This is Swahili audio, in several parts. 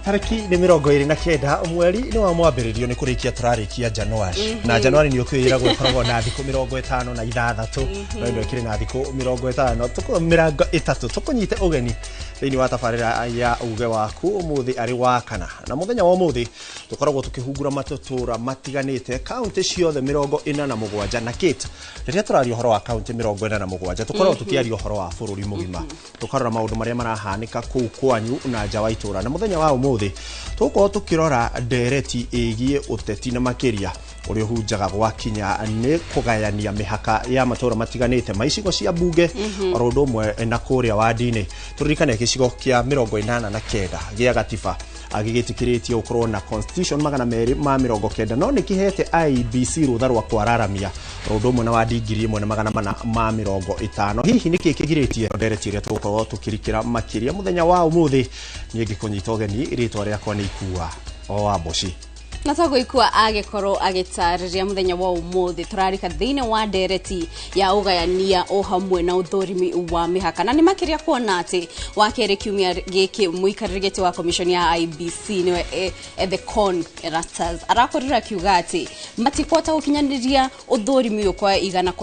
Tariki ni 29 mweri ni wa mwambĩrĩrio ni kurikia turarikia Januari na Januari ni ukwira gwekoragwo na thikũ 56 no ino ikiri na thikũ 50 tukumiraga 3 tukunyite ugeni thĩinĩ wa tabarĩra ya uge waku umuthi ari wa kana na muthenya wa umuthi tukoragwo tukihungura matutura matiganite kaunti ciothe 47 na kit rĩrĩa tũraria ũhoro wa kaunti 47 tukoragwo tukiaria ũhoro wa bũrũri mũgima tukarora maũndũ marĩa marahanĩka kũu kwanyu na nja wa itũra na muthenya wa umuthi tukorwo tukirora ndereti ĩgiĩ ũteti na makĩria ũrĩa hunjaga gwakinya nĩ kũgayania mĩhaka ya matũra matiganite maicigo cia mbunge oro ũndũ ũmwe na kũrĩa wadi-inĩ turirikane gĩcigo kĩa 89 gĩa gatiba agĩgĩtikĩrĩtie ũkorwo na constitution 290 no nĩ kĩhete IEBC rũtha rwa kwararamia oro ũndũ ũmwe na wadi 1450 hihi nĩ kĩkĩgirĩtie ndereti ĩrĩa tũgũkorwo tũkĩrikĩra makĩria mũthenya wa ũmũthĩ niĩ ngĩkũnyita ũgeni rĩtwa rĩakwa nĩ Ikua o Wamboci na togo Ikua agĩkorwo agĩtarĩria mũthenya wa ũmũthĩ tũrarika thĩinĩ wa ndereti ya ũgayania o hamwe na ũthũrimi wa mĩhaka na nĩ makĩria kuona atĩ wakerĩ kiumia gĩkĩ mũikarĩri gĩtĩ wa commission ya IEBC niwe Ethekon Erastus arakorera kiuga atĩ matikota gũkinyanĩria ũthũrimi ũyũ kwa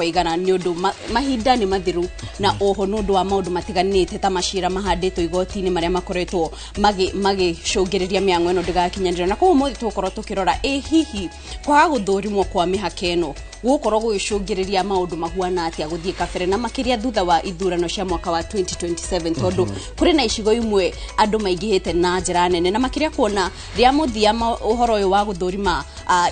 igana nĩ ũndũ mahinda nĩ mathiru na oho nĩ ũndũ wa maũndũ matiganĩte ta macira mahandĩtwo igoti-inĩ marĩa makoretwo magĩcũngĩrĩria mĩang'o ĩno ndĩgakinyanĩrio na koguo ũmũthĩ tũkorwo tukirora hihi kwa gũthũrimwo kwa mĩhaka ĩno gũkorwo gũgĩcũngĩrĩria maũndũ mahuana atĩa gũthiĩ kabere na makĩria thutha wa ithurano cia mwaka wa 2027 tondũ kũrĩ na icigo imwe andũ maingĩhĩte na njĩra nene na makĩria kuona rĩa mũthia ũhoro ũyũ wa gũthũrima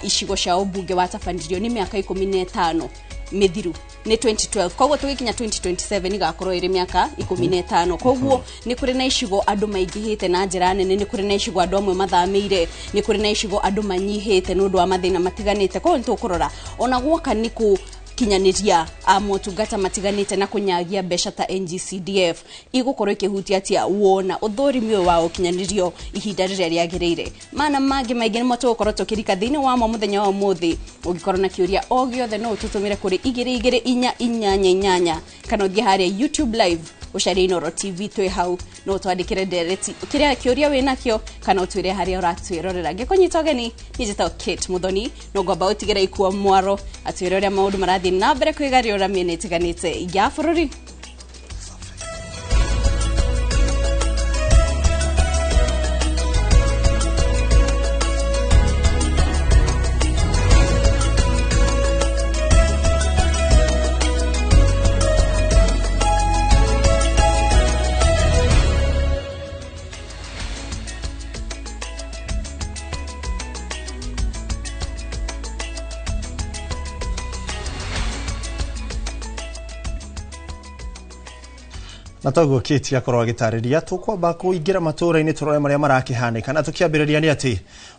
icigo cia ũmbunge watabandirio nĩ mĩaka 15 mithiru ni 2012 koguo tugikinya 2027 igakorwo iri miaka 15 koguo ni kuri na icigo andu maingihite na njira nene ni kuri na icigo andu amwe mathamire ni kuri na icigo andu manyihite nundu wa mathina matiganite koguo nitukurora ona gwoka ni ku kinyaniria motungata matiganite na kunyagia mbeca ta NGCDF igukorwo ikihutia atia wona uthũrimi wa ukinyanirio ihinda rĩrĩa rĩagĩrĩire mana mangĩ maingĩ nĩ motũkorwo tukirika thĩinĩ wa mũthenya wa ũmũthĩ ũngĩkorwo na kĩũria o gĩothe no ũtũtũmĩre kũrĩ 2288 kana ũthiĩ harĩa YouTube live ucaria Inooro TV twĩ hau no twandĩkĩre ndereti kĩrĩa kĩũria wĩnakĩo kana ũtwĩre harĩa ũratwĩrorera ngĩkũnyita ũgeni niĩ njĩtagwo Kate Muthoni no ngwamba ũtigĩre Ikua Mwaro atwĩre ũrĩa maũndũ marathiĩ na mbere kwĩgariũra mĩena ĩtiganĩte ya bũrũri. Na toguo Kate akorwo agĩtarĩria tũkwamba kũingĩra matũra-inĩ tũrore marĩa marakihanĩka na tũkĩambĩrĩria nĩ atĩ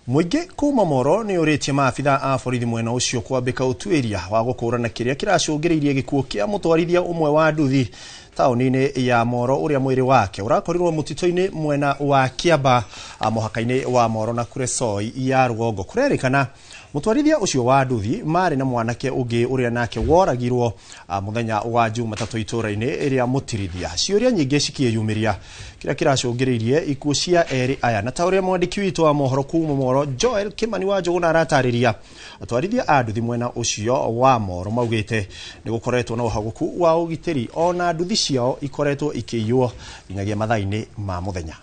mũingĩ kuma Moro nĩ ũrĩtie maabitha a borithi mwena ũcio kwambĩka ũtuĩria wa gũkũrana kĩrĩa kĩracũngĩrĩirie gĩkuũ kĩa mũtwarithia ũmwe wa nduthi taũni-inĩ ya Moro ũrĩa mwĩrĩ wake ũrakorirwo mũtitũ-inĩ mwena wa Kiamba mũhaka-inĩ wa Moro na Kuresoi ya rũgongo kũrerĩkana mũtwarithia ũcio wa nduthi marĩ na mwanake ũngĩ ũrĩa nake woragirwo mũthenya wa Jumatatũ itũra-inĩ ĩrĩa mũtirithia ciũria nyingĩ cikĩyumĩria kĩrĩa kĩracũngĩrĩirie ikuũ cia erĩ aya na ta ũrĩa mwandĩki witũ wa mohoro kuma Moro Joel Kimani wa Njũgũna aratarĩria atwarithia a nduthi mwena ũcio wa Moro maugĩte nĩ gũkoretwo na ũhagũku wa ũgitĩri ona nduthi ciao ikoretwo ikĩiywo nginyagia mathaa-inĩ ma mũthenya.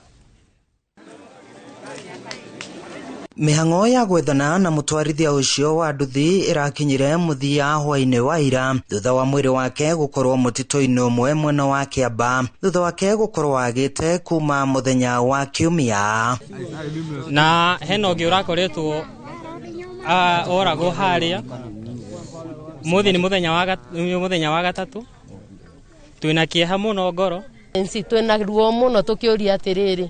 Mĩhang'o ya gwethana na mũtwarithia ũcio wa nduthi irakinyire mũthia hwainĩ wa ira thutha wa mwĩrĩ wake gũkorwo mũtitũ-inĩ ũmwe mwena wa Kiamba thutha wake gũkorwo agĩte kuma mũthenya wa Kiumia na hena ũngĩ ũrakoretwo oragwo harĩa mũthĩ nĩ mũthenya wa gatatũ twĩna kĩeha mũno ngoro twĩna ruo mũno tũkĩũria atĩrĩrĩ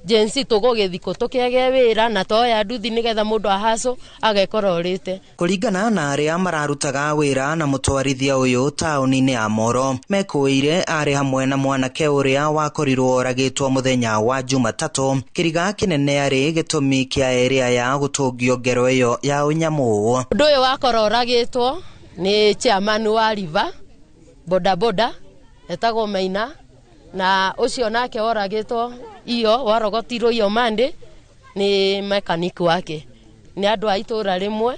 jensi tũgũgĩthikũ tũkĩage wĩra na toya nduthi nĩgetha mũndũ ahaco agekora ũrĩte. Kũringana na arĩa mararutaga wĩra na mũtwarithia ũyũ taũni-inĩ ya Moro mekũĩire arĩ hamwe na mwanake ũrĩa wakorirwo oragĩtwo mũthenya wa Jumatatũ kĩriga kĩnene arĩ gĩtũmi kĩa erĩ aya gũtũngio ngero ĩyo ya ũnyamũ. Ũndũ ũyũ wakora oragĩtwo nĩ chairman wa River bodaboda etagwo Maina na ucio nake oragĩtwo iyo warogotirwo iyo Monday ni mechanic wake ni andu a itura rimwe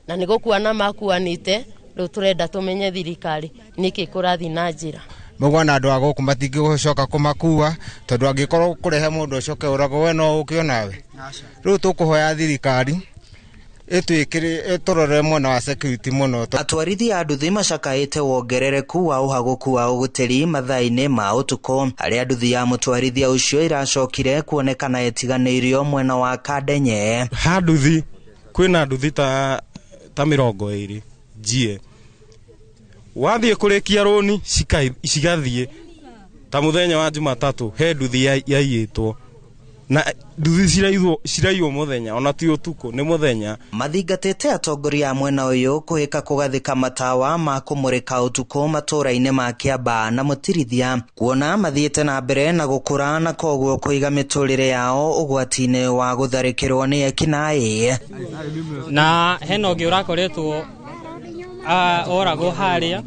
na ni gukuana makuanite ru turenda tumenye thirikari niki kurathi na njira mugwana andu ago kumatingi gucoka kumakua tondu angikorwo kurehe mundu ucoke urago we no ukionawe ru tukuhoya thirikari etwikire etorore mwana wa security muno. Atwarithia a nduthi macakaite wongerereku wa uhaguku wa ugutiri mathaini ma utuko aria nduthi ya mutwarithia ucio iracokire kuonekana etiganirio mwena wa Kadenye. Ha nduthi kwina nduthi ta 20 jie wathie kurikia roni cigathie ta muthenya wa Jumatatu he nduthi yaiyitwo na nduthi ciraiywo muthenya ona ti utuko ni muthenya. Mathingatite atongoria mwena uyu kuhika kugathika matawa ma kumurika utuko matura-ini ma Kiambaa na Mutirithia kuona mathiete na mbere na gukura na koguo kuiga miturire yao ugwati-ini wa gutharikirwo ni ekinaĩ. Na hena ungi urakoretwo orago haria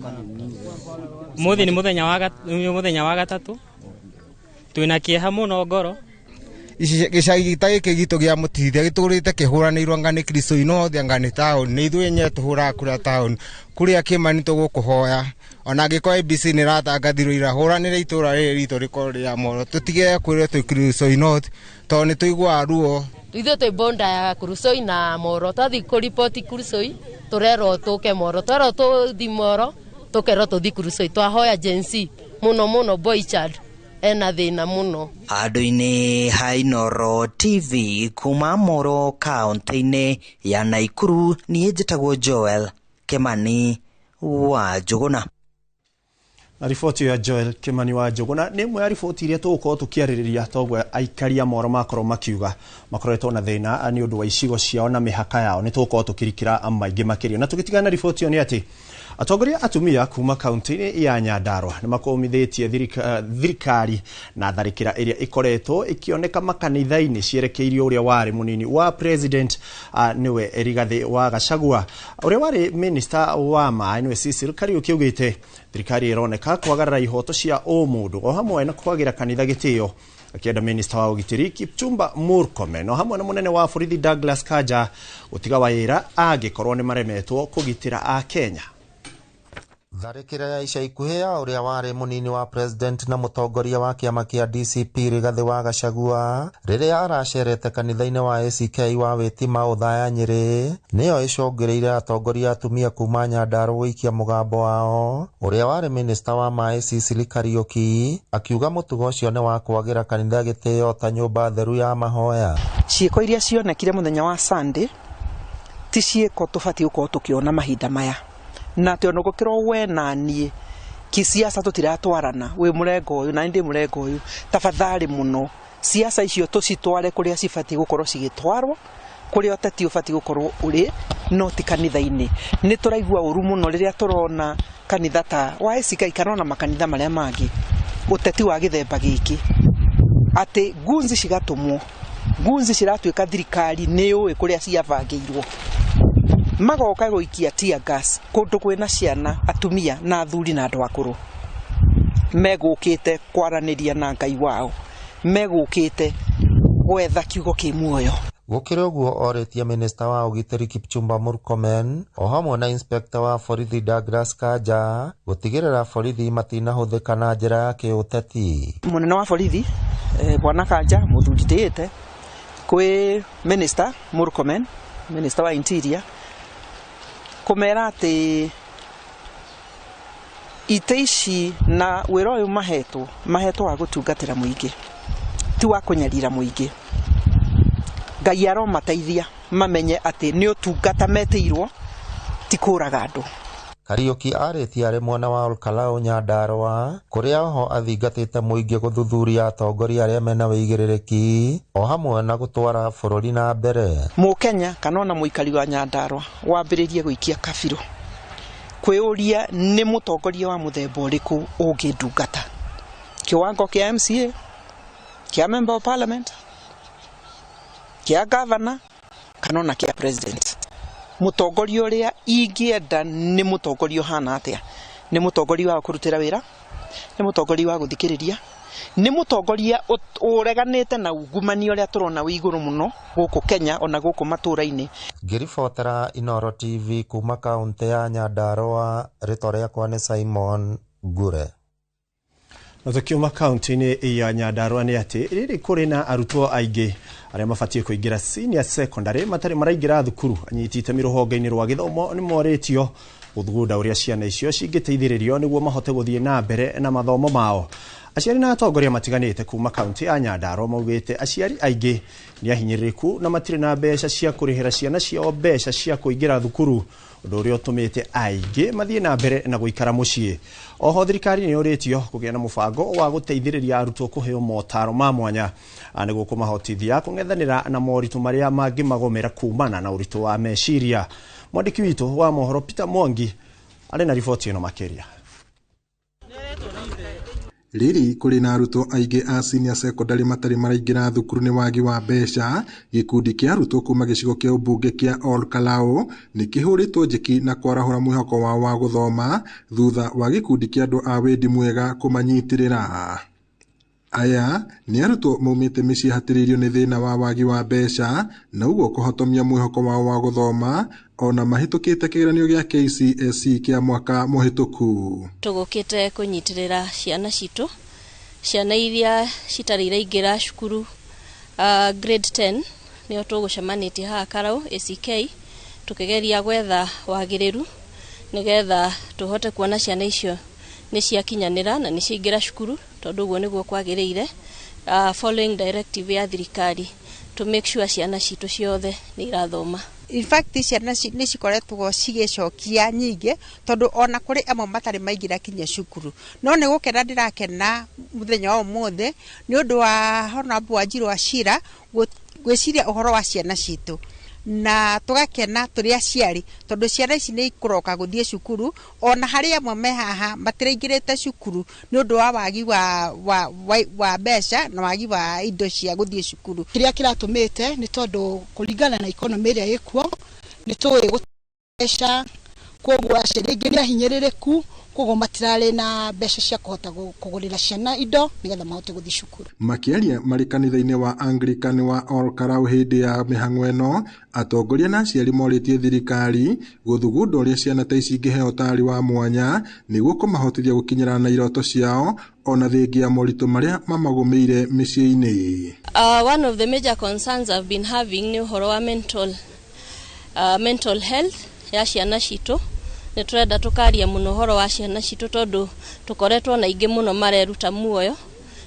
muthi ni muthenya wa gatatu twina kieha muno ngoro gicagi gitagike gitu gia Mutirithia giturite kihuranirwo ngani Kristo ino thiangani town ni ithuĩ nye tuhura kura town kuria Kimani tugukuhoya ona angiko ABC ni ratangathirwo ira huranire itura riri ritu rikori ya Moro tutige kwire tu Kristo ino to ni tuigwa ruo ithuĩ twi bonda ya Kurusoi na Moro tathi kuripoti Kurusoi turero tuke Moro twero tuthi Moro tukero tuthi Kurusoi twahoya jensi muno boy child ena thina muno. Andu-ini ha Inooro TV kuma Moro kaunti-ini ya Naikuru ni njitagwo Joel Kimani wa Njuguna. Na riboti ya Joel Kimani wa Njuguna ni mwe ya riboti iria tugukorwo tukiaririria togwe aikari a Moro makorwo makiuga makoretwo na thina ni undu wa icigo ciao na mihaka yao ni tugukorwo tukirikira maingi makirio na tugitigana riboti yo ni ati atongoria atumia kuma kaunti-ini ya Nyandarua ni makomithitie thirikari na tharikira iria ikoretwo ikioneka makanitha-ini cierekeirio uria wari munini wa president niwe Rigathi wa Gachagua uria wari minister wa mai niwe Cecil Kariuki ugite thirikari ironeka kwagarara ihoto cia umundu o hamwe na kwagira kanitha gitio akienda minister wa ugitiri Kipchumba Murkomen no hamwe na munene wa borithi Douglas Kanja gutiga waira agikorwo ni maremetwo kugitira a Kenya. Tharikira ya ica ikuhĩ ya uria wari munini wa president na mutongoria wa kiama kia DCP Rigathi wa Gachagua riria aracerete kanitha-ini wa ACK wa Witima Uthaya Nyeri niyo icongereire atongoria atumia kuma Nyandarua gũikia mugambo wao. Uria wari minister wa mai Cecil Kariuki akiuga mutugo ucio ni wa kwagira kanitha gitio ta nyumba theru ya mahoya. Ciiko iria cionekire muthenya wa Sunday ti ciiko tubati uko tukiona mahinda maya na te ono gukiro we na nie kisiasa tutiratwarana we murengo uyu na ndi murengo uyu tafadhali muno siasa icio tucitware kuria cibati gukorwo cigitwarwo kuria oteti ubati gukorwo uri no ti kanitha-ini ni turaigua uru muno riria turona kanitha ta wa ACK kanona makanitha maria mangi uteti wa githemba giki ati gunzi cigatumwo gunzi ciratuika thirikari ni uwe kuria ciavangiirwo magoka guikia tear gas kundu kwina ciana atumia na athuri na andu akuru megukite kwaraniria na Ngai wao megukite gwetha kiugo ki muoyo. Gukire uguo oritie minister wa ugitiri Kipchumba Murkomen o hamwe na inspector wa borithi Douglas Kanja gutigirira borithi matinahuthika na njira ya kiuteti. Munene wa borithi bwana Kanja muthurite kwi minister Murkomen minister wa interior kumera ati iteici na wira uyu mahetwo wa gutungatira muingi ti wa kunyarira muingi. Ngai aromateithia mamenye ati ni utungata meteirwo ti kuraga andu. Kariuki aritie ari mwana wa Olkalau Nyandarua kuria ho athingatite muingi guthuthuria atongoria aria mena wigiririki o hamwe na gutwara bururi na mbere. Mukenya kana ona muikari wa Nyandarua wambiririe guikia kabiru kwiuria ni mutongoria wa muthemba uriku ungindungata kiwango kia MCA kia member of parliament kia governor kana ona kia president. Mutongoria uria ingienda ni mutongoria hana atia ni mutongoria wa kurutira wira ni mutongoria wa guthikiriria ni mutongoria ureganite na ungumania uria turona wi iguru muno guku Kenya ona guku matura-ini. Ngiribotera Inoro TV kuma kaunti ya Nyandarua, rĩtwa rĩakwa nĩ Simon Gure. Tukiuma kaunti-inĩ ya Nyandarua nĩ atĩ rĩrĩ kũrĩ na arutwo aingĩ arĩa mabatie kũingĩra senior secondary matarĩ maraingĩra thukuru. Anyiti itemi rũhonge-inĩ rwa gĩthomo nĩ moretio gũthugunda ũrĩa ciana icio cingĩteithĩrĩrio nĩguo mahote gũthiĩ na mbere na mathomo mao. Aciari na atongoria matiganĩte kuma kaunti ya Nyandarua maugĩte aciari aingĩ nĩ ahinyĩrĩrĩku na matirĩ na mbeca cia kũrĩhĩra ciana ciao mbeca cia kũingĩra thukuru, ũndũ ũrĩa ũtũmĩte aingĩ mathiĩ na mbere na gũikara mũciĩ. Oho thirikari nĩ yoretio kũgĩa na mũbango wa gũteithĩrĩria arutwo kũheo motaro ma mwanya nĩguo kũmahotithia kũng'ethanĩra na moritũ marĩa mangĩmagomera kumana na ũritũ wa meciria. Mwandĩki witũ wa mohoro Peter Mwangi arĩ na riboti ĩno makĩria. Riri kuri na arutwo aingĩ a senior secondary matari maraingĩra thukuru nĩ wagi wa mbeca. Gikundi kia arutwo kuma gĩcigo kĩa ũmbunge kĩa Ol Kalou nĩ kĩhũrĩtwo njeki na kwarahũra mwĩhoko wao wa gũthoma thutha wa gikundi kia andũ a wendi mwega kũmanyitirĩra. Aya nĩ arutwo maumĩte mĩciĩ hatĩrĩirio nĩ thĩna wa wagi wa mbeca na ũguo kũhotomia mwĩhoko wao wa gũthoma ona mahĩtũkĩte kĩgeranio gĩa KCSE kĩa mwaka mũhĩtũku. Tũgũkĩte kũnyitirĩra ciana citũ, ciana iria citarĩ iraingĩra cukuru grade 10 nĩo tũgũcemanĩtie haha Karau ACK tũkĩgeria gwetha wagĩrĩru nĩgetha tũhote kuona ciana icio nĩ ciakinyanĩra na nĩ ciaingĩra cukuru, tondũ ũguo nĩguo kwagĩrĩire following directive ya thirikari to make sure ciana citũ ciothe nĩ irathoma. In fact ciana nĩ cikoretwo cigĩcokia nyingĩ tondũ ona kũrĩ amwe matarĩ maingĩra kinya cukuru. No nĩ gũkena ndĩrakena mũthenya wa ũmũthĩ nĩ ũndũ wa Honorable Wanjiru Wachira gwĩciria ũhoro wa ciana citũ. Na tugakena tũrĩ aciari tondũ ciana ici nĩ ikũroka gũthiĩ cukuru ona harĩ amwe me haha matiraingĩrĩte cukuru nĩ ũndũ wa wagi wa mbeca na wagi wa indo cia gũthiĩ cukuru. Kĩrĩa kĩratũmĩte nĩ tondũ kũringana na economy ĩrĩa ĩkuo nĩ tũĩ gũteca koguo aciari aingĩ nĩ ahinyĩrĩrĩku koguo matirarĩ na mbeca cia kũhota kũgũrĩra ciana indo nĩgetha mahote gũthiĩ cukuru. Makĩaria marĩ kanitha-inĩ wa Anglican wa Ol Kalou hĩndĩ ya mĩhang'o ĩno, atongoria na aciari morĩtie thirikari gũthugunda ũrĩa ciana ta ici ingĩheo ũtaari wa mwanya nĩguo kũmahotithia gũkinyĩra na iroto ciao ona thengia ya moritũ marĩa mamagũmĩire mĩciĩ-inĩ. One of the major concerns I've been having nĩ ũhoro wa mental health ya ciana citũ. Nĩ tũrenda tũkaria mũno ũhoro wa ciana citũ tondũ tũkoretwo na ingĩ mũno mareruta muoyo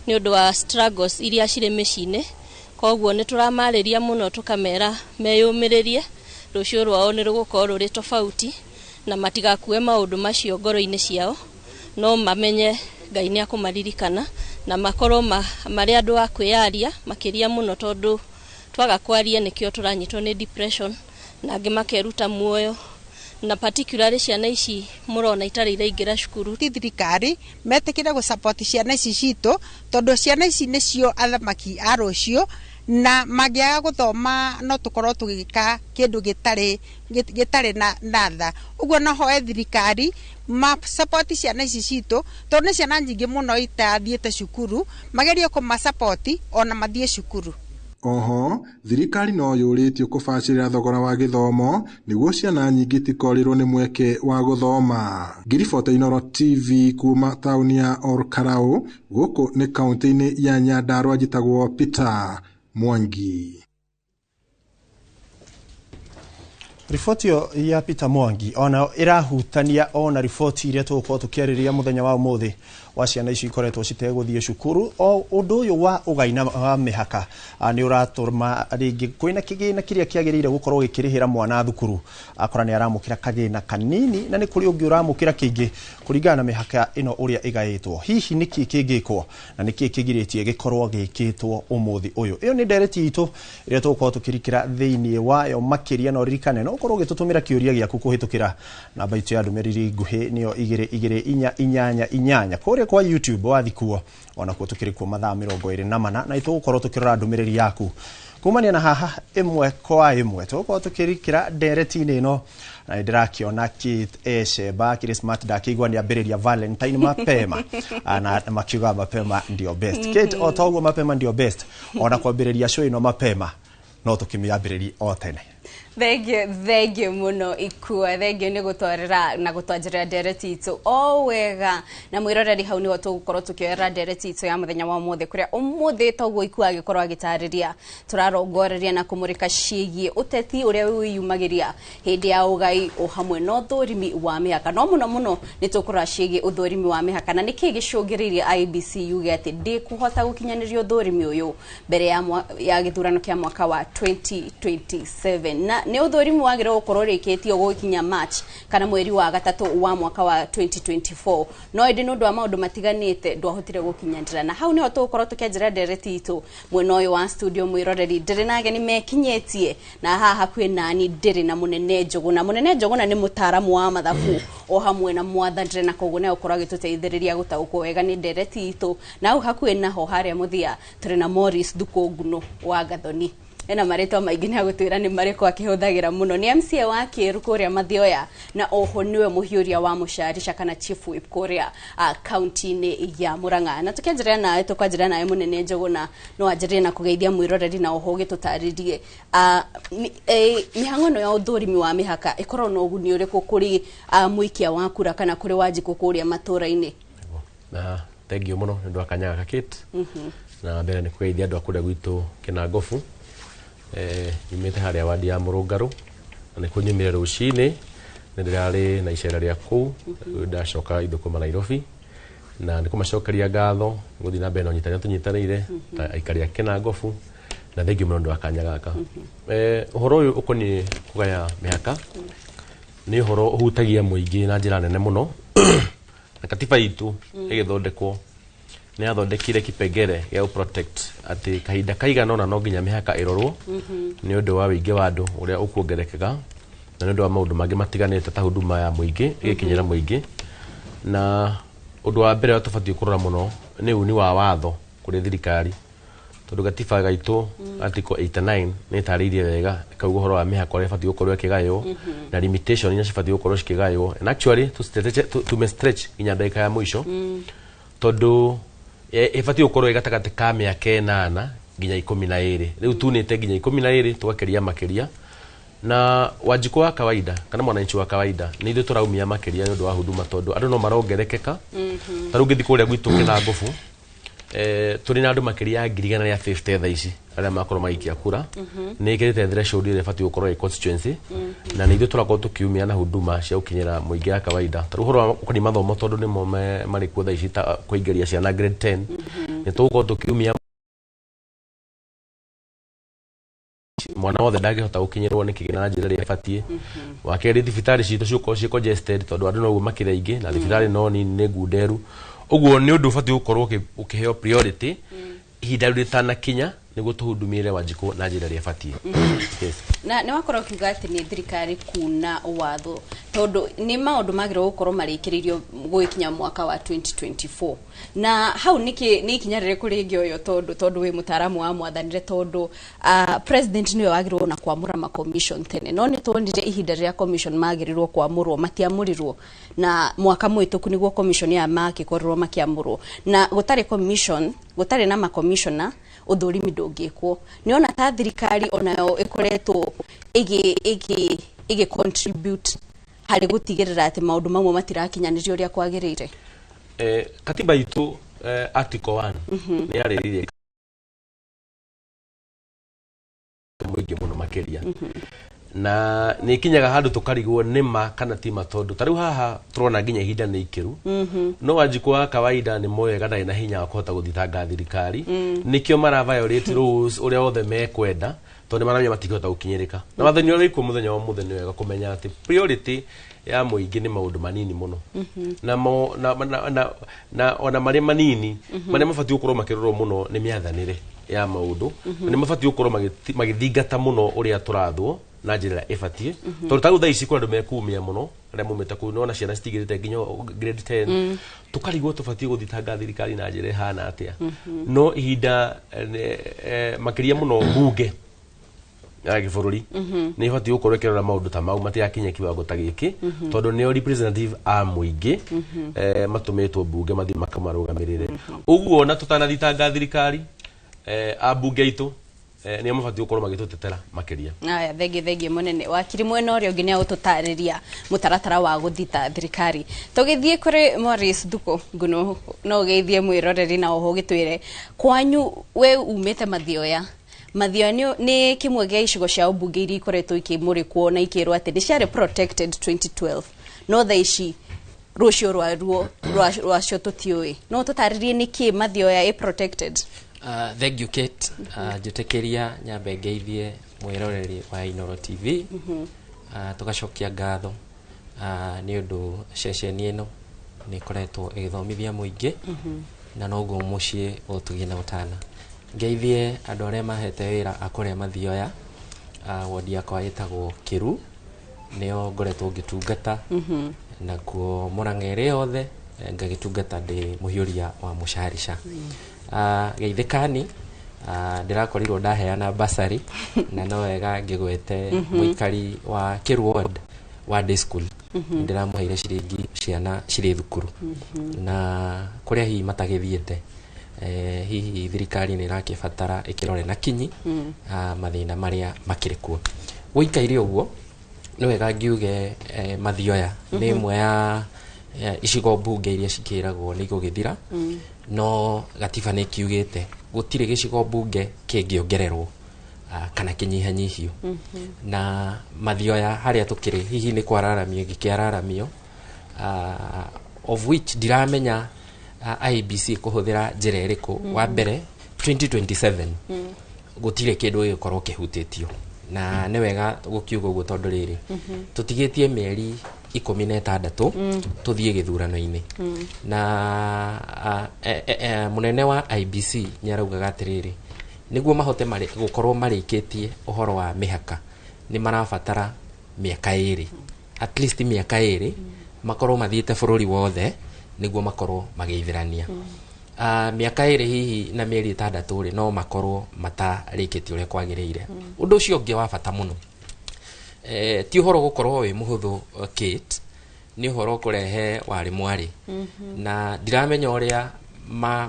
nĩ ũndũ wa struggles iria cirĩ mĩciĩ-inĩ. Koguo nĩ tũramarĩria mũno tũkamera meyũmĩrĩrie, rũciũ rwao nĩ rũgũkorwo rũrĩ tofauti na matigakue maũndũ macio ngoro-inĩ ciao, no mamenye Ngai nĩ akũmaririkana na makorwo marĩ andũ a kwĩyaria makĩria mũno tondũ twaga kwaria nĩkĩo tũranyitwo nĩ depression na angĩ makeruta muoyo. Na particularly ciana ici mũrona itarĩ iraingĩra cukuru. Thirikari metĩkĩre gũsupport ciana ici citũ tondũ ciana ici nĩcio athamaki a rũciũ na mangĩaga gũthoma no tũkorwo tũgĩka kĩndũ gĩtarĩ na tha. Ũguo no hoe thirikari ma support ciana ici citũ tondũ nĩ ciana nyingĩ mũno itathiĩte cukuru, magerie kũmasupport ona mathiĩ cukuru. Oho, thirikari no yũrĩtio kũbacĩrĩra thogora wa gĩthomo nĩguo ciana nyingĩ tikorirwo nĩ mweke wa gũthoma. Ngiribota Inoro TV kuma taũni ya Ol Kalou, gũkũ nĩ kaunti-inĩ ya Nyandarua, njĩtagwo Peter Mwangi. Riboti ya Peter Mwangi ona irahutania ona riboti iria tũgũkorwo tũkĩarĩrĩria mũthenya wa ũmũthĩ wa ciana ici ikoretwo citegũthiĩ cukuru. O ũndũ ũyũ wa ũgaina wa mĩhaka nĩ ũratũma rĩngĩ kwĩna kĩgĩna kĩrĩa kĩagĩrĩire gũkorwo gĩkĩrĩhĩra mwana thukuru akora nĩ aramũkĩra kagĩna kanini na nĩ kũrĩ ũngĩ ũramũkĩra kĩingĩ kũringana na mĩhaka ĩno ũrĩa ĩgaĩtwo. Hihi nĩkĩ kĩngĩkwo na nĩkĩ kĩgirĩtie gĩkorwo gĩkĩtwo ũmũthĩ ũyũ? Ĩyo nĩ ndereti itũ ĩrĩa tũgũkorwo tũkĩrikĩra thĩinĩ wayo makĩria na ũririkane no ũkorwo ũgĩtũtũmĩra kĩũria gĩaku kũhĩtũkĩra namba itũ ya ndũmĩrĩri nguhĩ nĩyo 2288 kũrĩa kwa YouTube wathikuo ona kuo tũkĩrĩ kuo mathaa 24 na itũgũkorwo tũkĩrora ndũmĩrĩri yaku kumania na haha imwe kwa imwe tuko tukirikira ndereti-inĩ ĩno na ndirakiona Kit Esheba Christmas dakigwa ni ambĩrĩria Valentine mapema na makiuga mapema ndio best. Kit otoguo mapema ndio best ona kwambĩrĩria show ĩno mapema no tukimiambĩrĩria o tene. Thengio muno ikua thengio ni gutwarira na gutwanjira ndereti itu o wega na mwiroreri hau niho tugukorwo tukioera ndereti itu ya muthenya wa umuthi kuria umuthi toguo ikua agikorwo agitariria turarongoreria na kumurika ciigie uteti uria wiyumagiria hindi ya ugai o hamwe no thurimi wa mihaka no muno ni tukura ciigie uthurimi wa mihaka na niki gicungiririe IBC yuge ati ndi kuhota gukinyanirio thurimi uyu mbere ya githurano kia mwaka wa 2027 na ni uthurimu wagire gukorwo rikitio gukinya March kana mweri wa gatatu wa mwaka wa 2024 no indi nundu wa maundu matiganite ndwahotire gukinyandira na hau niho tugukorwo tukianjira ndereti itu mwena uyu wa studio mwiroreri ndiri na ageni mekinyetie na haha kwina ni ndiri na munene njuguna ni mutaramu wa mathabu o hamwe na mwatha ndiri na koguo ne ukorwo agituteithiriria gutaukwo wega ni ndereti itu na hau hakuhi naho haria muthia turi na Morris Thukunguno wa Gathoni ena maretwa maingi ni agutwira ni mariko akihuthagira muno ni MCA wa Kiru kuria Mathioya na oho niwe muhiuria wa Musharisha kana chief whip kuria county-ini ya Murang'a na tukianjira nawe tukwanjira nawe munene njuguna no anjire na kugeithia mwiroreri na oho gitutaririe mihango no ya uthurimi wa mihaka ikorwo no uguni uriku kuri muikia wa kura kana kuri Wanjiku kuria matura-ini na thank you muno ndu akanyaga Kit na mbere ni kugeithia andu akuria gwitu Kinangofu nyumite haria wadi ya Murungaru na kunyumire rucini ndirari na icera ria ku ndacoka ithukuma Nairobi na ndikumacokeria ngatho guthi na mbere no tunyitanire ta aikaria Kinangofu na thengi muno ndu akanyaga gaka uhoro uyu ukoni kugaya mihaka ni uhoro uhutagia muingi na njira nene muno na katiba itu igithondekwo ni athondekire kipengere ya protect ati kahinda kaigana ona no nginya mihaka irorwo ni undu wa wingi wa andu uria ukuongerekega na ni undu wa maundu mangi matiganite ta huduma ya muingi igikinyira muingi na undu wa mbere tubatie kurora muno ni uni wa watho kuri thirikari tondu gatiba gaitu article 89 ni taririe wega kauga uhoro wa mihaka uria batie gukorwo kigayo na limitation nya batie gukorwo kigayo and actually to stretch inya ndagika ya mwisho tondu ifati ukorwo igatagate ka miaka 8 nginya 12 riu tunite nginya 12 tugakeria makeria na Wanjiku wa kawaida kana mwananchi wa kawaida ni ithu turaumia makeria ndu wa huduma tondu andu no marongerekeka taru ngithi kuria gwitu Kinangofu turi na andu makeria 150 tha ici aria makorwo magikia kura ni ikirite threshold ile ifati ukorwo constituency na ni ithu turakorwo tukiumia na huduma cia ukinyira muingi ya kawaida taru horo ukoni mathomo tondu ni mo mari ku tha ici ta kuingeria ciana grade 10 ni tugukorwo tukiumia mwana wothe ndangihota gukinyirwo ni kigina na njira ria ibatie wakeri thibitari citu ciuko ci congested tondu andu no makire ingi na thibitari no ni ngunderu uguo ni undu ubatie gukorwo ukiheo priority ihinda ritana kinya niguo tuhudumire Wanjiku na njira ria ibatie yes na ni wakorwo kiuga ati ni thirikari kuna watho tondu ni maundu magire gukorwo marikiririo gukinya mwaka wa 2024 na hau ni ikinya rire kuri ngioyo tondu we mutaramu wa mwathanire tondu president niwe wagirwo na kwamura ma commission tene no ni tuonire ihinda ria commission magirirwo kwamurwo matiamurirwo na mwaka mwituku niguo commission ya makikorwo makiamurwo na gutari commission gutari na ma commissioner uthurimi ndungikwo niona ta thirikari onayo ikoretwo igi contribute hari gutigirira ati maundu mamwe matirakinyanirio ria kwagirire katiba itu article 1 ni yariririe muingi muno makeria na ni kinyaga handu tukarigwo nima kana tima tondu tariu haha turona nginya ihinda ni ikiru no Wanjiku wa kawaida ni moyega na ina hinya kuhota guthitanga thirikari nikio mara violate rules uria othe mekwenda tondu maramya matikihota gukinyirika na wathani uri ku muthenya wa muthenya wega kumenya ati priority ya muingi ni maundu manini muno na ona mari manini mari mabati gukorwo makirorwo muno ni miathanire ya maundu ni mabati gukorwo magithingata muno uria turathwo na njira ibatie tondu tagu tha ici kwa andu mekumia muno aria mumite ku no na ciana citigirite nginya grade 10 tukarigwo tubatie guthitanga thirikari na njira hana atia no ihinda makiria muno bunge ya gĩbũrũri nĩ ibatiĩ gũkorwo ĩkĩrora maũndũ ta mau matigakinye kiwango ta gĩkĩ tondũ nĩo representative a mũingĩ matũmĩtwo mbunge mathiĩ makamarũgamĩrĩre ũguo na tũtanathitanga thirikari ambunge aitũ nĩo mabatiĩ gũkorwo magĩtũtetera makĩria. Aya thengi mũnene wakiri mwena ũrĩa ũngĩ nĩagũtũtarĩria mũtaratara wa gũthita thirikari. Tũgĩthiĩ kũrĩ Morris Thuko Nguno no geithie mwĩroreri na oho gĩtwĩre kwanyu we umĩte Mathioya. Mathioya nĩ kĩmwe gĩa icigo cia ũmbunge iria ikoretwo ikĩmũrĩkwo na ikĩrwo atĩ nĩ ciarĩ protected 2012 no thaa ici rũcio rwacio tũtiũĩ. No tũtarĩrie nĩkĩ Mathioya ĩ protected? Thank you Kate. Njũtĩkĩria nyambe ngeithie mwĩroreri wa Inooro TV. Tũgacokia ngatho nĩ ũndũ ceceni ĩno nĩ ĩkoretwo ĩgĩthomithia mũingĩ na noguo mũciĩ ũtũgĩe na ũtana. Ngeithie andũ arĩa mahete wĩra akũrĩa Mathioya. Wodi yakwa ĩtagwo Kĩru nĩo ngoretwo ngĩtungata nakuo Mũrang'a ĩrĩ yothe ngagĩtungata ndĩ mũhiũria wa Mũcarica. Geithĩkani ndĩrakorirwo ndaheana basari na no wega ngĩgwete mũikari wa Kĩru ward wa day school ndĩramũheire ciringi ciana cirĩ thukuru na kũrĩa hihi matagĩthiĩte hihi thirikari nĩ ĩrakĩbatara ĩkĩrore na kinyi mathĩna marĩa makĩrĩ kuo. Gũikaire ũguo nĩ wega ngiuge Mathioya nĩ ĩmwe ya icigo mbunge iria cikĩragwo nĩ igũgĩthira no gatiba nĩ kiugĩte gũtirĩ gĩcigo mbunge kĩngĩongererwo kana kĩnyihanyihio na Mathioya harĩa tũkĩrĩ hihi nĩ kwararamio gĩkĩararamio of which ndiramenya IEBC kũhũthĩra njĩra ĩrĩkũ. Wa mbere 2027 gũtirĩ kĩndũ gĩkorwo kĩhutĩtio na nĩ wega gũkiuga ũguo tondũ rĩrĩ tũtigĩtie mĩeri 16 tũthiĩ gĩthurano-inĩ na mũnene wa IEBC nĩaraugaga atĩrĩrĩ nĩguo mahote gũkorwo marĩkĩtie ũhoro wa mĩhaka nĩ marabatara mĩaka 2 at least mĩaka 2 makorwo mathiĩte bũrũri wothe nĩguo makorwo magĩithĩrania. Mĩaka 2 hihi na mĩeri 6 rĩ no makorwo matarĩkĩtie ũrĩa kwagĩrĩire. Ũndũ ũcio ũngĩ wa bata mũno ti ũhoro gũkorwo wĩ mũhũthũ Kate nĩ ũhoro kũrehe warĩ mwarĩ na ndiramenya ũrĩa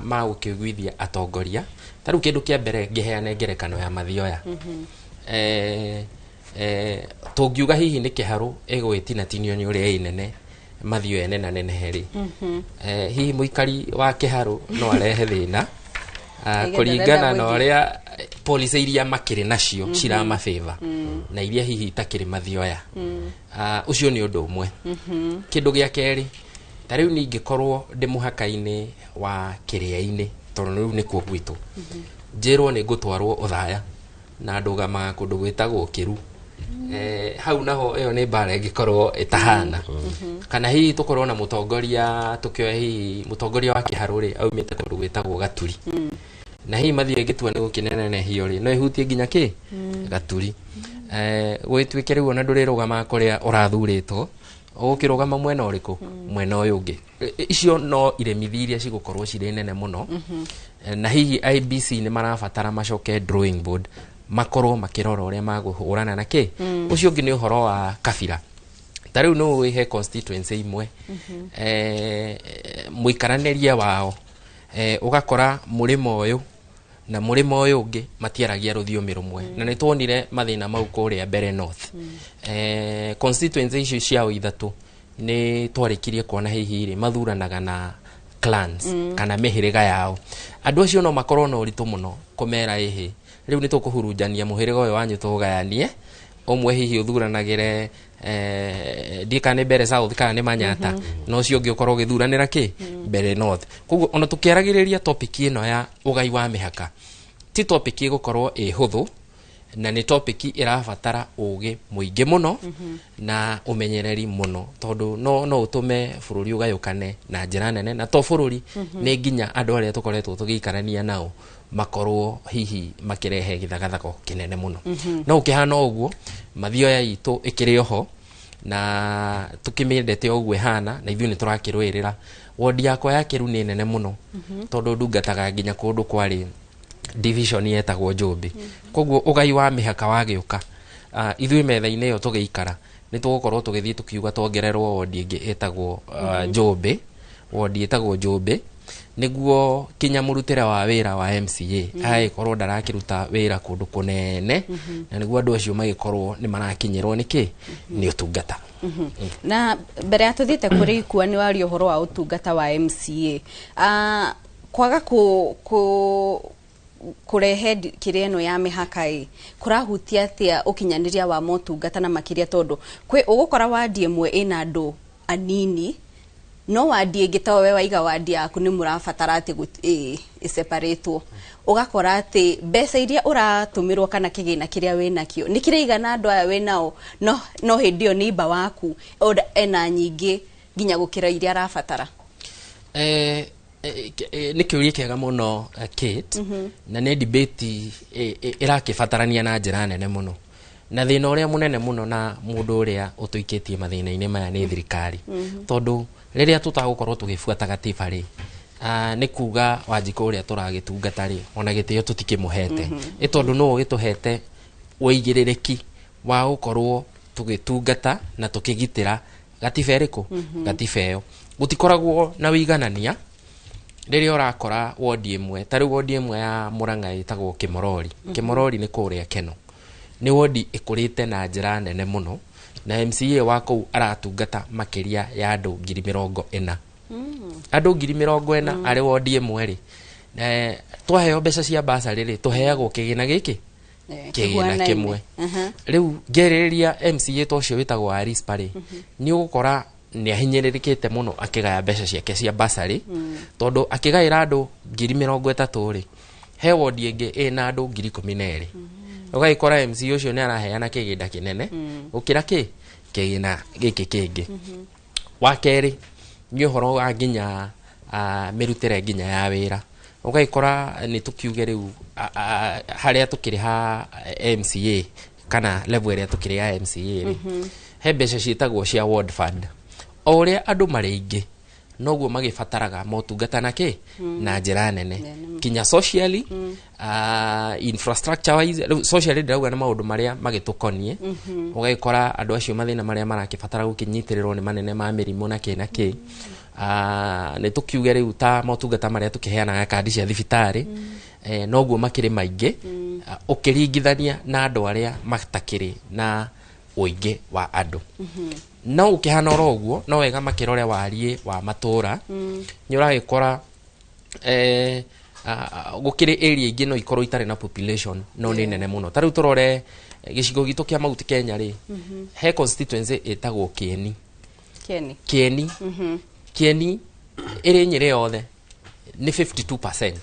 magũkĩiguithia atongoria. Ta rĩu kĩndũ kĩa mbere ngĩheane ngerekano ya Mathioya tũngiuga hihi nĩ kĩharũ ĩgwĩtinatinio nĩ ũrĩa ĩnene Mathioya nena nenehe hihi mũikari wa kĩharũ no arehe thĩna kũringana na ũrĩa policy iria makĩrĩ nacio ciramafavor na iria hihi itakĩrĩ Mathioya. Ũcio nĩ ũndũ ũmwe. Kĩndũ gĩa kerĩ ta rĩu ningĩkorwo ndĩ mũhaka-inĩ wa Kĩrĩa-inĩ tondũ rĩu nĩkuo gwitũ njĩrwo nĩ ngũtwarwo ũthaya na ndũgamaga kũndũ gwĩtagwo Kĩru. Hau naho ĩyo nĩ mbara ĩngĩkorwo ĩtahana kana hihi tũkorwo na mũtongoria tũkĩoya hihi mũtongoria wa kĩharũ rĩ aumĩte kũndũ gwĩtagwo Gaturi na hihi Mathioya ĩgĩtua nĩ gũkĩnenehio rĩ no ĩhutie nginya kĩ Gaturi. Gwĩtuĩke rĩu ona ndũrĩrũgama kũrĩa ũrathurĩtwo ũgũkĩrũgama mwena ũrĩkũ mwena ũyũ ũngĩ. Icio no iremithia iria cigũkorwo cirĩ nene mũno na hihi IEBC nĩ marabatara macoke drawing board makorwo makĩrora ũrĩa magũhũrana na kĩ. Ũcio ũngĩ nĩ ũhoro wa kabira. Ta rĩu no wĩhe constituency imwe mũikaranĩria wao ũgakora mũrĩmo ũyũ na mũrĩmo ũyũ ũngĩ matiaragia rũthiomi rũmwe na nĩ tuonire mathĩna mau kũrĩa mbere north. Constituency icio ciao ithatũ nĩ twarĩkirie kuona hihi rĩ mathuranaga na clans kana mĩhĩrĩga yao. Andũ acio no makorwo na ũritũ mũno kũmera ĩhĩ rĩu nĩ tũkũhurunjania mũhĩrĩga ũyũ wanyu tũgayanie ũmwe hihi ũthuranagĩre ndikane mbere south kana nĩ Manyata no ũcio ũngĩ ũkorwo ũgĩthuranĩra kĩ mbere north. Koguo ona tũkĩaragĩrĩria topic ĩno ya ũgai wa mĩhaka ti topic ĩgũkorwo ĩ hũthũ na nĩ topic ĩrabatara ũgĩ mũingĩ mũno na ũmenyereri mũno tondũ no ũtũme bũrũri ũgayũkane na njĩra nene na to bũrũri nĩ nginya andũ arĩa tũkoretwo tũgĩikarania nao makorwo hihi makĩrehe gĩthagathako kĩnene mũno. No ũkĩhana ũguo Mathioya itũ ĩkĩrĩ oho na tũkĩmĩendete ũguo ĩhana na ithuĩ nĩ tũrakĩrũĩrĩra. Wodi yakwa ya Kĩru nĩ nene mũno tondũ ndungataga nginya kũndũ kwarĩ division yetagwo Njũmbĩ koguo ugai wa mihaka wagiuka ithuĩ metha-inĩ ĩyo tũgĩikara nĩ tũgũkorwo tũgĩthiĩ tukiuga tuongererwo wodi ĩngĩ ĩtagwo Njũmbĩ wodi ĩtagwo Njũmbĩ niguo kinyamurutĩre wa wĩra wa MCA agĩkorwo ndarakiruta wĩra kũndũ kũnene na niguo andũ acio magĩkorwo nĩ marakinyĩrwo nĩkĩ nĩ ũtungata. Na mbere ya tuthiĩte kũrĩ ikua nĩ wario ũhoro wa ũtungata wa MCA kwaga kurehe kĩrĩa ĩno ya mĩhaka kũrahutia atĩa ũkinyanĩria wa motungata na makĩria tondũ kwĩ ũgũkora wadi ĩmwe ĩna andũ anini no wadi ĩngĩ ta we waiga wadi yaku nĩ mũrabatara atĩ ĩseparatwo ugakora atĩ mbeca iria ũratũmĩrwo kana kĩgĩna kĩrĩa wĩnakĩo nĩ kĩraigana andũ aya wĩnao no hĩndĩ ĩyo nĩimba waku ena nyingĩ nginya gũkĩra iria arabatara. Nĩ kĩũria kĩega mũno Kate na nĩ debate ĩrakĩbatarania na njĩra nene mũno na thĩna ũrĩa mũnene mũno na mũndũ ũrĩa ũtũikĩtie mathĩna-inĩ maya nĩ thirikari tondũ rĩrĩa tũtagũkorwo tũgĩbuata gatiba rĩ nĩ kuga Wanjikũ ũrĩa tũragĩtungata rĩ ona gĩtĩo tũtikĩmũhete tondũ no ũgĩtũhete ũigĩrĩrĩki wa gũkorwo tũgĩtungata na tũkĩgitĩra gatiba ĩrĩkũ gatiba ĩyo gũtikoragwo na wĩiganania rĩrĩa ũrakora wodi ĩmwe ta rĩu wodi ĩmwe ya Mũrang'a ĩtagwo Kĩmorori nĩ kũrĩa Keno nĩ wodi ĩkũrĩte na njĩra nene mũno na MCA wa kũu aratungata makĩria ya andũ 40,000 andũ 40,000 arĩ wodi ĩmwe rĩ twaheo mbeca cia basarĩ rĩ tũheagwo kĩgĩna gĩkĩ kĩgĩna kĩmwe rĩu ngerĩrĩria MCA tocio wĩtagwo Arispa rĩ nĩ ũgũkora nĩ ahinyĩrĩrĩkĩte mũno akĩgaya mbeca ciake cia basarĩ tondũ akĩgaĩra andũ 30,000 rĩ he wodi ĩngĩ ĩna andũ 12,000 ũgagĩkora MCA ũcio nĩ araheana kĩgĩna kĩnene gũkĩra kĩgĩna gĩkĩ kĩngĩ. Wa kerĩ nĩ ũhoro wa nginya mĩrutĩre nginya ya wĩra ũgagĩkora nĩ tũkiuge rĩu harĩa tũkĩrĩ ha MCA kana level ĩrĩa tũkĩrĩ ya MCA rĩ he mbeca ciĩtagwo cia ward fund o ũrĩa andũ marĩ aingĩ noguo magĩbataraga motungata nakĩ na njĩra nene kinya socially infrastructure wise socially ndĩrauga nĩ maũndũ marĩa magĩtũkonie ũgagĩkora andũ acio mathĩna marĩa marakĩbatara gũkinyitĩrĩrwo nĩ manene ma mĩrimũ na kĩ nĩ tũkiuge rĩu ta motungata marĩa tũkĩheanaga kandi cia thibitarĩ noguo makĩrĩ maingĩ ũkĩringithania na andũ arĩa matakĩrĩ na ũingĩ wa andũ no ũkĩhana oro ũguo no wega makĩrore wariĩ wa matũra nĩ ũragĩkora gũkĩrĩ area ingĩ no ikorwo itarĩ na population no nĩ nene mũno ta rĩu tũrore gĩcigo gitũ kĩa Mount Kenya rĩ he constituency ĩtagwo Kieni ĩrĩ Nyĩrĩ yothe nĩ 52%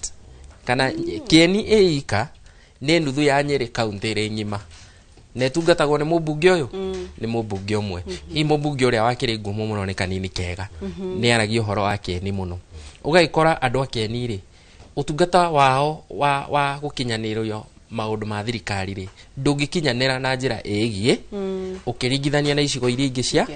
kana Kieni ĩika nĩ nuthu ya Nyĩrĩ county ĩrĩ ng'ima netungatagwo nĩ mũmbunge ũyũ nĩ mũmbunge ũmwe hi mũmbunge ũrĩa wakĩrĩ ngumo mũno nĩ Kanini Kega nĩ aragia ũhoro wa Kieni mũno ũgagĩkora andũ a Kieni rĩ ũtungata wao wa gũkinyanĩrwo maũndũ ma thirikari rĩ ndũngĩkinyanĩra na njĩra ĩgiĩ ũkĩringithania na icigo iria ingĩ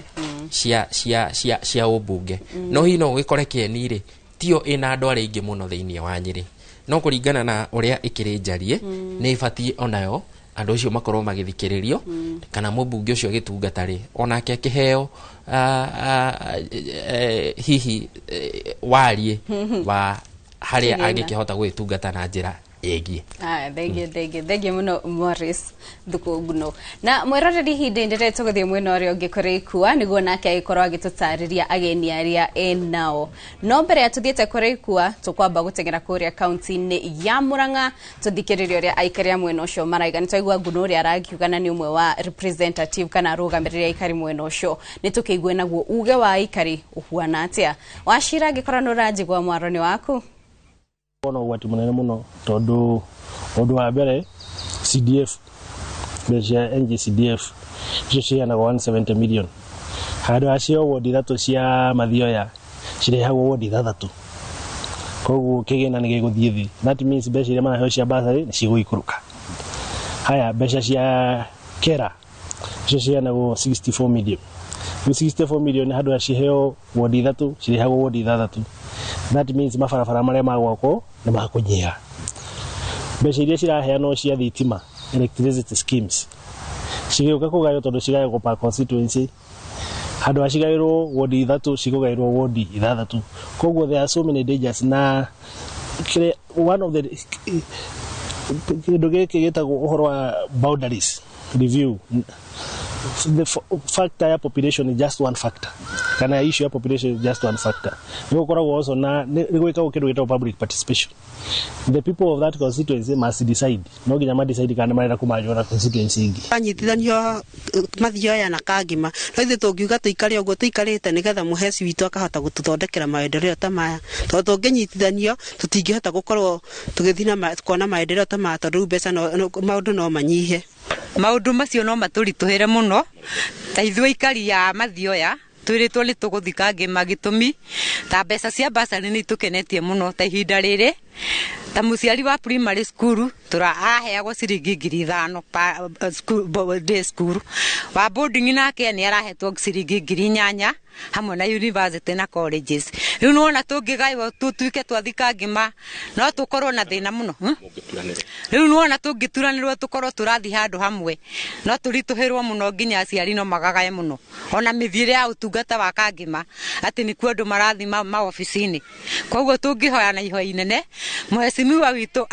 cia ũmbunge no hihi no ũgĩkore Kieni rĩ tio ĩna andũ arĩa aingĩ mũno thĩinĩ wa Nyĩrĩ no kũringana na ũrĩa ĩkĩrĩ njariĩ nĩ ĩbatiĩ onayo andũ acio makorwo magĩthikĩrĩrio kana mũmbunge ũcio agĩtungata rĩ onake akĩheo hihi wariĩ wa harĩa angĩkĩhota gwĩtungata na njĩra ĩgiĩ. Thengia mũno Morris Thukunguno na mwĩroreri hĩndĩ ndĩrĩ tũgũthiĩ mwena ũrĩa ũngĩ kũrĩ ikua nĩguo nake agĩkorwo agĩtũtarĩria ageni arĩa enao no mbere ya tũthiĩte kũrĩ ikua tũkwamba gũteng'era kũrĩa kaunti-inĩ ya Mũrang'a tũthikĩrĩrie ũrĩa aikari a mwena ũcio maraiga nĩ twaigua Nguno ũrĩa arakiuga na nĩ ũmwe wa representative kana arũgamĩrĩri aikari mwena ũcio nĩ tũkĩigua naguo uge wa aikari ũhuana atĩa Wachira angĩkorwo nĩ ũranjigua mwaro-inĩ waku ona ũgwati mũnene mũno tondũ ũndũ wa mbere CDF mbeca NGCDF icio ciheanagwo 170 million handũ acio wodi ithatũ cia Mathioya cirehagwo wodi ithathatũ koguo kĩgĩna nĩ gĩgũthiĩ thĩ that means mbeca iria maraheo cia basarĩ nĩ cigũikũrũka haya mbeca cia Kera icio ciheanagwo 64 million 64 million handũ aciheo wodi ithatũ cirehagwo wodi ithathatũ that means mabarabara marĩa magwakwo nĩ makũnyiha mbeca iria ciraheanwo cia thitima electricity schemes cigĩũka kũgayo tondũ cigayagwo per constituency handũ acigayĩrwo wodi 3 cigũgaĩrwo wodi 6 koguo there are so many dangers na one of the kĩndũ gĩkĩ gĩtagwo ũhoro wa boundaries review. The factor ya population is just one factor. Kana issue ya population is just one factor. Nĩgũkoragwo also na nĩgwĩkagwo kĩndũ gĩtagwo public participation. The people of that constituency must decide. No nginya ma decide kana marenda kũmanjwo na constituency ingĩ. Anyitithanio mathioya na kangima. No ithe tũngiuga tũikare ũguo tũikarĩte nĩgetha mũheci witũ akahota gũtũthondekera maendeleo ta maya. Tondũ tũngĩnyitithanio tũtingĩhota gũkorwo tũgĩthina kuona maendeleo ta maya tondũ mbeca maũndũ no manyihe. Maũndũ macio no matũritũhĩre mũno ta ithuĩ ikari ya mathioya twĩrĩtwo nĩ tũgũthika ngĩma gĩtũmi ta mbeca cia basarĩ nĩ tũkenetie mũno ta ihinda rĩrĩ ta mũciari wa primary school tũraheagwo ciringi 5,000 day school wa boarding nake nĩ arahetwo ciringi 8,000 hamwe na university na colleges. Rĩu nĩwona tũngĩgaywo tũtuĩke twathika ngĩma no tũkorwo na thĩna mũno. Rĩu nĩwona tũngĩturanĩrwo tũkorwo tũrathi handũ hamwe no tũritũhĩrwo mũno nginya aciari no magagaye mũno. Ona mĩthiĩre ya ũtungata wa kangĩma atĩ nĩ kuo andũ marathi maobici-inĩ. Koguo tũngĩhoya na ihoya inene mheshimiwa witũ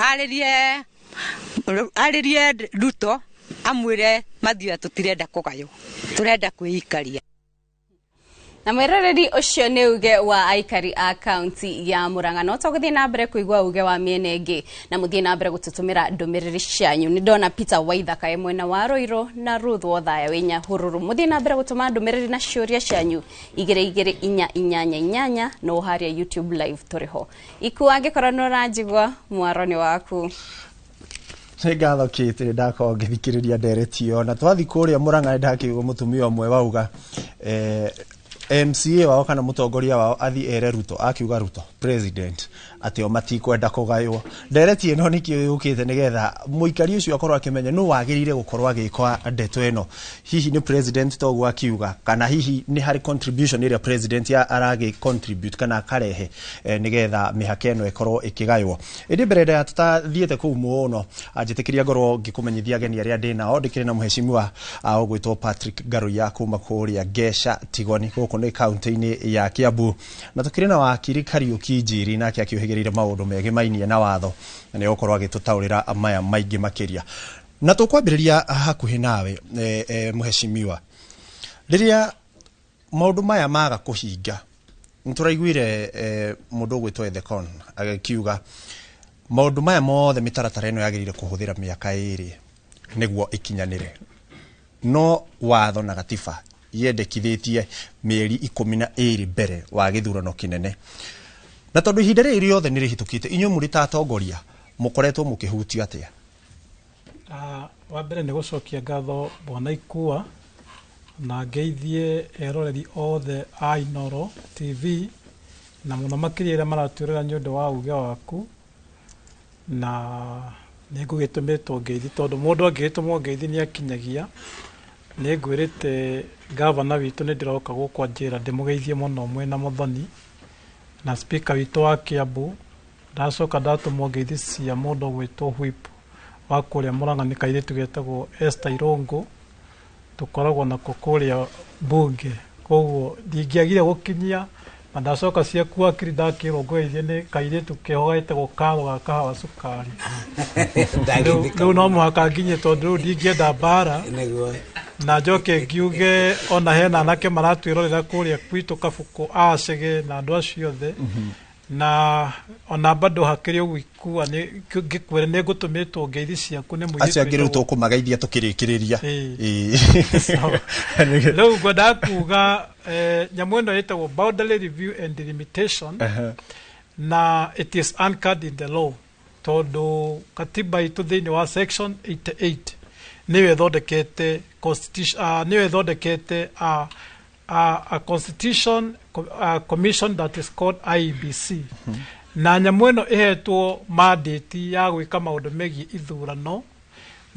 arĩrie Ruto amwĩre Mathioya tũtirenda kũgayo tũrenda kwĩikaria. Na mweroreri ucio nĩ uge wa aikari a county ya Murang'a. No tũgũthiĩ na mbere kũigua uge wa mĩena ĩngĩ na mũthiĩ na mbere gũtũtũmĩra ndũmĩrĩri cianyu. Nĩ ndona Peter Waithaka mwena wa Roiro na Ruth Wothaya wĩ Nyahururu. Mũthiĩ na mbere gũtũma ndũmĩrĩri na ciũria cianyu 2288 no harĩa YouTube live tũrĩ ho. Iku angĩkorwo nĩ ũranjigua mwaro-nĩ waku. Ngatho kĩtĩ ndakorwo ngĩthikĩrĩria ndereti ĩyo na twathi kũrĩa Murang'a ndakĩigua mũtumia ũmwe wauga MCA wao kana mũtongoria wao athi ere Ruto akiuga Ruto president ati o matikwenda kũgaywo. Ndereti ĩno nĩkĩo yũkĩte nĩgetha mũikari ũcio akorwo akĩmenya nũ wagĩrĩire gũkorwo agĩkwa ndeto ĩno. Hihi nĩ president toguo akiuga kana hihi nĩ harĩ contribution ĩrĩa president ya aragĩ contribute kana akarehe nĩgetha mĩhaka ĩno ĩkorwo ĩkĩgaywo. Ĩndĩ mbere ya tũtathiĩte kũu mũno anjĩtĩkĩria ngorwo ngĩkũmenyithia ageni arĩa ndĩ nao ndĩkĩrĩ na mheshimiwa ũgwĩtwo Patrick Garuya kuma kũrĩa Gesha Tigoni gũkũ nĩ kaunti-inĩ ya Kiambu na tũkĩrĩ na wakiri Kariuki Njiri nake akĩũhĩgĩrĩire maũndũ megĩ mainie na watho na nĩ gũkorwo agĩtũtaũrĩra maya maingĩ makĩria. Na tũkwambĩrĩria hakuhĩ nawe mheshimiwa, rĩrĩa maũndũ maya maga kũhinga nĩtũraiguire mũndũ ũgwĩtwo Ethekon agĩkiuga maũndũ maya mothe mĩtaratara ĩno yagĩrĩire kũhũthĩra mĩaka 2 nĩguo ikinyanĩre, no watho na gatiba yendekithĩtie mĩeri 12 mbere wa gĩthurano kĩnene. Na tondũ ihinda rĩrĩ rĩothe nĩ rĩhĩtũkĩte inyuĩ mũrĩ ta atongoria mũkoretwo mũkĩhutio atĩa? Wa mbere nĩ gũcokia ngatho bwana Ikua na ngeithie eroreri othe a Inooro TV na mũno makĩria arĩa maratũrĩra nĩ ũndũ wa uge waku na nĩ ngũgĩtũmĩtwo ngeithi tondũ mũndũ angĩgĩtũmwo ngeithi nĩ akinyagia. Nĩ ngwĩrĩte gavana witũ nĩ ndĩroka gũkwa njĩra ndĩmũgeithie mũno mwena Muthoni na speaker witũ wa Kiambu ndacoka ndatũmwo ngeithi cia mũndũ ũgwĩtwo whip wa kũrĩa Murang'a nĩ kairĩtu getagwo Esther Irũngũ tũkoragwo nako kũrĩa mbunge. Koguo ndingĩagire gũkinyia na ndacoka ciaku akiri ndakĩrwo ngũgeithie nĩ kairĩtu keho getagwo Karo ga kahawa cukari. Rĩu no mũhaka nginye tondũ rĩu ndingĩenda mbara na njoke ngiuge ona hena anake maratwĩrorera kũrĩa gwitũ Kabuku Acege na andũ acio othe na ona bado hakĩrĩ ũguo Ikua ngĩkwĩra nĩ ngũtũmĩtwo ngeithi ciaku nĩ mũirĩtu acio angĩ rĩu tũkũmageithia tũkĩrĩkĩrĩria. Rĩu ngwenda kuuga nyamũ ĩno ĩtagwo boundary review and delimitation na it is anchored in the law tondũ katiba itũ thĩinĩ wa section 88 niwe thondekete constitution niwe thondekete a constitution commission that is called IEBC na nyamũ ĩno ĩhetwo mandate ya gwĩka maũndũ megiĩ ithurano.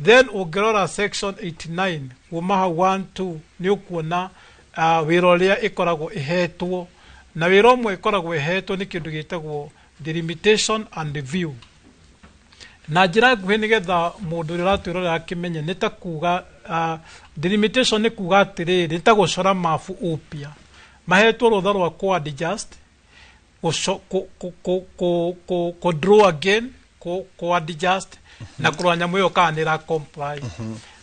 Then ũngĩrora section 89 kuma hau 1-2 nĩ ũkuona wĩra ũrĩa ĩkoragwo ĩhetwo na wĩra ũmwe ĩkoragwo ĩhetwo nĩ kĩndũ gĩtagwo delimitation and review. na njira nguhĩ nĩgetha mũndũ ũrĩa ũratwĩrorera akĩmenye nĩ ta kuga delimitation nĩ kuga atĩrĩrĩ nĩ ta gũcora mabu upya mahetwo rũtha rwa ku-adjust draw again ku-adjust na kũrora nyamũ ĩyo kana nĩ ĩra-comply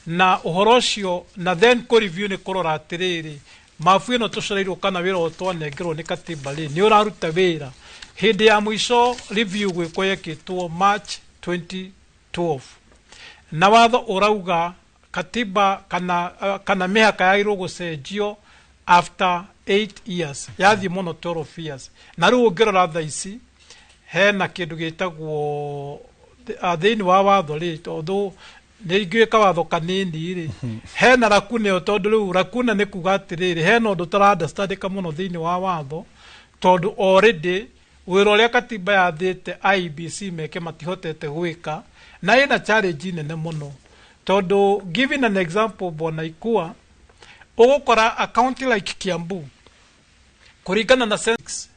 na ũhoro ũcio na then kũ-review nĩ kũrora atĩrĩrĩ mabu ĩno tũcoreirwo kana wĩra ũyũ twanengerwo nĩ katiba rĩ nĩ ũraruta wĩra. Hĩndĩ ya mũico review gwĩkwo yekĩtwo March 2012 na watho ũrauga katiba kana mĩhaka yagĩrĩirwo gũcenjio after 8 years yathiĩ mũno 12 years na rĩu ũngĩrora thaa ici hena kĩndũ gĩtagwo thĩinĩ wa watho rĩ tondũ nĩ ingĩka watho kanini rĩ hena rakuna ĩyo tondũ rĩu rakuna nĩ kuga atĩrĩrĩ hena ũndũ ũtara-understandĩka mũno thĩinĩ wa watho tondũ already wĩra ũrĩa katiba yathĩte IEBC meke matihotete gwĩka na ĩna challenge nene mũno tondũ giving an example bwana Ikua ũgũkora a county like Kiambu kũringana na census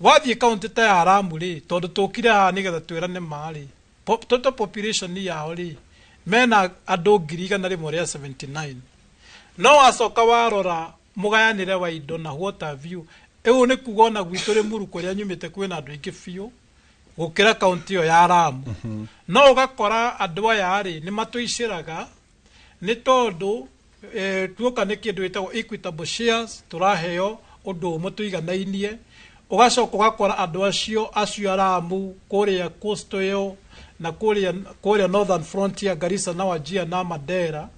wathiĩ county ta ya Lamu rĩ tondũ tũkire haha nĩgetha twĩrane marĩ total population yao rĩ mena andũ 179 no wacoka warora mũgayanĩre wa indo na what have you ewu nĩ kuga ona gwitũ rĩ muru kũrĩa nyumĩte kwĩna andũ aingĩ biũ gũkĩra kaunti ĩyo ya Lamu no ũgakora andũ aya rĩ nĩ matũicĩraga nĩ tondũ tuoka nĩ kĩndũ gĩtagwo equitable shares tũraheo ũndũ ũmwe tũiganainie ũgacoka ũgakora andũ acio a Lamu kũrĩa coastal ĩyo na kũrĩa northern frontier Garissa na Wajir na Mandera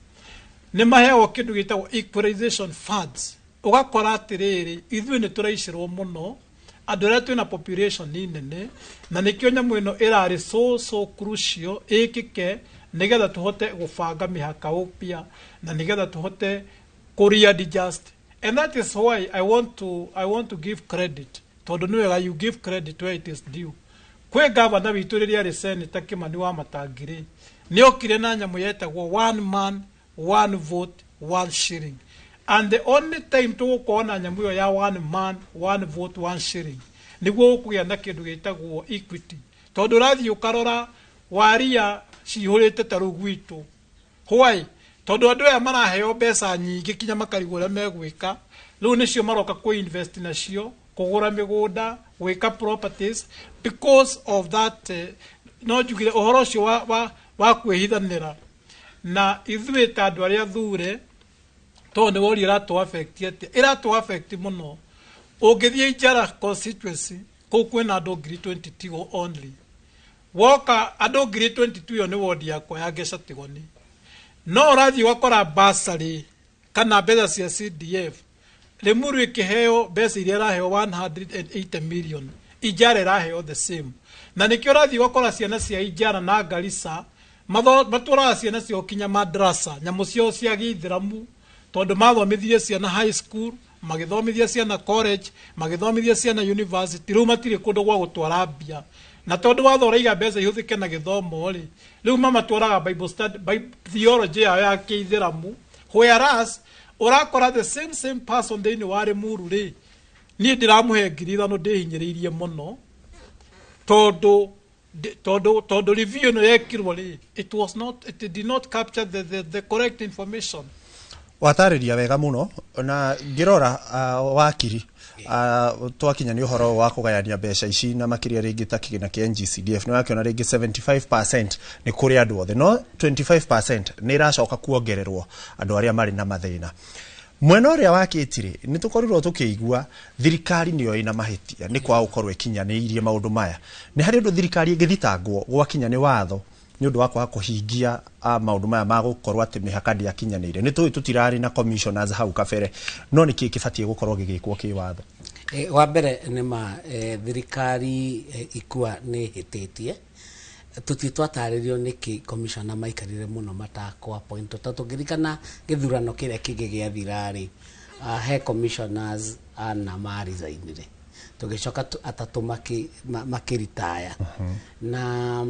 nĩ maheo kĩndũ gĩtagwo equalization funds ũgakora atĩrĩrĩ ithuĩ nĩ tũraicĩrwo mũno andũ arĩa twĩna population nene na nĩkĩo nyamũ ĩno ĩrarĩ so crucial ĩkĩke nĩgetha tũhote gũbanga mĩhaka ũpya na nĩgetha tũhote kũ-readjust and that is why I want to give credit tondũ nĩ wega you give credit where it is due. Kwĩ gavana witũ rĩrĩa arĩ Senator Kimani Wamatangi rĩ nĩ okire na nyamũ yetagwo one man one vote one shilling and the only time tũgũkorwo nyamũ ĩyo ya one man one vote one shilling nĩguo gũkũgĩa na kĩndũ gĩtagwo equity tondũ ũrathiĩ ũkarora waria cihũrĩte ta rĩu gwitũ why tondũ andũ aya maraheo mbeca nyingĩ kinya makarigwo ũrĩa megwĩka rĩu nĩcio maroka kũ-invest nacio kũgũra mĩgũnda gwĩka properties because of that no njugire ũhoro ũcio wa kwĩhithanĩra na ithuĩ ta andũ arĩa thure tondũ nĩ wori ĩratũ affect mũno ũngĩthiĩ Ijara constituency kũu kwĩna andũ 22 only woka andũ 22 ĩyo nĩ wodi yakwa ya Gesha Tigoni no ũrathiĩ ũgakora basarĩ kana mbeca cia CDF Limuru ĩkĩheo mbeca iria ĩraheo 180 million Ijara ĩraheo the same na nĩkĩo ũrathiĩ ũgakora ciana cia Ijara na Garissa matũraga ciana ciao kinya madrasa nyamũ ciao cia Gĩithĩramu tondũ mathomithirie ciana high school magĩthomithia ciana college magĩthomithia ciana university rĩu matirĩ kũndũ gwa gũtwara mbia na tondũ watho ũraiga mbeca ihũthĩke na gĩthomo rĩ rĩu mamatwaraga Bible study theology yao ya Gĩithĩramu whereas ũrakora the same person thĩinĩ wa Limuru rĩ niĩ ndĩramũhe ngiri ithano ndĩhinyĩrĩirie mũno tondũ review ĩno yekirwo rĩ it did not capture the correct information. Watarĩria wega mũno na ngĩrora wakiri twakinya nĩ ũhoro wa kũgayania mbeca ici na makĩria rĩngĩ ta kĩgĩna kĩa NGCDF nĩ wakĩona rĩngĩ 75% nĩ kũrĩ andũ othe no 25% nĩ iracoka kuongererwo andũ arĩa marĩ na mathĩna. Mwena ũrĩa wa Kĩtiri nĩ tũkorirwo tũkĩigua thirikari nĩyo ĩna mahĩtia nĩ kwa gũkorwo ĩkinyanĩirie maũndũ maya nĩ harĩ ũndũ thirikari ĩngĩthitangwo gwakinya nĩ watho nĩ ũndũ wa kwaga kũhingia maũndũ maya ma gũkorwo atĩ mĩhaka ndĩakinyanĩire nĩ tũĩ tũtirarĩ na commissioners hau kabere no nĩ kĩĩ kĩbatiĩ gũkorwo gĩgĩkwo kĩwatho. Wa mbere nĩ ma thirikari Ikua nĩ hĩtĩtie tũtitwatarĩrio nĩkĩ commissioner maikarire mũno matakwa appoint tũngĩrikana gĩthurano kĩrĩa kĩngĩ gĩathirarĩ he commissioners ana marizainire tũgĩcoka atatũ makĩritaya na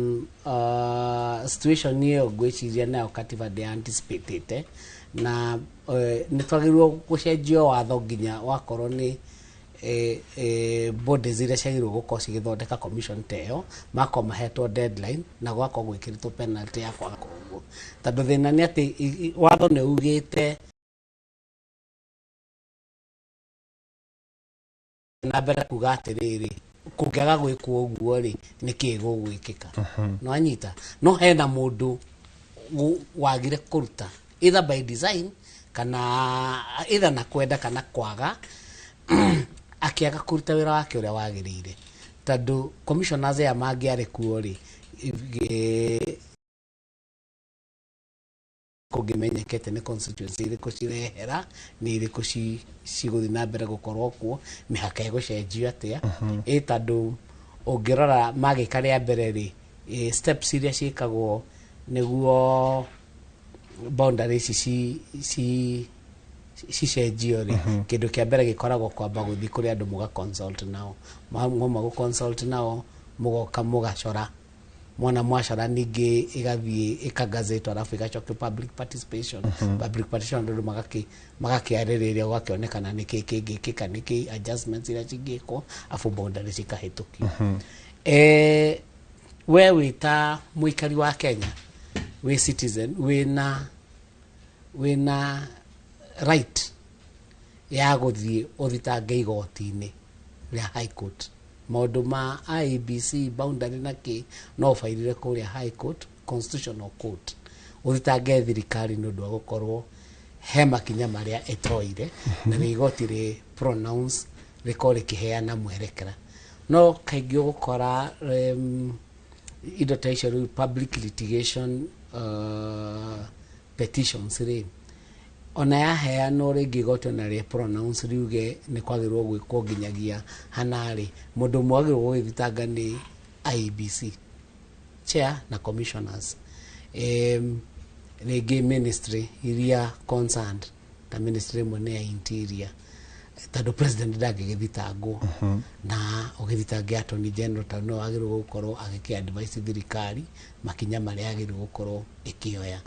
situation ĩyo ngwĩciria nayo katiba ndĩ-anticipatĩte na nĩ twagĩrĩirwo gũcenjio watho nginya wakorwo nĩ bodies iria ciagirwo gukorwo cigithondeka commission teo mako mahetwo deadline na gwako gwikiritwo penalty ya kwaga koguo tondu thina ni ati watho ni ugite na mbere kuga atiriri kungiaga gwikwo uguo ri niki gugwikika no anyita no hena mundu wagire kuruta either by design kana either na kwenda kana kwaga akiaga kuruta wira wake uria wagirire tondu commissioners ya mangiari kuo ri kugimenyekete ni constituency iriku cirehera ni iriku ciguthi na mbere gukorwo kuo mihaka igucenjio atia tondu ungirora magika ria mbere ri steps iria ciikagwo niguo boundaries cicenjio ri kindu kia mbere gikoragwo kwamba guthi kuri andu muga consult nao magu consult nao mugoka mugacora mwana mwacora ningi igathie ikagazetwo arafu igacokio public participation public participation ndu magakiaririria gwakionekana niki kingikika niki adjustments ira cingikwo afu boundaries ikahitukio we wita muikari wa Kenya we citizen wina right ya guthie uthitange igoti-ini ria high court maundu ma IEBC boundary naki no fairire kuria high court constitutional court uthitange thirikari ni undu wa gukorwo he makinya maria etoire na ni igoti ri pronounce rikori kiheana mwerekera no kaingi gukora indo ta icio public litigation petitions ri ona yaheanwo ringi igoti na ri pronounce riuge ni kwagirwo gwikwo nginyagia hanari mundu mwagirwo gwithitanga ni IEBC chair na commissioners ringi ministry iria concerned ta ministry mone ya interior tondu president ndangigithitangwo na ugithitange attorney general ta no agirwo gukorwo agiki advice thirikari makinya maria agirwo gukorwo ikioya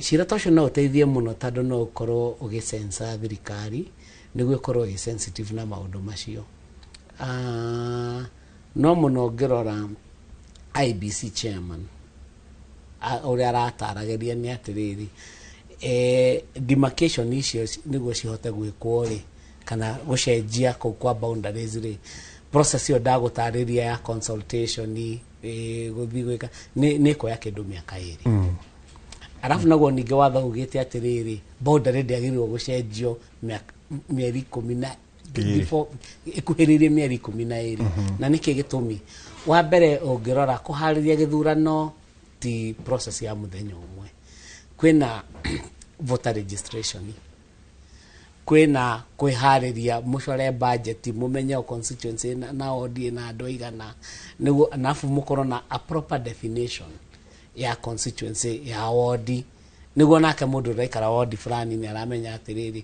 cira tocio no uteithie muno tondu no ukorwo ugisensa thirikari niguo ikorwo i sensitive na maundu macio no muno ngirora IEBC chairman uria aratarageria ni atiriri demarcation icio niguo cihote gwikwo ri kana gucenjia kwa boundaries ri process yo ndagutariria ya consultation guthi gwika ni ko ya kindu miaka iri arafu naguo ninge watho ugite atiriri boundary ndiagirwo gucenjio mieri 10 before ikuhiririe mieri 12 na niki gitumi wa mbere ungirora kuhariria githurano ti process ya muthenya umwe kwina voter registration kwina kwihariria mucore budget mumenye constituency na odie na andu igana niguo anafu mukoro na a proper definition ya constituency ya ward niguo nake mundu raikara ward fulani ni aramenya atiriri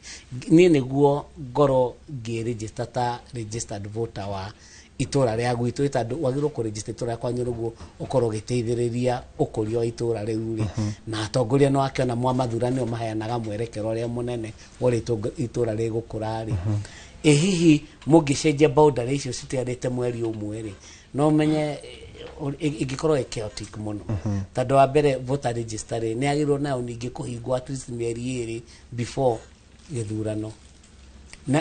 ni niguo ngoro ngiregister ta registered voter wa itura ria gwitu itandu wagirwo ku register itura kwa nyorugo ukorwo giteithiriria ukurio itura riu ri na atongoria no akiona mwamathurani o maheanaga mwerekero ria munene uri itura ri gukura ri hihi mungicenjia boundary icio citiarite mweri umwe ri no menye igikorwo chaotic muno tondu wa mbere voter register ni agirwo nayo ningi kuhingwo at least mieri iri before githurano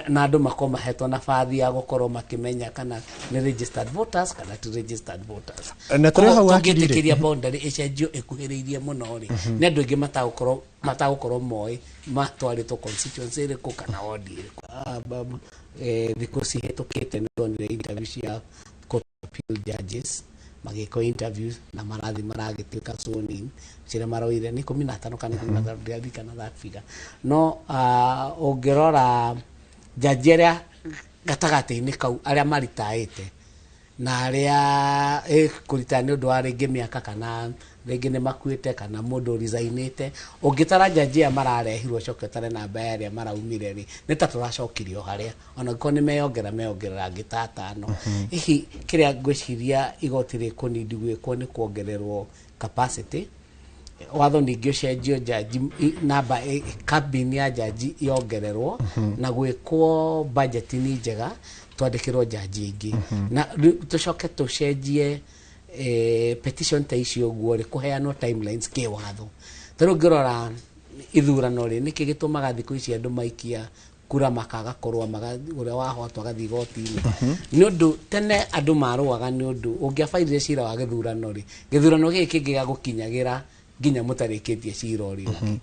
na andu makoma hetwo na bathi ya gukorwo makimenya kana ni registered voters kana ti registered voters na tore hau hakiriria boundary icenjio ikuhiririe muno ri ni andu ingi matagukorwo moi matwaritwo constituency ri kana ward ri thiku cihetukite ni ndonire interview cia court appeal judges magiko interviews na maragituika sworn cire maroire ni 15 kana 16 ndiradi kana that figure no ungirora jajeria gatagati-ini kau aria maritaite na aria kuritani undu wa ringi miaka kana ringi ni makuite kana mundu resignite ungitara jajia mararehirwo coketare na mbayaria maraumire ri ni ta turacokirio haria ona ko ni meyongerera ngitatano hihi kiria ngwiciria igoti ri kunidi gwikwo ni kuongererwo capacity watho ningĩ ũcenjio jaji namba kabini ya jaji yongererwo na gwĩkwo budget ni njega twandĩkĩrwo jaji ingĩ na tũcoke tũcenjie petition ta icio guo rĩ kũheanwo timelines kĩ watho tondũ ngĩrora ithurano rĩ nĩkĩ gĩtũmaga thikũ ici andũ maikia kura makaga korwa ũrĩa wahotwo agathiĩ igoti-inĩ nĩ ũndũ tene andũ marũaga nĩ ũndũ ũngĩabairire cira wa gĩthurano rĩ gĩthurano gĩkĩ kĩngĩ gagũkinyagĩra nginya mũtarĩkĩtie cira ũrĩa ũngĩ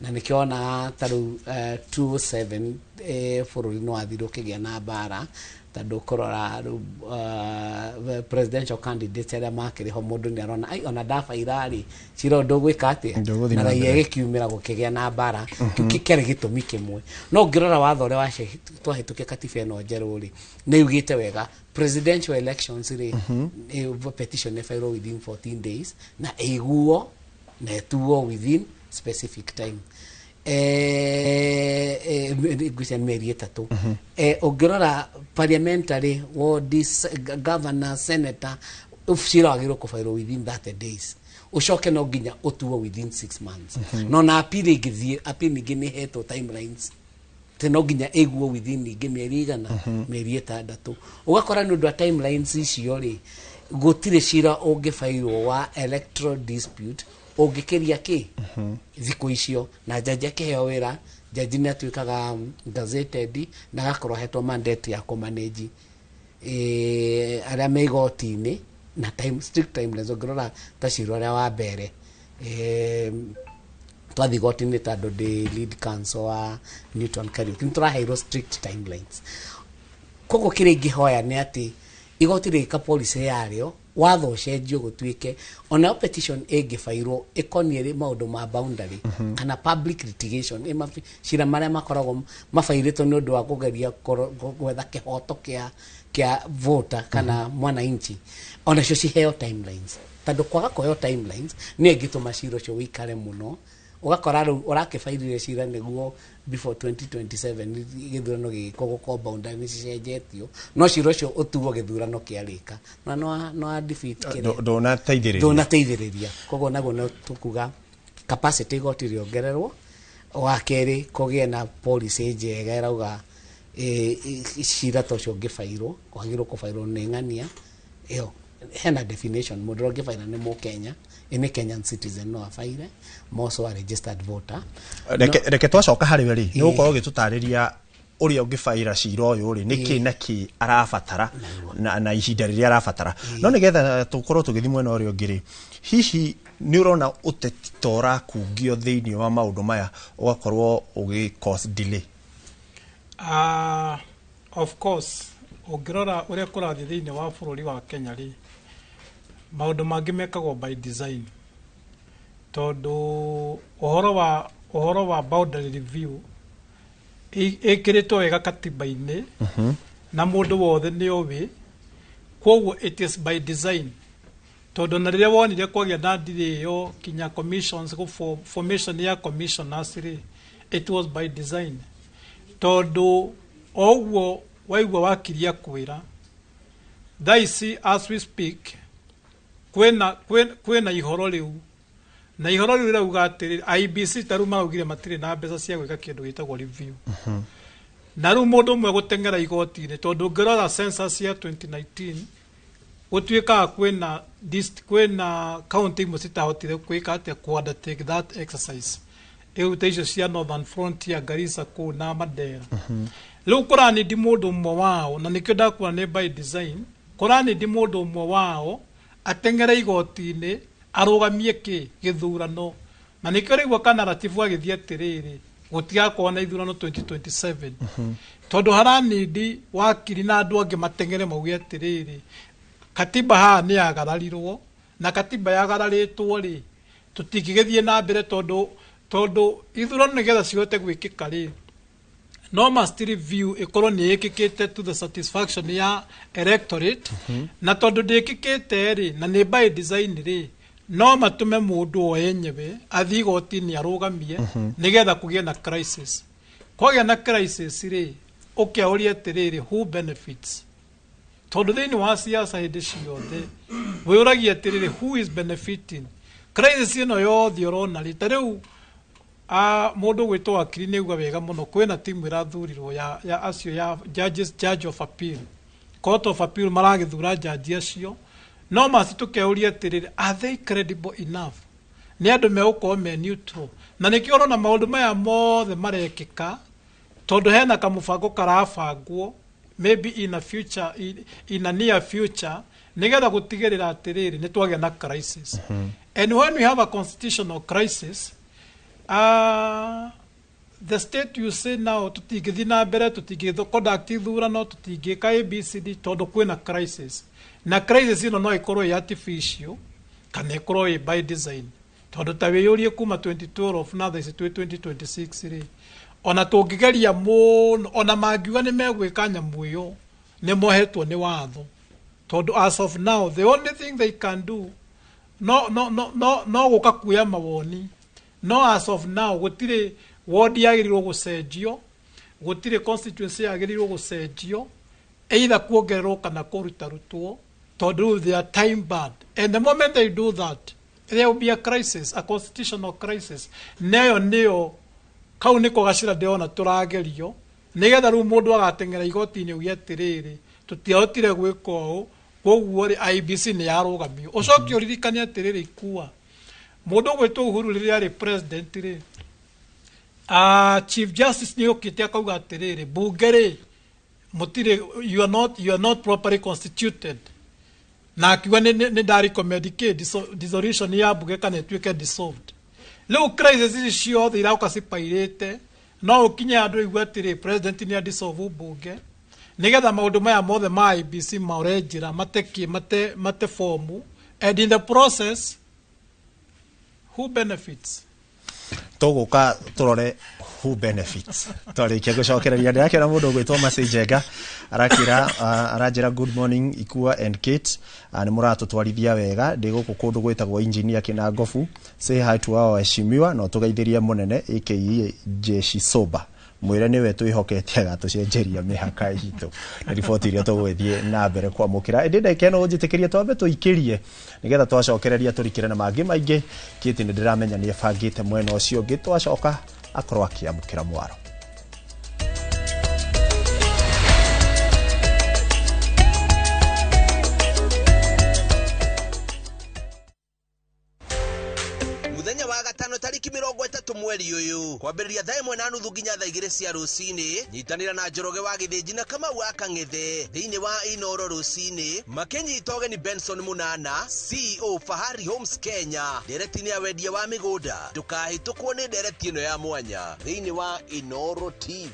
na nĩkĩona ta rĩu 27 bũrũri nĩ wathirwo kĩgĩa na mbara tondũ kũrora presidential candidates arĩa makĩrĩho mũndũ nĩ arona ona ndabaira rĩ cira ndũgwĩka atĩa na raia gĩkiumĩra gũkĩgĩa na mbara kĩarĩ gĩtũmi kĩmwe no ngĩrora watho ũrĩa twahĩtũkia katiba ĩno njerũ rĩ nĩ yugĩte wega presidential elections rĩ petition ĩbairwo within 14 days na ĩiguo na ĩtuo within specific time ngwĩcia mĩeri ĩtatũ ũngĩrora parliamentary wards governor senator cira wagĩrĩirwo kũbairwo within 30 days ucoke no nginya ũtuo within 6 months no na appeal ĩngĩthiĩ appeal ningĩ nĩ hetwo timelines te no nginya ĩguo within ningĩ mĩeri igana mĩeri ĩtandatũ ũgakora nĩ ũndũ wa timelines icio rĩ gũtirĩ cira ũngĩbairwo wa electoral dispute ũngĩkĩria kĩ thikũ icio na jaji akĩheo wĩra jaji nĩ atuĩkaga gazetted na agakorwo hetwo mandate ya kũmanage arĩa me igoti-inĩ na strict timelines ũngĩrora ta cira ũrĩa wa mbere twathi igoti-inĩ tondũ ndĩ lead counsel wa Newton Kariuki nĩ tũraheirwo strict timelines koguo kĩrĩa ingĩhoya nĩ atĩ igoti rĩka policy yarĩo watho ũcenjio gũtuĩke ona petition ĩngĩbairwo ĩkoniĩ maũndũ ma boundary kana public litigation cira marĩa makoragwo mabairĩtwo nĩ ũndũ wa kũgeria gwetha kĩhoto kĩa voter kana mwananchi ona cio ciheo timelines tondũ kwaga kũheo timelines nĩ ĩngĩtũma cira ũcio wĩikare mũno ũgakora rĩu ũrakĩbairire cira nĩguo before 2027 gĩthurano gĩgĩkwo gũkorwo boundary nĩ cicenjetio no cira ũcio ũtuo gĩthurano kĩarĩka na no defeat ndũnateithĩrĩria koguo naguo no tũkuga capacity igoti rĩongererwo wa kerĩ kũgĩe na policy njega ĩrauga cira ta ũcio ũngĩbairwo wagĩrĩirwo kũbairwo nĩ ng'ania ĩyo hena definition mũndũ ũrĩa ũngĩbaira nĩ mũkenya any Kenyan citizen no abaire also a registered voter reke twacoka harĩ we rĩ nĩ gũkorwo ũgĩtũtarĩria ũrĩa ũngĩbaira cira ũyũ rĩ nĩkĩ na kĩ arabatara na ihinda rĩrĩa arabatara no nĩgetha tũkorwo tũgĩthiĩ mwena ũrĩa ũngĩ rĩ hihi nĩ ũrona ũteti ta ũrakungio thĩinĩ wa maũndũ maya ũgakorwo ũgĩ cause delay of course ũngĩrora ũrĩa kũrathiĩ thĩinĩ wa bũrũri wa Kenya rĩ maũndũ mangĩ mekagwo by design tondũ ũhoro wa boundary review ĩkĩrĩtwo wega katiba-inĩ na mũndũ wothe nĩ ũĩ koguo it is by design tondũ na rĩrĩa wonire kwagĩa na ndire ĩyo kinya commissions formation ya commissioners rĩ it was by design tondũ oguo waigua wakiria kwĩra thaici as we speak kwĩna ihoro rĩu na ihoro rĩu rĩrauga atĩrĩ IBC tarĩu maraugire matirĩ na mbeca cia gwĩka kĩndũ gĩtagwo review na rĩu mũndũ ũmwe gũteng'era igoti-inĩ tondũ ngĩrora census ya 2019 gũtuĩkaga kwĩna county imwe citahotire gwĩka atĩa ku undertake that exercise ta icio cia Northern Frontier Garissa kũu na Mandera rĩu kũranindi mũndũ ũmwe wao na nĩkĩo ndakuona nĩ by design kũranindi mũndũ ũmwe wao ateng'ere igoti-inĩ arũgamie gĩthurano na nĩkĩo rĩu kana narrative agĩthiĩ atĩrĩrĩ gũtigakorwo na ithurano 2027 tondũ haranindi wakiri na andũ angĩ mateng'ere mauge atĩrĩrĩ katiba haha nĩ yagararirwo na katiba yagararĩtwo rĩ tũtingĩgĩthiĩ na mbere tondũ ithurano nĩgetha cihote gwĩkĩka rĩ no must review ĩkorwo nĩ ĩkĩkĩte to the satisfaction ya electorate na tondũ ndĩkĩkĩte rĩ na nĩ by design rĩ no matume mũndũ o enyewe athiĩ igoti-inĩ arũgamie nĩgetha kũgĩe na crisis kwagĩa na crisis rĩ ũkĩauria atĩrĩrĩ who benefits tondũ thĩinĩ wa siasa hĩndĩ ciothe wĩũragia atĩrĩrĩ who is benefiting crisis ino yothe urona rita riu mundu gwitwo akiri ni uga wega muno kwina timu irathurirwo ya acio ya judge of appeal court of appeal maragithura judge acio no masitukeũria atiriri are they credible enough ni andu megũkorwo me neutral na nĩkĩo ũrona maũndũ maya mothe marekĩka tondu hena kamũbango karabangwo maybe in a near future nigetha gutigirira atiriri ni twagĩa na crisis and when we have a constitutional crisis the state you say now tutingĩthi na mbere conduct ithurano tutingĩka ABCD tondu kwĩna crisis na crisis ino no ikorwo i artificial kana ikorwo i by design tondu ta wĩyũrie kuma 2012 na thaa ici 2026 ri ona tũngĩgeria mũno ona mangiuga nĩ megwĩka nyamũ ĩyo nĩ mohetwo nĩ watho tondu as of now the only thing they can do no gũka kuoya mawoni no as of now gũtirĩ ward yagĩrĩirwo gũcenjio gũtirĩ constituency yagĩrĩirwo gũcenjio either kuongererwo kana kũrutarutwo tondu they are time bad and the moment they do that there will be a crisis, a constitutional crisis nayo nĩyo kau niko gacira ndĩrona tũragerio nĩgetha rĩu mũndũ agateng'era igoti-inĩ uge atĩrĩrĩ tũtiahotire gwĩka ũũ koguo rĩ IEBC nĩ yarũgamio ũcoke ũririkane atĩrĩrĩ ikua mũndũ gwĩtwo Uhuru rĩrĩa arĩ president rĩ Chief Justice nĩ okĩte akauga atĩrĩrĩ bunge rĩ mũtirĩ you are not properly constituted na akiuga nĩ ndarecommend dissolution ya bunge kana ĩtuĩke dissolved rĩu crisis ici ciothe irauka cipairĩte no ũkinye andũ igua atĩrĩ president nĩ dissolve bunge nigetha maũndũ maya mothe ma IEBC maore njĩra mate formu and in the process who benefits tũgũka tũrore who benefits twarĩkia gũcokereria ndĩrakĩra mũndũ gwĩtwo Mercy Njenga aranjĩra good morning Ikua and Kate nĩ mũratũtwarithia wega ndĩ gũkũ kũndũ gwĩtagwo engineer Kinangofu say hi to our heshimiwa no tũgeithĩrie mũnene aka Jeshi Soba mwĩre nĩwe twĩhokete agatũcenjeria mĩhaka itũ na riboti iria tũgwĩthiĩ na mbere kwamũkĩra ĩndĩ ndagĩka ĩno ũnjĩtĩkĩrie twambe tũikĩrie nĩgetha twacokereria tũrikĩre na mangĩ maingĩ Kate nĩ ndĩramenya nĩ ebangĩte mwena ũcio ũngĩ twacoka akorwo akĩamũkĩra mwaro tariki 30 mweri uyu kwambĩrĩria thaa 1:30 nginya thaa 2 cia rũcinĩ nyitanĩra na Njoroge wa Gĩthĩnji na Kamau wa Kang'ethe thĩinĩ wa Inoro rũcinĩ makĩnyita ũgeni Benson Munana CEO Fahari Homes Kenya ndereti-inĩ ya wendia wa mĩgũnda ndũkahĩtũkwo nĩ ndereti ĩno ya mwanya thĩinĩ wa Inoro TV.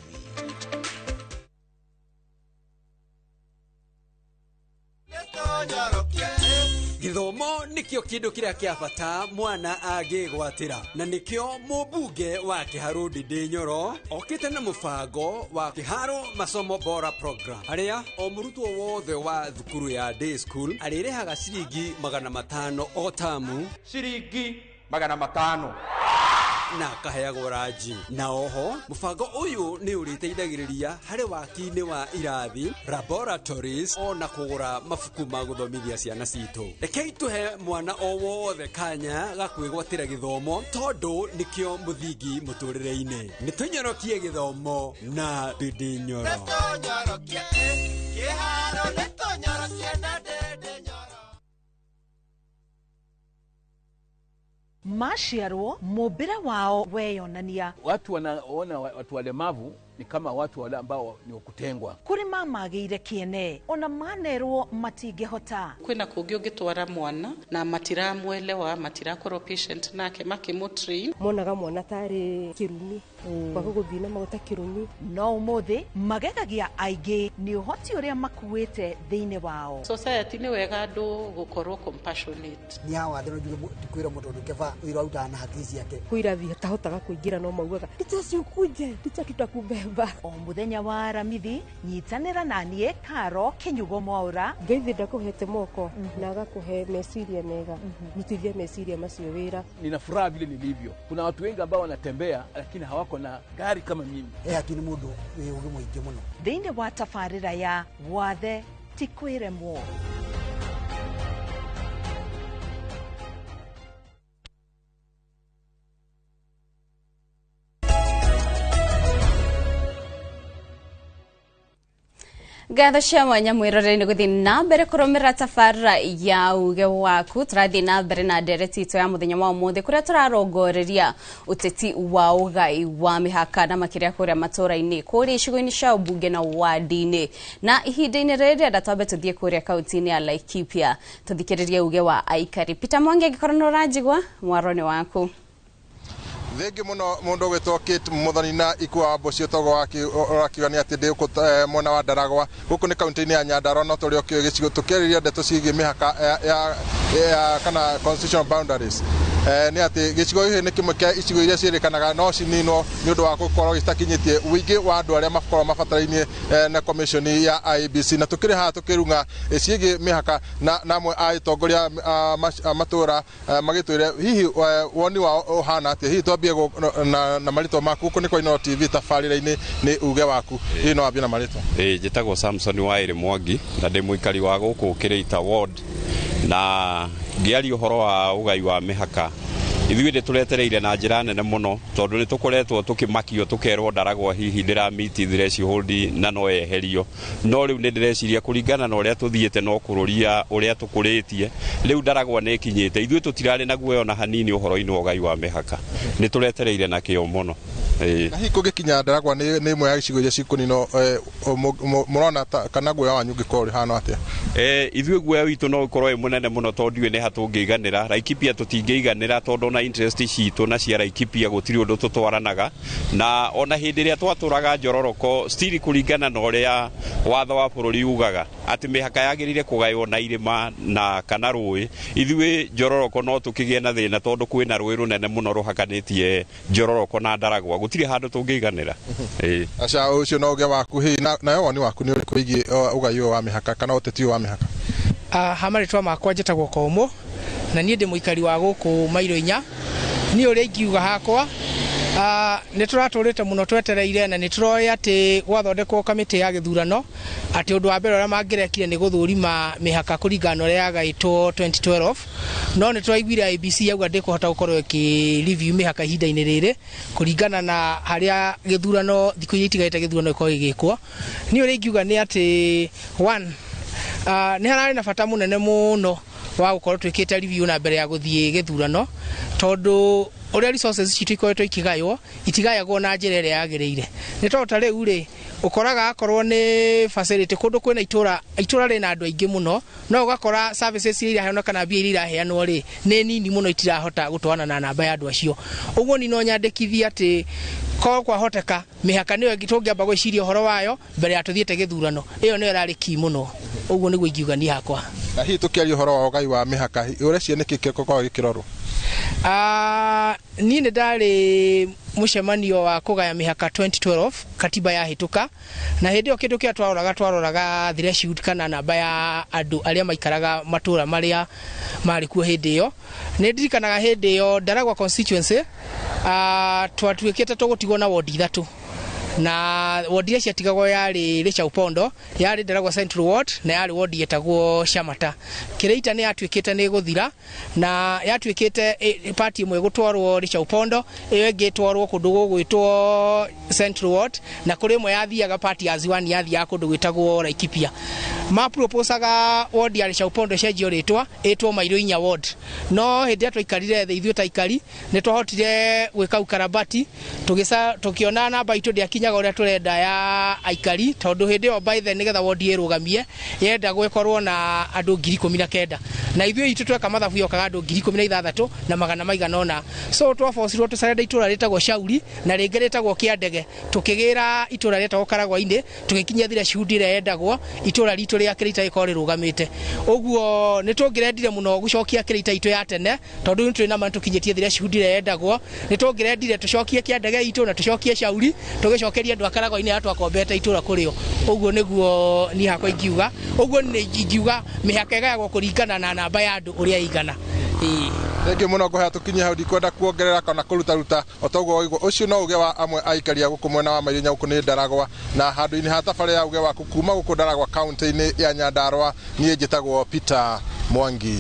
Githomo nikio kindu kiria kia bata mwana agigwatira na nikio mubunge wa Kiharu Ndindi Nyoro okite na mubango wa Kiharu masomo bora program aria o murutwo wothe wa thukuru ya day school arirehaga ciringi 500 o tamu ciringi 500 na kaheagwo ranji na oho mubango uyu ni uriteithagiriria hari waki-ini wa irathi laboratories ona kugura mabuku ma guthomithia ciana citu rekei tuhe mwana o wothe kanya ga kwigwatira githomo tondu nikio muthingi muturire-ini nitunyorokie githomo na Ndindi Nyoro Mashiaro mobira wao weyonania. Watu wanaona watu walemavu ni kama watu wale ambao ni wakutengwa. Kuri mama geire kiene ona manerwo matingehota. Kwina kungi ungitwara mwana na matiramwelewa matirakorwo patient nake makimutrain monaga mwana tari kirumi kwa guthina magota kirumi no umuthi magegagia aingi ni uhoti uria makuite thiine wao. Society ni wega andu gukorwo compassionate ni hawa ndino juge kwira mundu ndukeva wira utana hakisi yake kwira vi tahotaga kuingira no maugaga ndicacukuje ndicakitakumbemba o muthenya wa aramithi nyitanira nanie Karo Kinyugo Mwaura ngeithi ndakuhete moko na agakuhe meciria mega nitithia meciria macio wira. Nina furaha vile nilivyo. Kuna watu wengi ambao wanatembea lakini hawako na gari kama mimi. Lakini mundu ugi mwingi muno thiine wa tafarira ya wathe tikwiremwo. Gatho cia mwanya mwiroreri guthi na mbere kurumira tabarira ya uge waku turathi na mbere na ndereti itu ya muthenya wa umuthi kuria turarongoreria uteti wa ugai wa mihaka na makiria kuria matura-ini kuria icigo-ini cia ubunge na wadi-ini na ihinda-ini riri ndatwambe tuthie kuria kaunti-ini ya Laikipia tuthikiririe uge wa aikari. Peter Mwangi angikorwo ni urajigwa mwaroni waku. Thengi muno mundu gwitwo Kate Muthoni na ikwa mbocio togo akiugania ati ndi mwena wa Ndaragwa guku ni kaunti-ini ya Nyandarua no turi okio gicigo tukiriria ndeto ciigi mihaka ya kana constitutional boundaries ni ati gicigo hihi ni kimwe kia icigo iria cirikanaga no cininwo ni undu wa gukorwo gitakinyitie wingi wa andu aria makorwo mabatarainie na commission ya IEBC na tukiri ha tukirunga ciigi mihaka na amwe a itongoria matura magitwire hihi woni wa uhana ati hihi twambie na marito maku kuko ni kwa Ino TV tabarira-ini ni uge waku hihi no ambie na marito. Njitagwo Samson Wairi Mwangi na ndi muikari wa guku Kireita ward na ngiari uhoro wa ugai wa mihaka ithuĩ ndĩ turetereire na njĩra nene mũno tondũ nĩ tũkoretwo tũkĩmakio tũkerwo Ndaragwa hihi ndĩramiti threshold na no yeherio no rĩu nĩ ndĩreciria kũringana na ũrĩa tũthiĩte no kũrũria ũrĩa tũkũrĩtie rĩu Ndaragwa nĩ kinyĩte ithuĩ tũtirarĩ na guoya na hanini ũhoro-inĩ wa ũgai wa mĩhaka nĩ tũretereire na kĩo mũno. Na hihi kũngĩkinya Ndaragwa nĩ ĩmwe ya icigo iria cikũninwo mũrona kana guoya wanyu ũngĩkorwo ũrĩhana atĩa? Ithuĩ guoya witũ no ũkorwo wĩ mũnene mũno tondũ ndiũĩ nĩ ha tũngĩiganĩra. Laikipia tũtingĩiganĩra tondũ na interest citũ na cia Laikipia gũtirĩ ũndũ tũtwaranaga na ona hĩndĩ ĩrĩa twatũraga Njororoko still kũringana na ũrĩa watho wa bũrũri ugaga atĩ mĩhaka yagĩrĩire kũgaywo na irĩma na kana rũĩ ithuĩ Njororoko no tũkĩgĩe na thĩna tondũ kwĩna rũĩ rũnene mũno rũhakanĩtie Njororoko na Ndaragwa gũtirĩ handũ tũngĩiganĩra. Aca ũcio no ũge waku hihi nayo woni waku nĩ ũrĩkũ wĩgiĩ ũgai ũyũ wa mĩhaka kana ũteti ũyũ wa mĩhaka? Hamarĩtwa makwa njĩtagwo Komũ na niĩ ndĩ mũikari wa gũkũ Mairo 4 niĩ ũrĩa ingiuga hakwa nĩ tũratũrĩte mũno twetereire na nĩ tũroĩ atĩ gwathondekwo kamĩtĩ ya gĩthurano atĩ ũndũ wa mbere ũrĩa mangĩrekire nĩ gũthũrima mĩhaka kũringana na ũrĩa yagaĩtwo 2012 no nĩ tũraiguire IEBC yauga ndĩkũhota gũkorwo ĩkĩ-review mĩhaka ihinda-inĩ rĩrĩ kũringana na harĩa gĩthurano thikũ iria itigarĩte gĩthurano gĩkorwo gĩgĩkwo. Niĩ ũrĩa ingiuga nĩ atĩ nĩ hararĩ na bata mũnene mũno wa gukorwo twikite review na mbere ya guthie githurano tondu uria resources citu ikoretwo ikigaywo itigayagwo na njira ĩrĩa yagĩrĩire nĩ tondũ ta rĩu rĩ ukoraga akorwo nĩ facility kundu kwina itura rĩna andũ aingĩ mũno no ugakora services iria iraheanwo kana mbia iria iraheanwo rĩ nĩ nini mũno itirahota gũtwarana na namba ya andũ acio ũguo ni no nyandĩkithia atĩ ko kwahoteka mĩhaka nĩyo tũngĩamba gwĩciria ũhoro wayo mbere ya tũthiĩte gĩthurano ĩyo nĩyo ĩrarĩ ki mũno ũguo nĩguo ingiuga ni hakwa. Na hihi tũkĩaria ũhoro wa ũgai wa mĩhaka ũreciria nĩkĩ gĩkoragwo gĩkĩrorwo? Niĩ nĩ ndarĩ mũcemanio wa kũgaya mĩhaka 2012 katiba ya hĩtũka na hĩndĩ ĩyo kĩndũ kĩrĩa twaroraga threshold kana namba ya andũ arĩa maikaraga matũra marĩa marĩ kuo hĩndĩ ĩyo. Nĩ ndirikanaga hĩndĩ ĩyo Ndaragwa constituency twatuĩkĩte tũgũtigwo na ward 3 na ward iria ciatigagwo yarĩ Rachel Pondo yarĩ Ndaragwa Central Ward na yarĩ ward yetagwo Shamata. Kireita nĩ yatuĩkĩte nĩ gũthira na yatuĩkĩte party ĩmwe gũtwarwo Rachel Pondo ĩyo ĩngĩ ĩtwarwo kũndũ gũgwĩtwo Central Ward na kũrĩ ĩmwe yathiaga party ya Ziwani yathiaga kũndũ gwĩtagwo Laikipia. Maproposaga ward ya Rachel Pondo cenjio rĩtwa ĩtwo Mairo 4 ward no hĩndĩ ĩrĩa twaikarire thĩ ithuĩ ta ikari nĩ twahotire gwĩka ukarabati tũkĩona namba itũ ndĩakinyaga ũrĩa tũrenda ya aikari tondũ hĩndĩ ĩyo by then nĩgetha ward ĩrũgamie yenda gwĩkorwo na andũ 19,000 na ithuĩ itũ tweka mathabu yokaga andũ 16,000 na magana maigana ũna so twaforcirwo tũcarenda itũra rĩtagwo Shauri na rĩngĩ rĩtagwo Kĩandege tũkĩgĩra itũra rĩtagwo Karagwa-inĩ tũgĩkinyia thira cihundi ĩrĩa yendagwo itũra ritũ rĩa Kireita rĩkorwo rĩrũgamĩte ũguo nĩ tũngĩrendire mũno gũcokia Kireita itũ ya tene tondũ nĩ tũrĩ na mani tũkinyĩtie thira cihundi ĩrĩa yendagwo nĩ tũngĩrendire tũcokie Kĩandege itũ na tũcokie Shauri tũgĩcokeria andũ a Karagwa-inĩ atwakombete itũra kũrĩo ũguo nĩguo niĩ hakwa ingiuga ũguo nĩ ingiuga mĩhaka ĩgayagwo kũringana na namba ya andũ ũrĩa igana. Thengi mũno ngũhea tũkinyie hau ndikwenda kuongerera kana kũrutaruta otoguo ũcio no uge wa amwe aikaria gũkũ mwena wa Mairo 4 gũkũ nĩ Ndaragwa na handũ-inĩ ha tabarĩra ya uge waku kuma gũkũ Ndaragwa kaunti-inĩ ya Nyandarua niĩ njĩtagwo Peter Mwangi.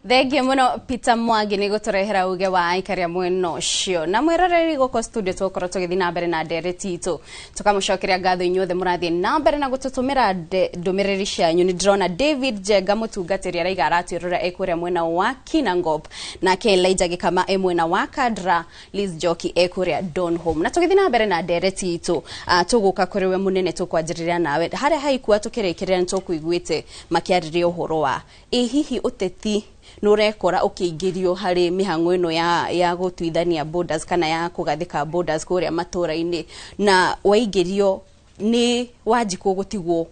Thenge muno Peter Mwangi ni guturehera uge wa aikaria mweno cio na mwiroreri goko studio tukoro tugithi na mbere na ndereti itu tukamucokeria ngatho inyuothe murathie na mbere na gututumira ndumiriri cianyu ni ndrona David Jega mutungatiri araiga aratirura ekuria mwena wa Kinangop na Elijah Gikama mwena wa Kadra, Liz Joki ekuria Donholm na tugithi na mbere na ndereti itu tuguka kuriwe munene tukwanjiriria nawe hare haikuwa tukirekeria ntukuiguite makiariria uhoro wa hihi uteti nurekora ukiingirio hari mihango ino ya gutuithania borders kana ya kugathika borders kuria matura-ini na waingirio ni wajiko gutigwo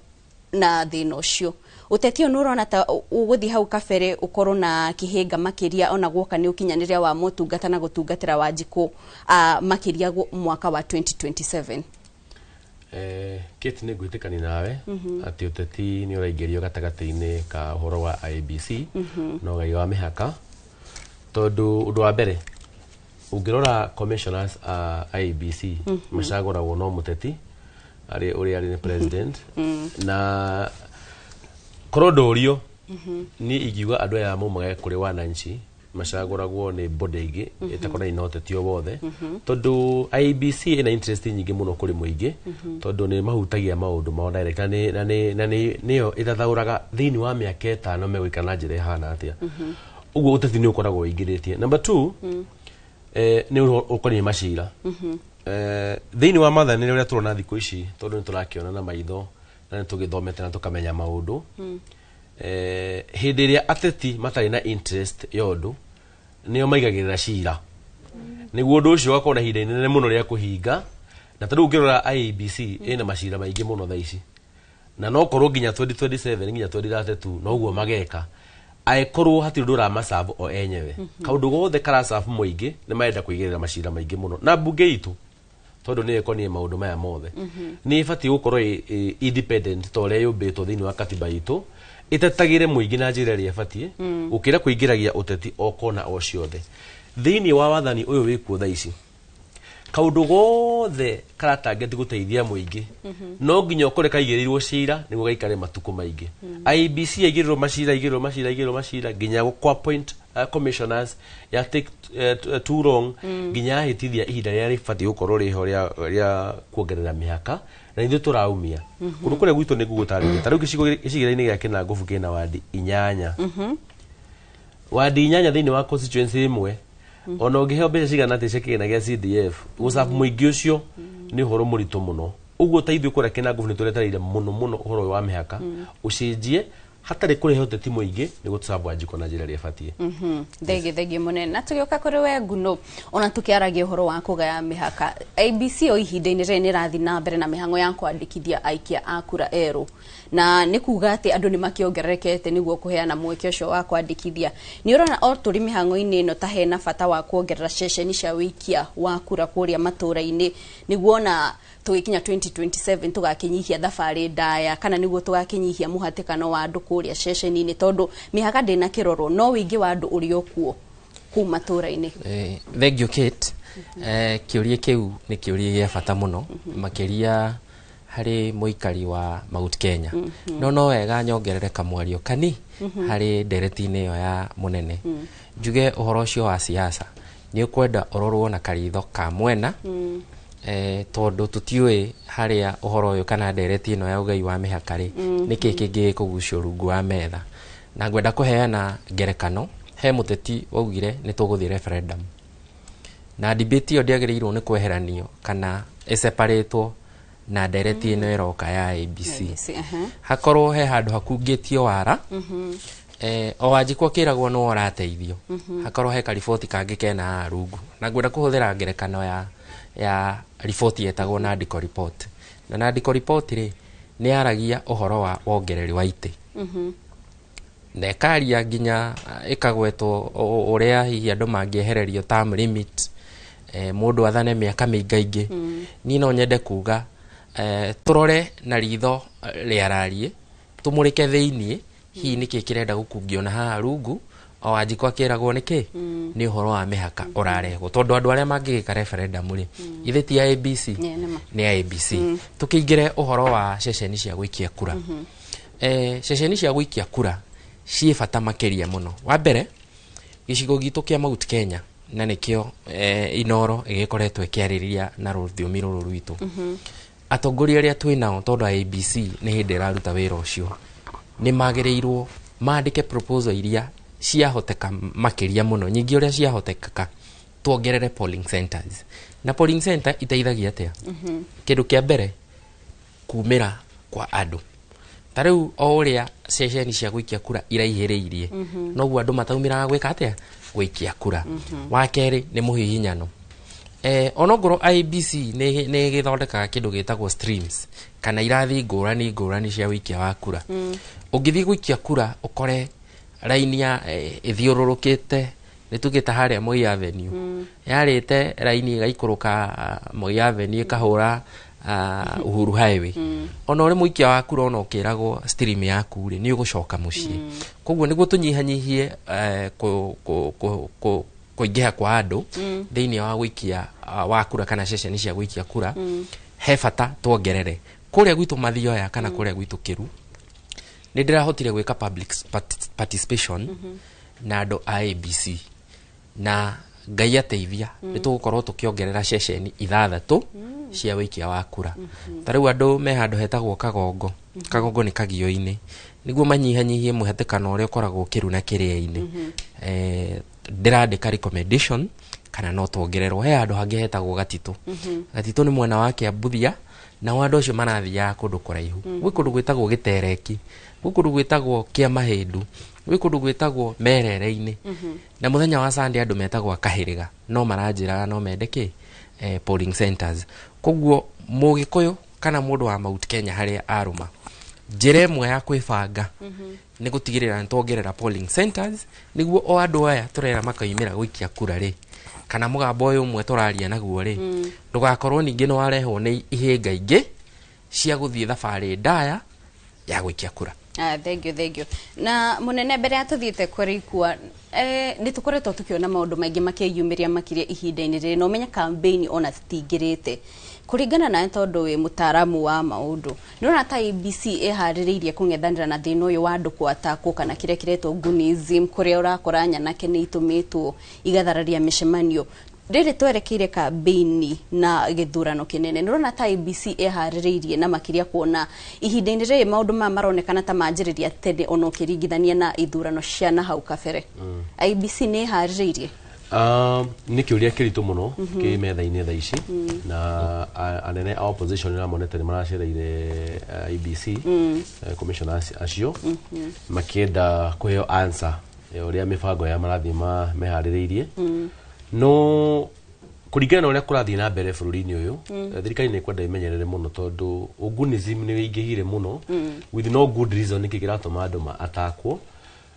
na thina ucio utetio nurona ta uguthi hau kabere ukorwo na kihinga makiria ona gwoka ni ukinyaniria wa motungata na gutungatira wajiko makiria mwaka wa 2027. Kate nĩ gwĩtĩkania nawe atĩ ũteti nĩ ũraingĩrio gatagatĩ-inĩ ka ũhoro wa IEBC na ũgai wa mĩhaka tondũ ũndũ wa mbere ũngĩrora commissioners IEBC macagũragwo no mũteti ũrĩa arĩ president na korwo ndũrio nĩ ingiuga andũ aya maumaga kũrĩ wananchi macagũragwo nĩ body ingĩ ĩtakorana na ũteti o wothe tondũ IEBC ĩna interest nyingĩ mũno kũrĩ mũingĩ tondũ nĩ mahutagia maũndũ mao direct na nĩyo ĩthathaũraga thĩinĩ wa mĩaka 5 megũikara na njĩra ĩhana atĩa ũguo ũteti nĩ ũkoragwo ũingĩrĩtie. Number 2 nĩ ũkoniĩ macira thĩinĩ wa mathanĩre ũrĩa tũrona thikũ ici tondũ nĩ tũrakĩona na maitho na nĩ tũgĩthomete na tũkamenya maũndũ hĩndĩ ĩrĩa ateti matarĩ na interest ya ũndũ nĩo maigagĩrĩra cira nĩguo ũndũ ũcio ũgakorwo na ihinda inene mũno rĩa kũhinga na tondũ ũngĩrora IEBC ĩna macira maingĩ mũno thaa ici na no korwo nginya 2027 nginya 2032 no ũguo mageka aĩkorwo hatirĩ ũndũ ũramacabu o enyewe kaũndũ gothe karacabu mũingĩ nĩ marenda kũigĩrĩra macira maingĩ mũno na mbunge itũ tondũ nĩ ĩkoniĩ maũndũ maya mothe nĩ ĩbatiĩ gũkorwo independent ta ũrĩa yũmbĩtwo thĩinĩ wa katiba itũ itetagire muingi na njira ĩrĩa ĩbatiĩ gũkĩra kũingĩragia ũteti o kona o ciothe thĩinĩ wa wathani ũyũ wĩkuo thaa ici kaũndũ gothe karatangĩti gũteithia mũingĩ no nginya ũkore kaigĩrĩirwo cira nĩguo gaikare matukũ maingĩ IEBC igĩrĩrwo macira nginya gũkwa point commissioners ya take too long nginya ahĩtithia ihinda rĩrĩa rĩbatiĩ gũkorwo rĩho rĩa kuongerera mĩhaka na ithuĩ tũraumia kũndũ kũrĩa gwitũ nĩ gũgũtarĩria ta rĩu gĩcigĩrĩra-inĩ gĩa Kinangũbu kĩna wadi 8 wadi 8 thĩinĩ wa constituency ĩmwe ona ũngĩheo mbeca cigana atĩ cia kĩgĩna gĩa CDF gũcabu mũingĩ ũcio nĩ ũhoro mũritũ mũno ũguo ta ithuĩ kũrĩa Kinangũbu nĩ tũretereire mũno ũhoro wa mĩhaka ũcenjie hatarĩ kũrehe ũteti mũingĩ nĩ gũtũcabu Wanjikũ na njĩra ĩrĩa ĩbatiĩ. Thenge mũnene na tũgĩũka kũrĩ we Nguno ona tũkĩaragia ũhoro wa kũgaya mĩhaka IEBC o ihinda-inĩ rĩrĩ nĩ ĩrathiĩ na mbere na mĩhang'o ya kwandĩkithia aikia a kura erũ na nĩ kuga atĩ andũ nĩ makĩongererekete nĩguo kũheana mweke ũcio wa kwandĩkithia nĩ ũrona o tũrĩ mĩhang'o-inĩ ĩno ta hena bata wa kuongerera ceceni cia wĩikia wa kura kũrĩa matũra-inĩ nĩguo ona tũgĩkinya 2027 tũgakinyihia thabarĩ ndaya kana nĩguo tũgakinyihia mũhatĩkano wa andũ kũrĩa ceceni-inĩ tondũ mĩhaka ndĩna kĩroro no wĩingĩ wa andũ ũrĩ o kuo kũu matũra-inĩ. Thank you Kate. Kĩũria kĩu nĩ kĩũria gĩa bata mũno makĩria harĩ mũikari wa Mount Kenya no wega nyongerere kamwario kani harĩ ndereti-inĩ ĩyo ya mũnene njuge ũhoro ũcio wa siasa nĩ ũkwenda ũrorwo na karitho ka mwena tondũ tũtiũĩ harĩa ũhoro ũyũ kana ndereti ĩno ya ũgai wa mĩhaka rĩ nĩkĩ kĩngĩ kũgucio rungu wa metha na ngwenda kũheana ngerekano he mũteti waugire nĩ tũgũthiĩ referendum na debate ĩyo ndĩagĩrĩirwo nĩ kweheranio kana ĩseparatwo na ndereti ĩno ĩroka ya IEBC hakorwo he handũ hakungĩtio wara o Wanjikũ akĩragwo no ũrateithio hakorwo he kariboti kangĩ kena rungu na ngwenda kũhũthĩra ngerekano ya riboti yetagwo Nandiko report na Nandiko report rĩ nĩ aragia ũhoro wa wongereri wa itĩ na ĩkaria nginya ĩkagwetwo ũrĩa hihi andũ mangĩehererio term limit mũndũ athane mĩaka mĩingaingĩ niĩ no nyende kuga tũrore na ritho rĩararie tũmũrĩke thĩinĩ hihi nĩkĩ kĩrenda gũkungio na haha rungu o Wanjikũ akĩragwo nĩkĩ nĩ ũhoro wa mĩhaka ũrarehwo tondũ andũ arĩa mangĩgĩka referendum rĩ ithe ti IEBC nĩ IEBC tũkĩingĩre ũhoro wa ceceni cia gũikia kura ceceni cia gũikia kura ciĩ bata makĩria mũno wa mbere gicigo gitu kia Mount Kenya na nikio Inoro igikoretwo ikiariria na rũthiomi rũrũ rwitũ atongoria aria twinao tondu ABC ni hindi iraruta wira ucio ni magĩrĩirwo maandike proposal iria ciahoteka makiria muno nyingi uria ciahoteka tuongerere polling centers na polling center iteithagia atia kindu kia mbere kumira kwa andu tareu o uria ceceni cia gwikia kura iraihiriirie noguo andu mataumira gwika atia gwikia kura wa keri ni muhihinyano onogoro IBC ne githondeka kindu gitagwo streams kana irathi ngurani cia wikia wa kura ungithi gwikia kura ukore raini ya ithiururukite nitugita haria Moi Avenue yarite raini igaikuruka Moi Avenue kahura Uhuru Highway ona uri muikia wa kura ona ukiragwo stream yaku ri ni ugucoka mucii koguo niguo tunyihanyihie kuingiha kwa andu thiini wa wikia wa kura kana ceceni cia wikia kura he bata tuongerere kuria gwitu Mathioya kana kuria gwitu Kiru ni ndirahotire gwika public participation na andu ABC na Ngai ateithia nitugukorwo tukiongerera ceceni 6 cia wikia wa kura tareu andu me handu hetagwo Kagongo ni Kagio-ini niguo manyihanyihie muhatikano uria ukoragwo Kiru na Kiria-ini ndirandika recommendation kana no tuongererwo he handu hangi hetagwo Gatito ni mwena wa Kiambuthia na wandu ucio marathia kundu kuraihu gwi kundu gwitagwo Gitereki gwi kundu gwitagwo Kia Mahindu gwi kundu gwitagwo Merere-ini na muthenya wa Sunday andu metagwo Kahiriga no maranjira no mendeke polling centers koguo Mugikuyu kana mundu wa Mount Kenya haria aruma njira imwe ya kwibanga ni gutigirira ntuongerera polling centers niguo o andu aya turera makaimira gwikia kura ri kana mugambo uyu umwe turaria naguo ri ndugakorwo ningi no arehwo ni ihinga ingi cia guthie thabari ndaya ya gwikia kura. Thank you. Na munene mbere ya tuthiite kurikua ni tukoretwo tukiona maundu maingi makiyumiria makiria ihinda-ini riri no menya campaign ona citingirite kuringana na tondu we mutaramu wa maundu ndona ta ABC ehaririirie kung'ethanira na thina uyu wa andu kwatako kana kiria kiretwo gunism kuria urakora nyanake ni itumitwo igathararia mishemanio riri twerekeire campaign na githurano kinene ndona ta ABC ehaririirie na makiria kuona ihinda-ini riri maundu maronekana ta manjiriria tene ona ukiringithania na ithurano cia na hau kabere ABC ni ehaririirie ni kiuria kiritu muno ki metha-ini tha ici na anene a opposition na monete ni maracereire IBC commissioners acio makienda kuheo answer uria mibango ya marathi mehaririirie no kuringana na uria kurathi na mbere bururi-ini uyu thirikari ni kwenda imenyerere muno tondu ugunism ni ingihire muno with no good reason nikigiratuma andu atakwo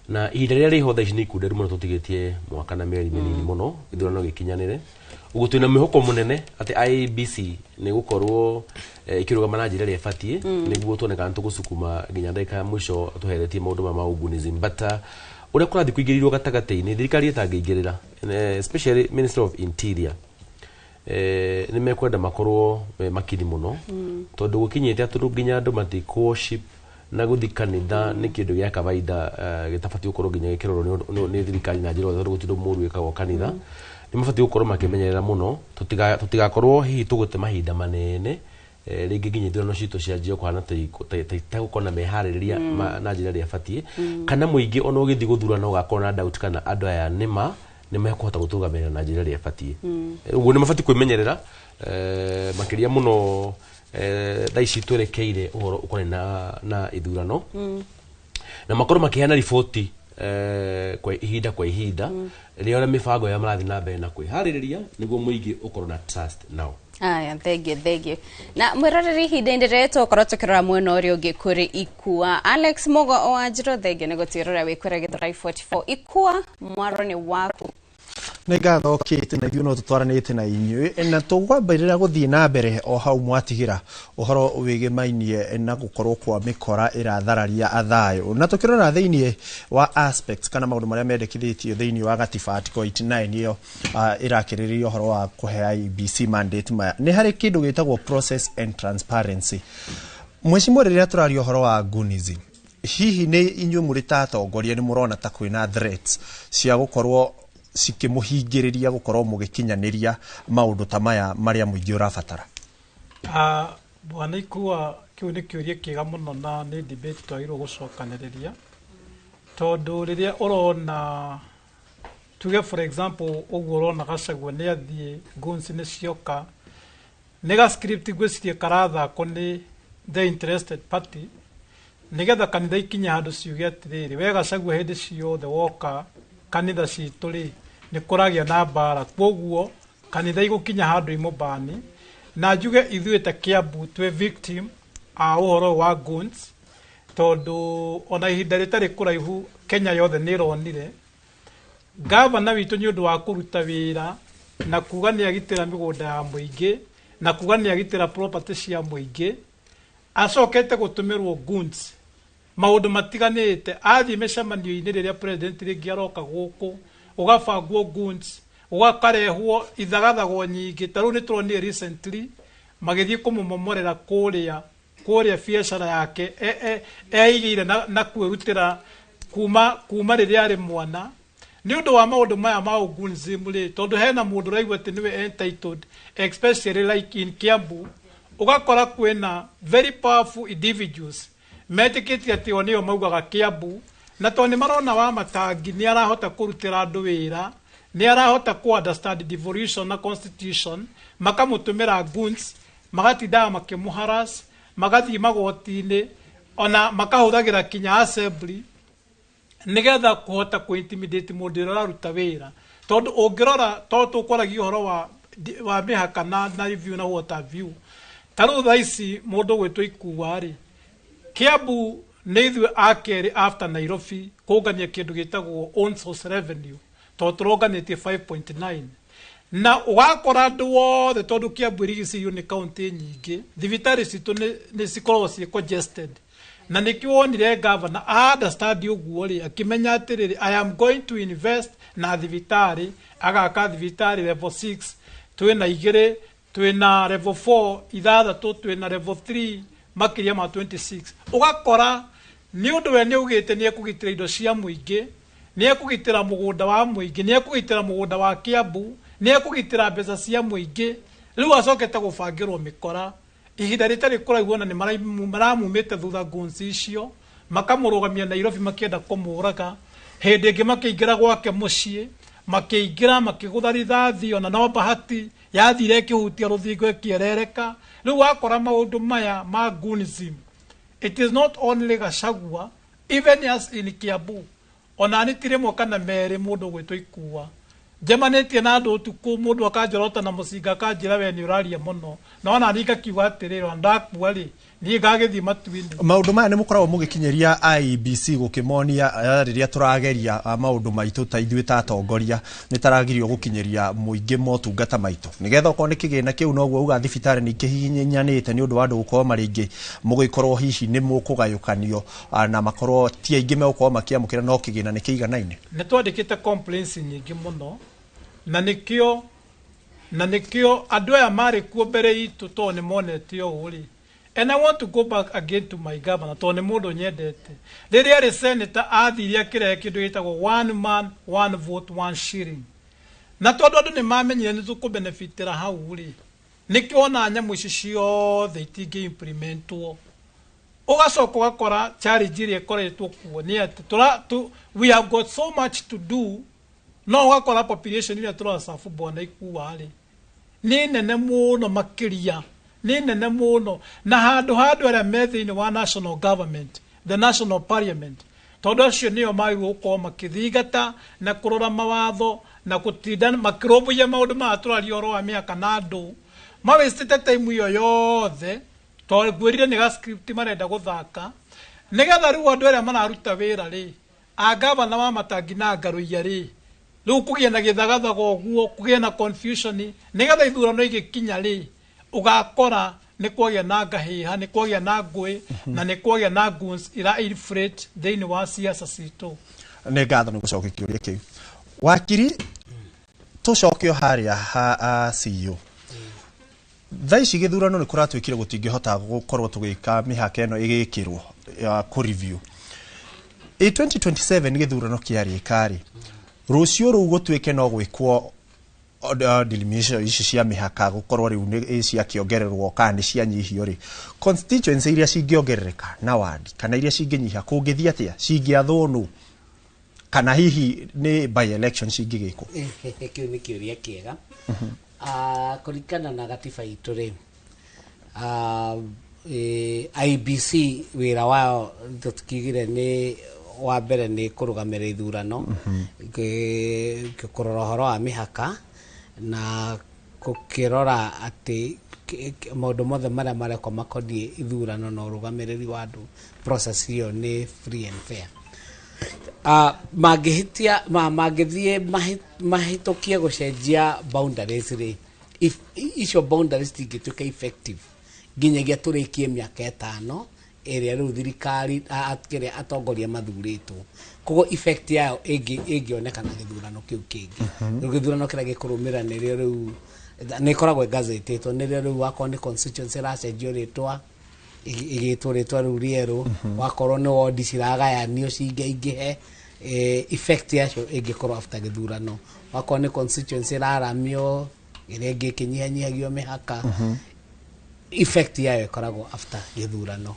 na ihinda riria riho tha ici ni ikunderu muno tutigitie mwaka na mieri minini muno ithurano gikinyanire uguo twina mihoko munene ati IBC ni gukorwo ikirugama na njira ria ibatie niguo tuonekana tugusukuma nginya ndagika ya mwisho tuheretie maundu ma ugunism but uria kurathi kuingirirwo gatagati-ini thirikari itangĩingĩrĩra especially Ministry of Interior ni mekwenda makorwo makini muno tondu gukinyite atundu nginya andu worship na guthi kanitha ni kindu gya kawaida gitabatie gukorwo nginya gikirorwo ni thirikari na njira tondu gutindu muru wikagwo kanitha ni mabatie gukorwo makimenyerera muno tutigakorwo hihi tugute mahinda manene ringi nginya ithurano citu cianjie kuhana ta gukona mehaririria na njira ria batie kana muingi ona ugithi guthurana ugakorwo na doubt kana andu aya nima nimekuhota gutugamira na njira ria batie uguo ni mabatie kwimenyerera makiria muno tha ici twerekeire uhoro ukone na ithurano na makorwo makihana riboti kwa ihinda ria mibango ya marathi na mbere na kwihariria niguo muingi ukorwo na trust now. Aya, thank you. Na mwiroreri ihinda-ini riri ukorwo tukirora mwena uria ungi kuri Ikua. Alex Mogo o Wanjiru thenge ni gutirora wikwira Githurai 44 Ikua mwaroni waku nä ngathokite na ithuĩ no tũtwaranĩte na inyuĩ na tũkwambĩrĩra gũthiĩ na mbere o hau mwatigira ũhoro wĩgĩmainie na gũkorwo kwa mĩkora ĩrathararia athayũ na tũkĩrora thĩinĩ wa aspects kana maũndũ marĩa mendekithĩtio thĩinĩ wa gatiba article 89 ĩyo ĩrakĩrĩrĩria ũhoro wa kũhe IEBC mandate maya nĩ harĩ kĩndũ gĩtagwo process and transparency. Mheshimiwa rĩrĩa tũraria ũhoro wa Gunism hihi nĩ inyuĩ mũrĩ ta atongoria nĩ mũrona ta kwĩna threats cia gũkorwo cikimuhingiriria gukorwo mugikinyaniria maundu ta maya maria muingi urabatara? Bwana Ikua, kiu ni kiuria kiega muno na ni debate twagirwo gucokaniriria tondu riria urona tuge for example uguo urona Gachagua ni athie guns ni cioka nega script gwicirie karathako ni the interested party nigetha kanitha ikinya handu ciuge atiriri we Gachagua hindi ciothe woka kanitha citu ri ni kuragia na mbara kwoguo kanitha igukinya handu imubani na njuge ithuĩ ta Kiambu twe victim a uhoro wa guns tondu ona ihinda ritari kuraihu Kenya yothe ni ronire gavana witu ni undu wa kuruta wira na kuga ni agitira migunda ya muingi na kuga ni agitira property cia muingi acokete gutumirwo guns maundu matiganite athi mecamanio-ini riria president ringi aroka guku ugabangwo guns ugakarehwo ithagathagwo nyingi taru ni turonire recently magithie kumumomorera kuria biacara yake eigire na kwirutira kuma riria ari mwana ni undu wa maundu maya ma ugunzi muri tondu hena mundu raigwa ati niwe entitled especially like in Kiambu ugakora kwena very powerful individuals metikiti ati onio maugaga Kiambu na toni marona wa matangi ni arahota kurutira andu wira ni arahota ku understand devolution na constitution makamutumira guns magatinda makimuharas magathi magoti-ini ona makahuthagira kinya assembly nigetha kuhota ku intimidate mundu uraruta wira tondu ungirora tondu tukoragi uhoro wa mihaka na review na water view taru thaisi mundu gwitwo Ikua ri Kiambu ni ithuĩ akeri after Nairobi kungania kindu gitagwo own source revenue tondu turonganitie 5.9 na ugakora andu wothe tondu Kiambu irigicĩirio ni kaunti nyingi thibitari citu ni cikoragwo ci congested na nikio wonire governor understand uguo ri akimenya atiriri I am going to invest na thibitari agaka thibitari level 6 twina igire twina level 4 ithathatu twina level 3 makiria ma 26 ugakora ni undu we ni ugite ni ekugitira indo cia muingi ni ekugitira mugunda wa muingi ni ekugitira mugunda wa Kiambu ni ekugitira mbeca cia muingi riu acokete gubangirwo mikora ihinda ritari kuraihu na ni maramumite thutha gunci icio makamurugamia Nairobi makienda kumuraga hindi ingi makiingira gwake mucii makiingira makigutha rithathi ona no bahati yathire kihutia ruthingo ikierereka riu akora maundu maya ma gunism it is not only Gachagua even as in Kiambu ona nitire moka na mere mundu gwitwo Ikua jemanete na andu tuku mundu akanjorota na mucinga kanjira we ni uraria muno na ona nika kiuga atiriro ndakua ri ni gagithi matuini maundu maya ni mukoragwo mugikinyeria IEBC gukimonia riria turageria maundu maitu ta ithuĩ ta atongoria ni taragirio gukinyeria muingi motungata maitu nigetha uko ni kigina kiu noguo uga thibitari ni kihinyanite ni undu wa andu gukorwo maringi mugikorwo hihi ni mukugayukanio na makorwo ti aingi megukorwo makiamukira no kigina ni kiiganaine ni twandikite complaints nyingi muno na nikio andu aya mari kuo mbere itu to ni monetio uri. And I want to go back again to my governor to ni mundu nyendete riria ri senator athiria akirehe kindu gitagwo one man one vote one shilling na tondu andu ni mamenyire ni tukubenefitira hau ri nikiona nyamu ici ciothe itingi implementwo ugacoka ugakora challenge iria ikoretwo kuo ni ati we have got so much to do no ugakora population iria turasafu Bwana Ikua ri ni nene muno makiria ni nene muno na handu aria me thiini wa national government the national parliament tondu acio nio magigukorwo makithingata na kurora mawatho na gutinda makirobuia maundu ma turaria oro wa miaka na andu mawistite time iyo yothe to gwirire ni ga script marenda guthaka nigetha riu andu aria mararuta wira ri agavana wa matangi na ngaruia ri riu kugia na githagathaga uguo kugia na confusion nigetha ithurano igikinya ri ugakora ni kwagia na ngahiha ni kwagia na ngui na ni kwagia na guns ira inflate thiini wa siasa citu ni ngatho ni gucokia kiuria kiu wakiri tucokio haria ha CEO thaici githurano ni kuratwikire gutingihota gukorwo tugika mihaka eno igikirwo ku review 2027 githurano kiari kari rucio ru gutwike no gwikwo delimination ici cia mihaka gukorwo riu ni cia kiongererwo kana cia nyihio ri constituency iria cingiongerereka na ward kana iria cinginyiha kungithia atia cingiathwo nu kana hihi ni by election cingigikwo kiu ni kiuria kiega kuringana na gatiba itu ri IBC wira wao tutikigire ni wa mbere ni kurugamira ithurano kurora horo wa mihaka na kukirora ati maundu mothe maria mareko makonie ithurano na urugamiriri wa andu process hiyo ni free and fair. Magihitia magithie mahitokie gucenjia boundaries ri if icio boundaries tingituika effective nginyagia turikie miaka 5 area riu thirikari atkire atongoria mathuritwo kogo effect yao ingionekana githurano kiu kingi githurano kira gikurumira nirio riu ni koragwo gazettetwo nirio riu wako ni constituency racenjio ritwa igitwo ritwa riu rieru wakorwo ni ward ciragayanio cingeingĩhe effect yacio ingikorwo after githurano wako ni constituency raramio iria ngikinyihanyihagio mihaka effect yayo ikoragwo after githurano.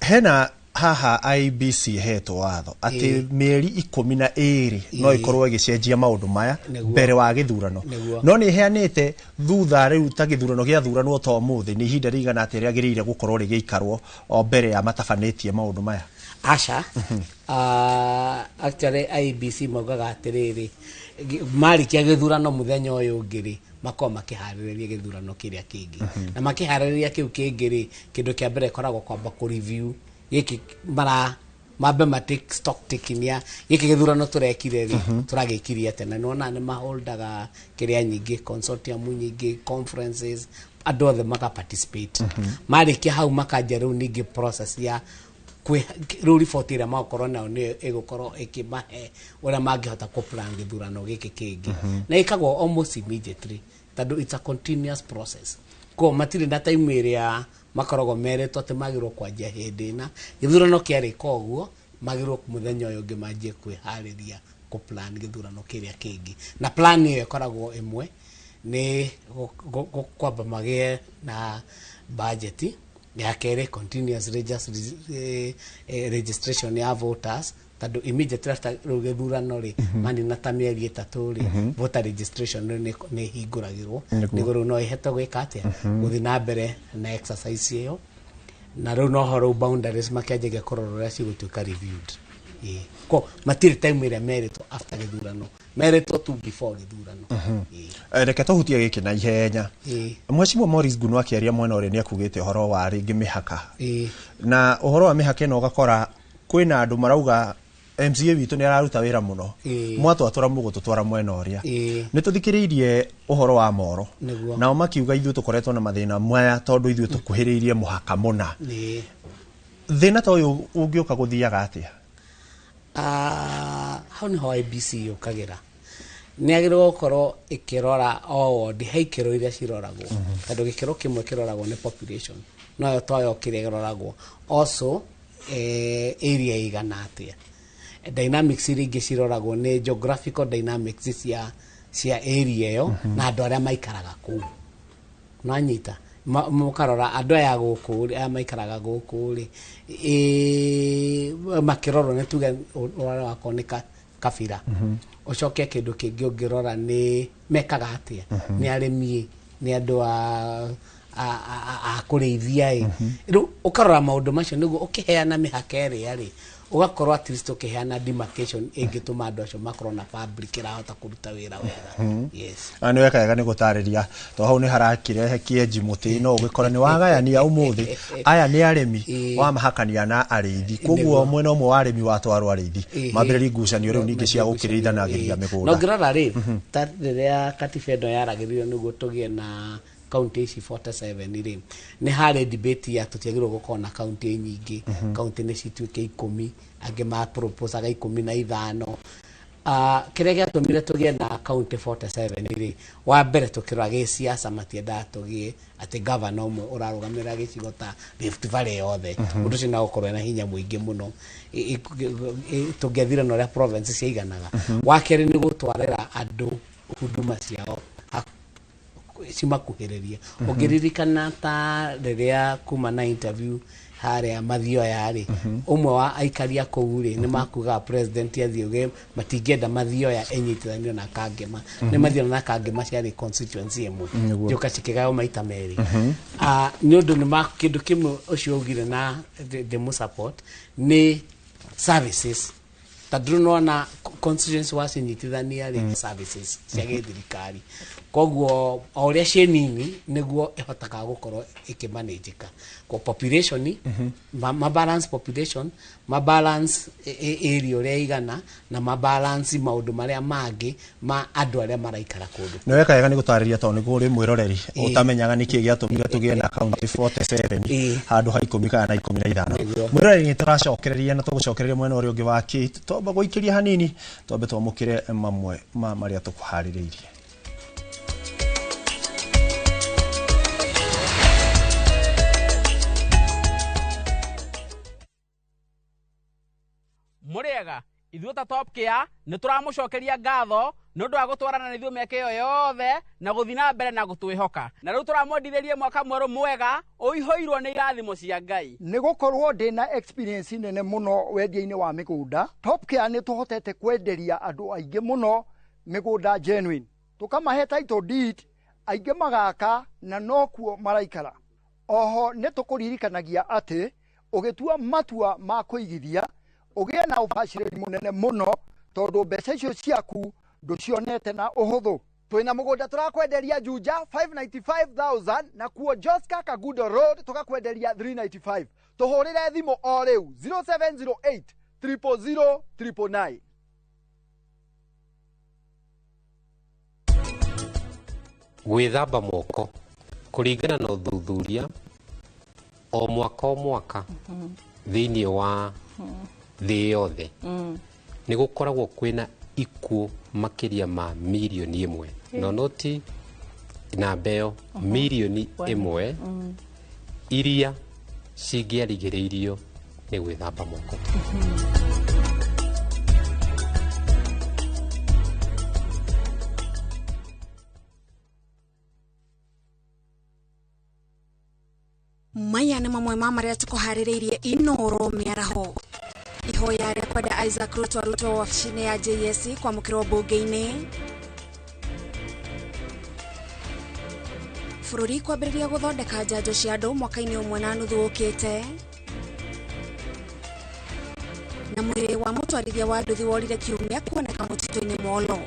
Hena haha IBC heto watho ati mieri 12 no ikorwo igicenjia maundu maya mbere wa githurano no ni heanite thutha riu ta githurano gia thurano to muthi ni ihinda rigana ati riagirire gukorwo rigiikarwo o mbere ya matafanetie maundu maya asha actually IBC mogaga atiriri marikia githurano muthenya uyu ngiri mako makihariria githurano kiria kingi na makihariria kiu kingiri kindu kia mbere koragwo kwamba ku review giki mara mabe matic stock taking giki githurano turekire ri turagikiria tena nona ni maholdaga kiria nyingi consortium nyingi conferences andu othe maka participate marikia hau makanja riu ningi process ya riu report ira makorwo nao ni igukorwo ikimahe ura mangihota ku plan githurano giki kingi na ikagwo almost immediately tado it's a continuous process ko matiri na time area makorogo meretwo ati magirwo kwanjia hindi na githurano kiari koguo magirwo muthenya uyu ngi manjie kwihariria ku plan githurano kiria kingi na plan iyo ikoragwo imwe ni kwamba magie na budget ya kere continuous registration ya voters tado immediately after githurano ri mani na tamieri 3 ri voter registration ni hinguragirwo niguru no iheto gwika atia guthi na mbere na exercise iyo na ru no horo boundaries makiaje kororora cigutuika reviewed ko matiri time ira merito after githurano merito tu before githurano reke tuhutie giki na ihenya Mheshimiwa Morris Gunwa akiaria mwena uri ni akugite horo wa ringi mihaka na uhoro wa mihaka no gakora kwina andu marauga MCA witu ni araruta wira muno mwato atwara mugo tutwara mwena uria ni tuthikiriirie uhoro wa moro na makiuga ithu tukoretwo na mathina mwaya tondu ithu tukuhiriirie muhaka muna thina to uyu ungioka guthiaga atia how ni ho IBC yukagira ni agirwo korwo ikirora ward haikiro iria ciroragwo tondu gikiro kimwe kiroragwo ni population no yo toyo kiroragwo also area igana atia dynamics iria ingiciroragwo ni geographical dynamics cia area yo na andu aria maikaraga kuu nanyita mukarora andu aya guku aya maikaraga guku ri makiroro ne tuga ora wakonika kafira ucoke kindu kingi ungirora ni mekaga atia ni arimi ni andu a kurithia ru ukarora maundu macio niguo ukiheana mihaka eri ri ugakorwo at least ukiheana demarcation ingituma andu acio makorwo na public irahota kuruta wira wega yes ani wekaga ni gutariria to hau ni harakirehe kieji muti no ugikora ni wagayania umuthi aya ni aremi wa mahakania na arithi koguo mwena umwe wa aremi watwarwo arithi mambiriri ngucanio riu ningi cia gukirithanagiriria migunda no ngirora ri tariria katifendo yaragiririo niguo tugie na county 47 iri ni hare debate ya tutiagirwo gukona county nyingi county ni cituike 10 ange ma propose aga 15 kiria giatumire tugie na county 47 ri wa mbere tukirwa gi siasa matienda tugie ati governor umwe urarugamira gicigo ta Rift Valley yothe undu cina gukorwo na hinya muingi muno tungethira no ria province ciiganaga wa keri ni gutwarira andu huduma ciao cimakuhiriria ungiririkana ta riria kuma na interview haria Mathioya yari umwe wa aikaria kou ri ni makuga president athiuge matingenda Mathioya enyitithanio na Kangema ni Mathioya na Kangema ciari constituency imwe joka cikigayo maita meri ni undu ni kindu kimwe ucio ugire na the mu support ni services tadruno na constituency wa cinyitithania ri services cia githirikari koguo auria cienini niguo ihotaga gukorwo ikimanageka ko population ma balance population ma balance area ria igana na ma balance maundu maria mangi ma andu aria maraikara kundu no weka yega ni gutariria to niguo ri mwiroreri utamenyaga niki giatumire tugie na county 47 handu ha 10 kana 15 mwiroreri ni turacokereria na tugucokereria mwena uri ungi wa Kate toba guikiria hanini tobe twamukire mamwe ma maria tukuhaririirie muriega ithuĩ ta Top Care nĩ tũramũcokeria ngatho nĩ ũndũ wa gũtwarana na ithuĩ mĩaka ĩyo yothe na gũthiĩ na mbere na gũtwĩhoka na rĩu tũramwendithĩrie mwaka mwerũ mwega ũihũirwo nĩ irathimo cia Ngai nĩ gũkorwo ndĩna experience nene mũno wendia-inĩ wa mĩgũnda Top Care nĩ tũhotete kwenderia andũ aingĩ mũno mĩgũnda genuine tũkamahe title deed aingĩ magaka na nokuo maraikara oho nĩ tũkũririkanagia atĩ ũgĩtua matua ma kũigithia ugie na ubashirĩri munene muno tondu mbeca icio ciaku nducionete na uhuthu twina mugunda turakwenderia Juja 595,000 na kuo Joska Kagudo Road tukakwenderia 395 tuhurire thimu o riu 0708 000 999 gwithamba moko kuringana na uthuthuria o mwaka thiini wa thĩ yothe nĩ gũkoragwo kwĩna ikuũ makĩria ma milioni 1 no noti namba ĩyo milioni 1 iria cingĩarigĩrĩirio nĩ gwĩthamba moko maya nĩ mamwe ma marĩa tũkũharĩrĩirie Inooro mĩaraho ihoya rĩa kwenda Isaac Ruto arutwo wabici-inĩ ya JSC kwamũkĩrwo mbunge-inĩ bũrũri kwambĩrĩria gũthondeka njanjo cia andũ mwaka-inĩ ũmwe na nuthu ũkĩte na mwĩrĩ wa mũtwarithia wa nduthi worire kiumia kuoneka mũtitũ-inĩ Molo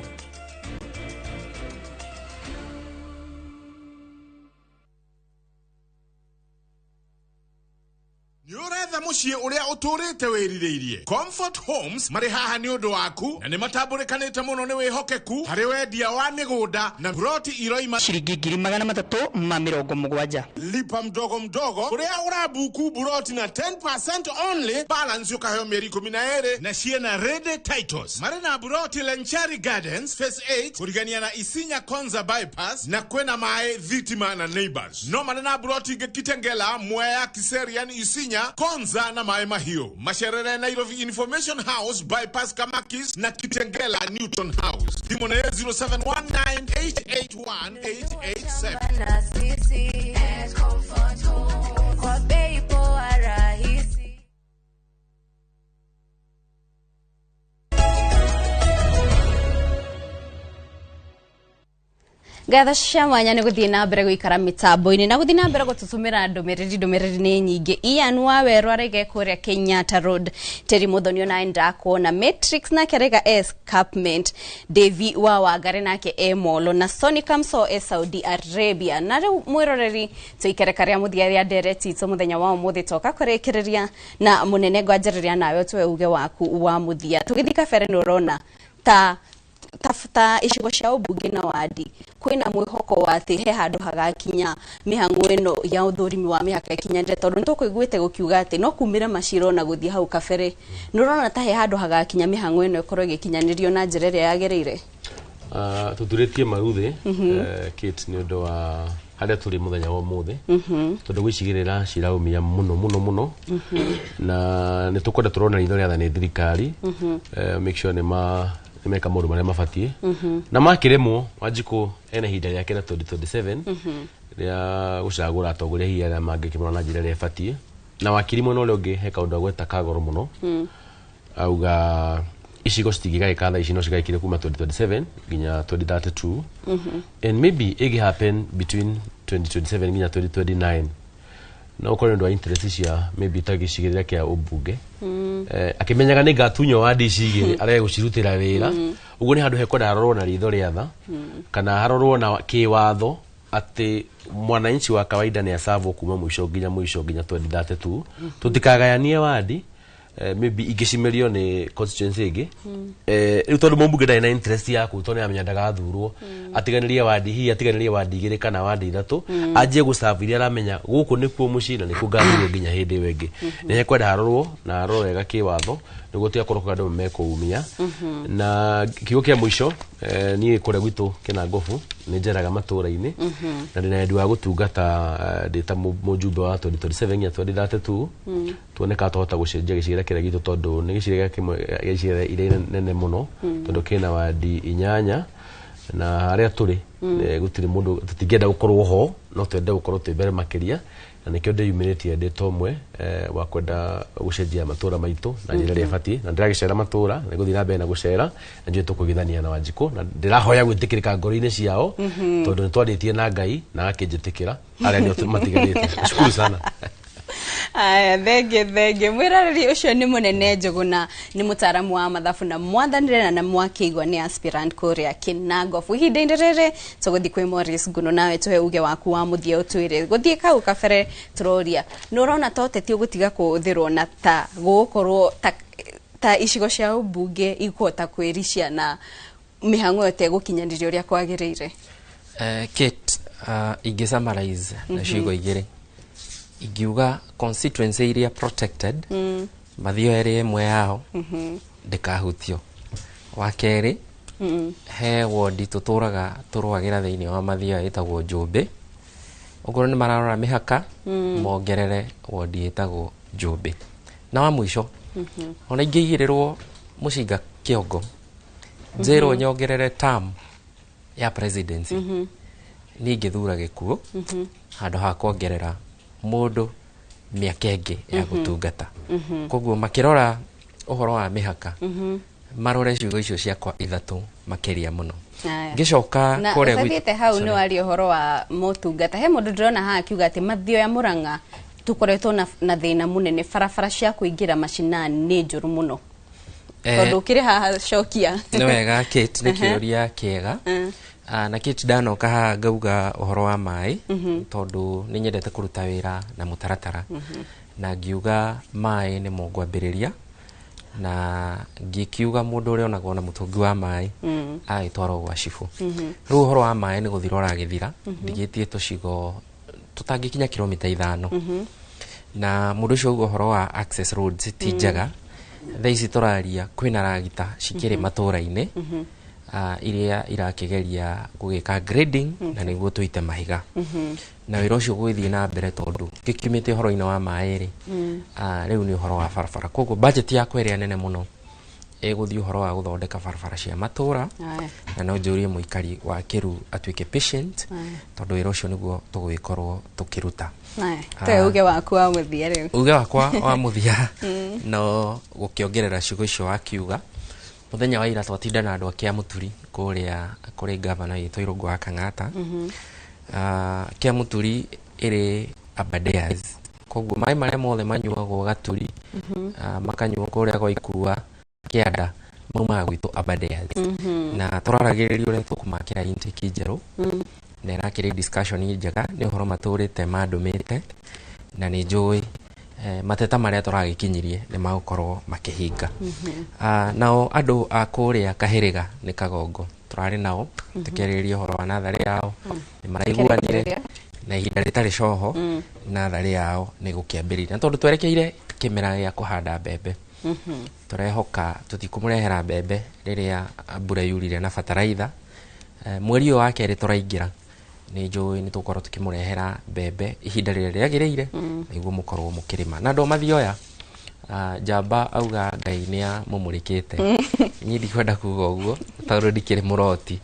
Niuretha muciĩ uria uturite wirirĩirie Comfort Homes marĩ haha nĩ ũndũ waku na nĩ matambũrĩkanĩte mũno nĩ wĩhokeku harĩ wendia wa mĩgũnda na buroti iroima ciringi 370 lipa mdogo mdogo uria urabuku buroti na 10% only balance ukaheo mĩeri 12 na ciena ready titles marĩ na buroti Lenchari Gardens phase 8 kurigania na Isinya Konza bypass na kwena mae Thitima na Neighbors no marĩ na buroti ingĩ Kitengela Mwea Kiserian Isinya Konza na Mae Mahio Masherere Nairobi Information House bypass Kamakis na Kitengela Newton House Timone 0719881887 Gatha cia mwanya nĩ gũthiĩ na mbere gũikara mitambo-inĩ na gũthiĩ na mbere gũtũtũmĩra ndũmĩrĩri nĩ nyingĩ Ian Waweru arege kũrĩa Kenyatta Road Terry Muthoni naenda kuona Matrix na kerega escarpment Devi wa Wangari nake Molo na Sony Kamso Saudi Arabia na rĩu mwĩroreri tũikerekaria mũthiaria ndereti tũ mũthenya wa ũmũthĩ toka kũrekereria na mũnene ngwanjĩrĩria nawe twe uge waku wa mũthia tũgĩthika bere nĩ ũrona ta icigo cia ũmbunge na wadi kwĩna mwĩhoko wa atĩ he handũ hagakinya mĩhang'o ĩno ya ũthũrimi wa mĩhaka ĩkinyanĩre tondũ nĩtũkũiguĩte gũkiuga atĩ no kumĩre macira na gũthiĩ hau kabere nĩũrona ta he handũ hagakinya mĩhang'o ĩno ĩkorwo ĩgĩkinyanĩrio na njĩra ĩrĩa yagĩrĩire tuturetie maruthi Kate ni undu wa haria turi muthenya wa muthi tondu gwicigirira ciraumia muno na ni tukwenda turona ritho ria thani thirikari make sure ni meka maundu maria mabatie na makiremwo Wanjiku ene hinda riake na 2027 ria gucagura atongoria hiya aria mangikimona na njira ria ibatie na wakiri mwena uria ungi he kaundu gweta kagoro muno auga icigo citingigagika thaa ici no cigaikire kuma 2027 nginya 2032 and maybe it happen between 2027 nginya 2029 no ukore ndo interest cia maybe tagicigirira kia ubunge akimenyaga ni gatunyo wa ndicigire arege gucirutira wira uguo ni handu hekwenda harorwo na ritho ria tha kana harorwo na kiwatho ati mwananchi wa kawaida ni asavo kuma mwisho nginya 2032 tutikagayanie wadi maybe igicimerio ni constituency igi riu tondu mumbunge ndari na interest yaku tondu amenya ndagathurwo atiganirie wadi hii atiganirie wadi igiri kana wadi ithatu ajie gucaviria aramenya guku nikuo mucina ni kugathurwo nginya hindi wengi ni hekwenda harorwo na harorwo wega kiwatho niguo tiakorwo andu mekuumia na kiugo kia mwisho ni kure gwitu kina ngofu ni njeraga matura-ini na ndina ndi wa gutungata ndita mujumbe wa 2027 ya 2032 tuoneka tuhota gucenjia gicigira kiria gitu tondu ni gicigira kimwe gicigira ire nene muno tondu kina wadi 8 na haria turi gutiri mundu tutingenda gukorwo ho no twende gukorwo twibere makiria na nikio ndiyumiritie ndi tomwe wa kwenda gucenjia matura maitu na njira ria bati na ndiragicera matura ni guthira mbere na gucera na njue tukugithania na Wanjiku na ndirahoya gwitikirika ngoro-ini ciao tondu ni twaritie na Ngai na akinjitikira aria ndio matiganite shukuru sana. Aya thenge mwirariri ucio ni munene Njuguna ni mutaramu wa mathabu na mwathanire na mwakigwa ni aspirant kuria Kinangofu ihinda riri tuguthi kwi Morris Nguno nawe tuhe uge waku wa muthie utwire guthie kau kabere turoria nurona toteti ugutiga kuthirwo na ta gukorwo ta icigo cia ubunge igota kwirishia na mihango yote gukinyaniria uria kwagirire. Kate ingisummarize na cigo igiri igiuga constituency area protected mathio eri mwe yao ndikahutio wa keri he wodi tuturaga turwagira thiini wa mathio etagwo Njumbi ugoro ni mararora mihaka mongerere wodi etagwo Njumbi na wa mwisho ona ingigirirwo mucinga Kiongo zero nyongerere term ya presidency ni ngithura gikuo handu ha kuongerera mundu miaka ingi ya gutungata koguo makirora uhoro wa mihaka marore ciugo icio ciakwa ithatu makiria muno ngicoka kore gwite hau ni wari uhoro wa mutungata he mundu ndirona ha akiuga ati mathio ya Murang'a tukoretwo na thina munene barabara cia kuingira macinani ni njuru muno tondu kiri haha cokia ni wega Kate ni kiuria kiega na Kate ndanoka haha ngauga uhoro wa mai tondu ni nyendete kuruta wira na mutaratara na ngiuga mai ni mongwambiriria na ngikiuga mundu uria onagwo na mutungi wa mai agitwarwo gwa cibu riu uhoro wa mai ni guthira uragithira ndigitie tucigo tutangikinya kilomita 5 na mundu ucio uhoro wa access roads ti njega thaici turaria kwina ragita cikiri matura-ini iria irakigeria gugika grading na niguo tuite mahiga na wira ucio gwithie na mbere tondu gikimite horo-ini wa mairi riu ni horo wa barabara koguo budget ya kweria nene muno guthie horo wa guthondeka barabara cia matura na no njurie muikari wa Kiru atuike patient tondu wira ucio niguo tugikorwo tukiruta te uge waku wa muthia riu uge wakwa wa muthia no gukiongerera ciugo icio wakiuga muthenya wa ira twatinda na andu akia muturi kuria kuri governor yitwa Irungu wa Kang'ata kia muturi iri Abadeas koguo mai maria mothe manyuagwo Gaturi makanyuo kuria kwa Ikua Kianda mauma gwitu Abadeas na turaragiriria uria tukumakira intake njeru na irakiri discussion njega ni horo maturite mandumite na ni njui mateta maria turagikinyirie ni magukorwo makihinga nao andu a kuria Kahiriga ni Kagongo turari nao tukeriria horo wa nathari yao ni maraiguanire na ihinda ritari coho nathari yao ni gukiambiriria tondu twerekeire kimera ya kuhanda mbembe turehoka tutikumurehera mbembe riria mbura yurire na fertilizer mweri wa keri turaingira ni njui ni tukorwo tukimurehera mbembe ihinda rĩrĩa rĩagĩrĩire nĩguo mũkorwo mũkĩrĩma na ndo mathioya Jamba auga Ngai nĩa mũmũrĩkĩte nyi ndikwenda kuga ũguo tondũ ndikĩrĩ mũroti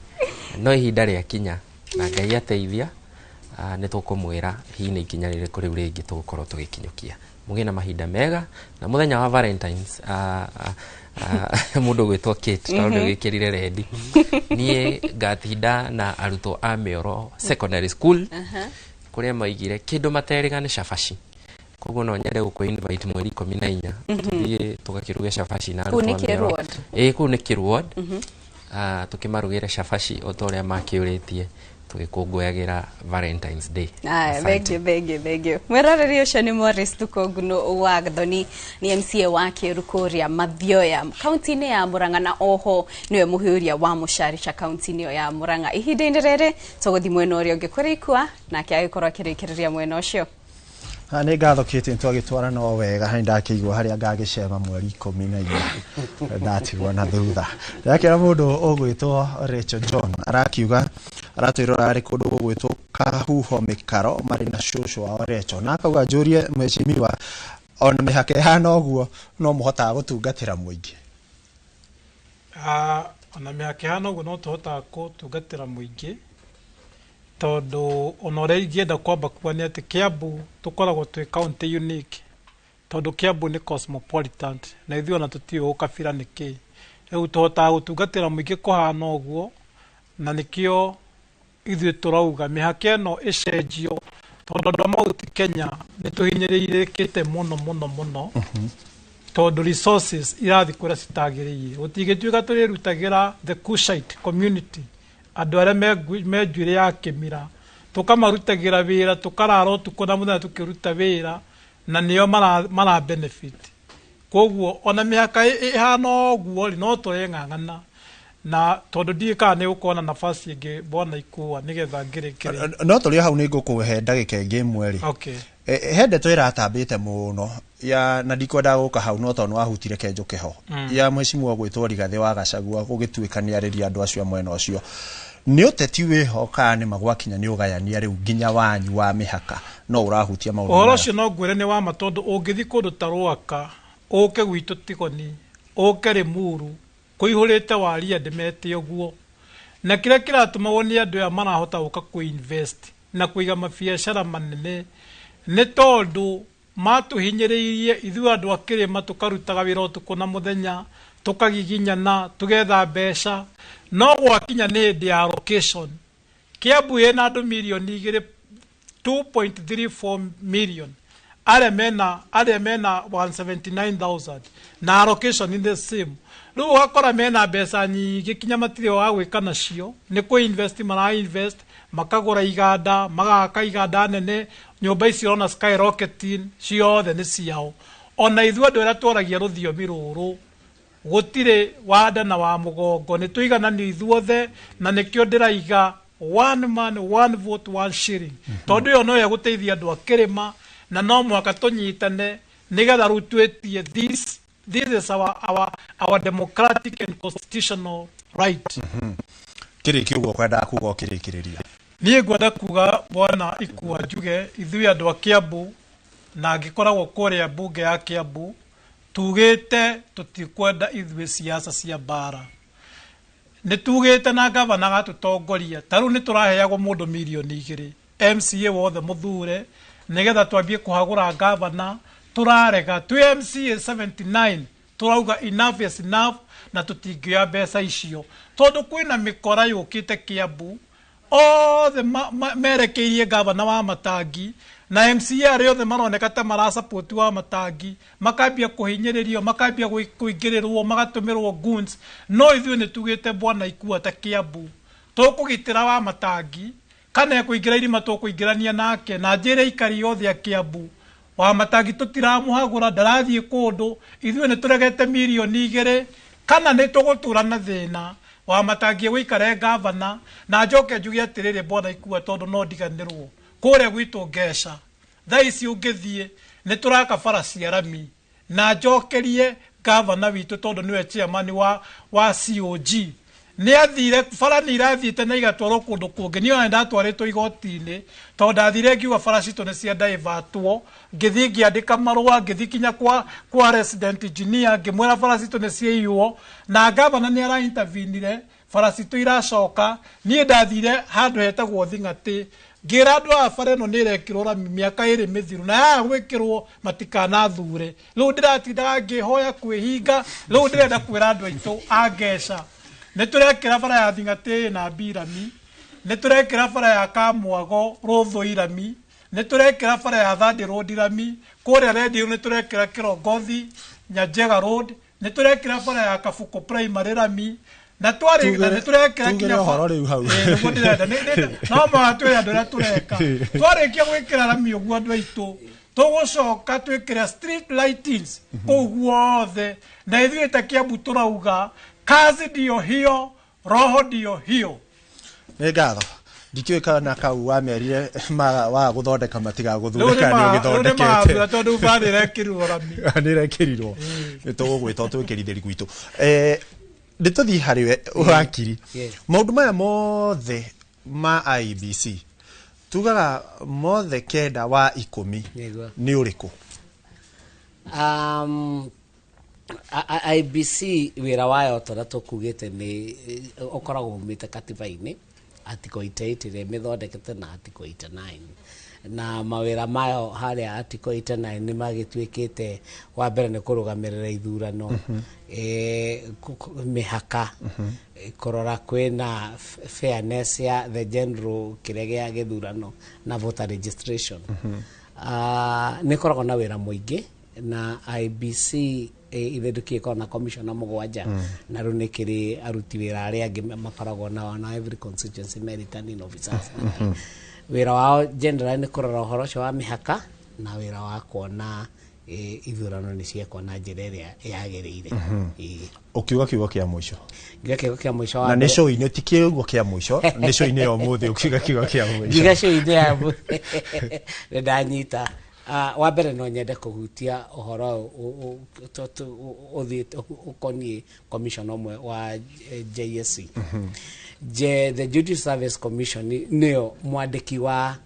no ihinda rĩa kinya na Ngai ateithia nĩ tũkũmwĩra hihi nĩ ikinya rĩrĩkũ rĩu rĩngĩ tũgũkorwo tũgĩkinyũkia mũgĩe na mahinda mega na mũthenya wa Valentines mundu gwitwo Kate tondũ gĩkĩrire rendi niĩ ngatinda na arutwo a Mĩoro secondary school kũrĩa maigire kĩndũ materĩga nĩ cabaci koguo no nyende gũkũ invite mweri 14 tũthiĩ tũgakĩruge cabaci na arutwo a Mĩoro kũu nĩ Kĩrward tũkĩmarugĩre cabaci o ta ũrĩa makĩũrĩtie tugikũngũyagĩra Valentine's Day. Thank you. Mweroreri ũcio nĩ Morris Tukonguno wa Gathoni ni MCA wa Kĩrukuria Mathioya kaunti-inĩ ya Murang'a na oho niwe mũhiũria wa Mũcharicha kaunti-inĩ ya Murang'a ihinda-inĩ rĩrĩ tũgũthiĩ mwena ũrĩa ũngĩ kũrĩkua nake agĩkorwo akĩrĩkĩrĩria mwena ũcio. Nĩ ngathũkĩte twagĩtwara no wega hani ndakĩigua harĩa ngagĩcema mweri 14 ndatigwo na thutha yakĩra mũndũ ũgwĩtwo Rachel John arakiuga aratwĩrora arĩ kũndũ gũgwĩtwo Kahuho Mĩkaro marĩ na cũcũ wao Rachel na akauga njũrie mheshimiwa ona mĩhaka ĩhana ũguo no mũhotaga gũtungatĩra mũingĩ. Ona mĩhaka ĩhana ũguo no tũhotaga gũtungatĩra mũingĩ tondu ona ũrĩa ingĩenda kwamba kuga nĩ atĩ Kiambu tũkoragwo twĩ county unique tondu Kiambu nĩ cosmopolitan na ithuĩ ona tũtiũĩ ũkabira nĩkĩ rĩu tũhotaga gũtungatĩra mũingĩ kũhana ũguo na nĩkĩo ithuĩ tũrauga mĩhaka ĩno ĩcenjio tondu andũ a Mount Kenya nĩ tũhinyĩrĩrĩkĩte mũno tondu resources irathi kũrĩa citagĩrĩire gũtigĩtuĩka tũrĩrutagĩra the Cushite community andũ arĩa me njuĩrĩ ya Kĩmira tũkamarutagĩra wĩra tũkarara ũtukũ na mũthenya tũkĩruta wĩra na nĩo mara benefit koguo ona mĩhaka ĩhana ũguo no tũreng'ang'ana na tondu ndiĩ kana nĩ gũkorwo na nafasi ĩngĩ bona ikua nĩgetha ngĩrĩkĩre no tũrĩ hau nĩ ngũkũhe ndagĩka ĩngĩ ĩmwe rĩ he ndeto ĩratambĩte mũno ya na ndikwenda gũka hau no tondũ wahutire Kenjo Kĩho ya mheshimiwa gwĩtwo Rigathĩ wa Gachagua gũgĩtuĩkanĩarĩria andũ acio mwena ũcio nĩ ũteti wĩho kana nĩ magwakinya nĩ ũgayania rĩu nginya wanyu wa mĩhaka no ũrahutia maũndũ ũhoro ũcio no ngwĩre nĩ wa ma tondũ ũngĩthiĩ kũndũ ta Rwaka ũke gwitũ Tigoni ũke Rĩmuru kũihũrĩte waria ndĩmete ũguo na kĩrĩa kĩratũmagwo nĩ andũ aya marahota gũka kũinvest na kũiga mabiacara manene nĩ tondũ matũhinyĩrĩirie ithuĩ andũ a kĩrĩma tũkarutaga wĩra ũtukũ na mũthenya tũkagiginyana tũgetha mbeca no gwakinya nĩ hĩndĩ ya allocation Kiambu ĩna andũ milioni 2.34 million arĩa mena 179,000 na allocation in the same rĩu ũgakora mena mbeca nyingĩ kinya matirĩ wa gwĩka nacio nĩ kũinvest mara-invest makagũra iganda magaka iganda nene nyũmba icio ona skyrocketing ciothe nĩ ciao ona ithuĩ andũ arĩa tũragia rũthiomi rũrũ gũtirĩ wanda na wa mũgongo nĩ tũigananio ithuothe na nĩkĩo ndĩraiga one man one vote one shilling tondũ ĩyo no yagũteithia andũ a kĩrĩma na no mwaka tũnyitane nĩgetha rĩu twĩtie this is our democratic and constitutional right. Kĩrĩkĩ ũguo kwenda kuga ũkĩrĩkĩrĩria niĩ ngwenda kuga bwana ikua njuge ithuĩ andũ a Kiambu na ngĩkoragwo kũrĩa mbunge ya Kiambu tugĩte tũtikwenda ithuĩ siasa cia mbara nĩ tugĩte na gavana gatũtongoria tarĩu nĩ tũraheagwo mũndũ milioni 2 MCA wothe mũthure nĩgetha twambie kũhagũra gavana tũrarega twĩ MCA 79 tũrauga enough is enough na tũtingĩoya mbeca icio tondũ kwĩna mĩkora yũkĩte Kiambu othe merekeirie gavana wa Matangi na MCA arĩa othe maroneka ta marasupport wa Matangi makambia kũhinyĩrĩrio makambia kũingĩrĩrwo magatũmĩrwo goons no ithuĩ nĩ tugĩte bwana ikua ta Kiambu tũkũgitĩra wa Matangi kana kũingĩra irima tũkũingĩrania nake na njĩra ikari yothe ya Kiambu wa Matangi tũtiramũhagũra ndarathiĩ kũndũ ithuĩ nĩ tũregete milioni 2 kana nĩ tũgũtũra na thĩna wa Matangi gũikare gavana na njoke njuge atĩrĩrĩ bwana ikua tondũ no ndiganĩrwo kũrĩa gwitũ Ngeca thaa ici ũngĩthiĩ nĩ tũraka bara cia rami na njokerie gavana witũ tondũ nĩwe chairman wa COG nä athire bara nä irathiä na igatwarwo kå ndå kå ngä nä ndatwarä two igoti-inä tondå ndathire ngiuga bara citå nä cia ndaivatwo ngä thiä ngä andä ka marå ngä thiä kinya kwa resident engineer ngä mwä ra bara citå nä ciaiywo na ngavana nä araintervinire bara citå iracoka niä ndathire handå hetagwo Thing'atĩ ngĩra andũ a bara ĩno nĩ ĩrekĩrwo rami mĩaka ĩrĩ mĩthiru na haha gwĩkĩrwo matikanathure rĩu ndĩratindaga ngĩhoya kwĩhinga rĩu ndĩrenda kwĩra andũ aitũ a Ngeca nĩ tũrekĩra bara ya Thing'atĩ na Mbirami nĩ tũrekĩra bara ya Kamwago Rũthũ Irami nĩ tũrekĩra bara ya Thandi Road Irami kũrĩa Rendiũ nĩ tũrekĩra Kĩrongothi Nyanjega Road nĩ tũrekĩra bara ya Kabuko Primary Rami na twari na turekera kinya horo riu hau niguo ndirenda no ma twe andu ra tureka twarikia gwikira rami uguo andu aitu tugucoka twikira street lightings uguothe na ithuĩ ta Kiambu turauga kazi ndio hiyo roho ndio hiyo nĩ ngatho ndikiũĩ kana kau wamerire wa gũthondeka matiga gũthurĩka nĩ ũgĩthondekete tondũ bari rekĩrirwo rami nĩrekĩrirwo nĩ tũgũgwĩta twĩkĩrithĩri gwitũ nĩ tũthiĩ harĩ we wakiri maũndũ maya mothe ma IEBC tugaga mothe kenda wa 10 nĩ ũrĩkũ IEBC wĩra wayo tondũ tũkugĩte nĩ ũkoragwo umĩte katiba-inĩ article 88 ĩrĩa mĩthondekete na article 89 na mawĩra mayo harĩa article 89 nĩ magĩtuĩkĩte wa mbere nĩ kũrũgamĩrĩra ithurano mĩhaka kũrora kwĩna fairness ya the general kĩrĩa gĩa gĩthurano na voter registration nĩ koragwo na wĩra mũingĩ na IEBC ithendukie korwo na commissioner mũgwanja na rĩu nĩ kĩrĩ aruti wĩra arĩa angĩ makoragwo nao na every constituency returning officers wĩra wao general nĩ kũrora ũhoro ũcio wa mĩhaka na wĩra wa kuona ithurano nĩ ciekwo na njĩra ĩrĩa yagĩrĩire ũkiuga kiugo kĩa mũico ngiuga kiugo kĩa mũico na nĩ show-inĩ ti kiugo kĩa mũico nĩ show-inĩ ya ũmũthĩ ũkiuga kiugo kĩa mũico ngiuga show-inĩ ya ũmũthĩ nĩ ndanyita wa mbere no nyende kũhutia ũhoro ũkoniĩ commission ũmwe wa JSC the Judicial Service Commission nĩyo mwandĩki wa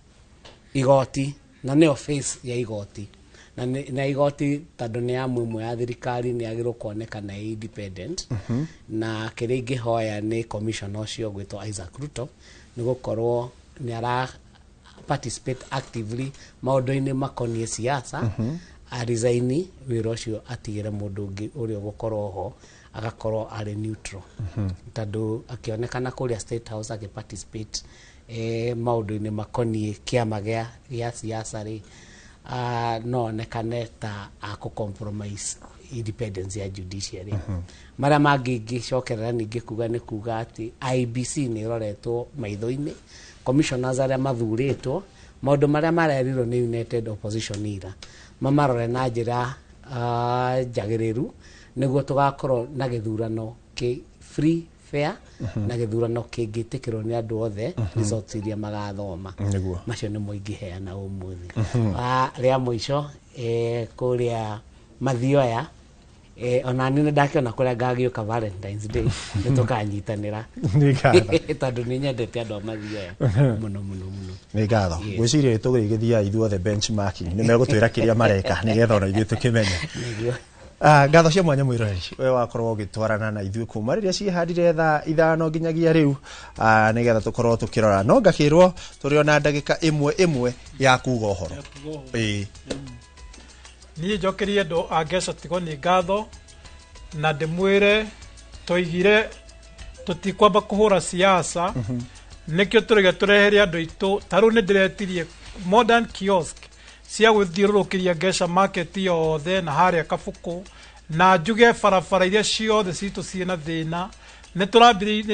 igoti na nĩyo face ya igoti na igoti tondũ nĩ amwe ĩmwe ya thirikari nĩ agĩrĩirwo kuoneka na independent na kĩrĩa ingĩhoya nĩ commissioner ũcio gwĩtwo Isaac Ruto nĩ gũkorwo nĩ ara participate actively maũndũ-inĩ makoniĩ siasa resign wĩra ũcio atigĩre mũndũ ũngĩ ũrĩa ũgũkorwo ho agakorwo arĩ neutral tondũ akĩonekana kũrĩa State House agĩparticipate maũndũ-inĩ makoniĩ kĩama gĩa siasa rĩ no onekane ta compromise independence ya judiciary marĩa mangĩ ingĩcokerera ningĩ kuga nĩ kuga atĩ IEBC nĩ ĩroretwo maitho-inĩ commissioners arĩa mathurĩtwo maũndũ marĩa marerirwo nĩ United Opposition ira mamarore na njĩra njagĩrĩru nĩguo tũgakorwo na gĩthurano free fair na gĩthurano kĩngĩtĩkĩrwo nĩ andũ othe results iria magathoma macio nĩ mũingĩheana ũmũthĩ rĩa mũico kũrĩa Mathioya ona nĩ ndakĩona kũrĩa ngagĩũka Valentine's Day nĩ tũkanyitanĩra tondũ nĩ nyendete andũ a Mathioya mũno mũno mũno nĩ ngatho gwĩciria tũgĩgĩthiaga ithuothe benchmarking nĩ megũtwĩra kĩrĩa mareka nĩgetha ona ithuĩ tũkĩmenye ngatho cia mwanya mwĩroreri we wakorwo ũgĩtwarana na ithuĩ kuma rĩrĩa cihandire thaa 5 nginyagia rĩu nĩgetha tũkorwo tũkĩrora no ngakĩrwo tũrĩ ona ndagĩka ĩmwe ya kuga ũhoro niĩ njokerie andũ a Ngeca Tigwo nĩ ngatho na ndĩmwĩre tũigire tũtikwamba kũhũra siasa nĩkĩo tũrĩge tũrehere andũ aitũ ta rĩu nĩ ndĩretirie modern kiosk cia gũthiũrũrũkĩria Ngeca market yothe na harĩa Kabuku na njuge barabara iria ciothe citũ ciĩna thĩna nĩ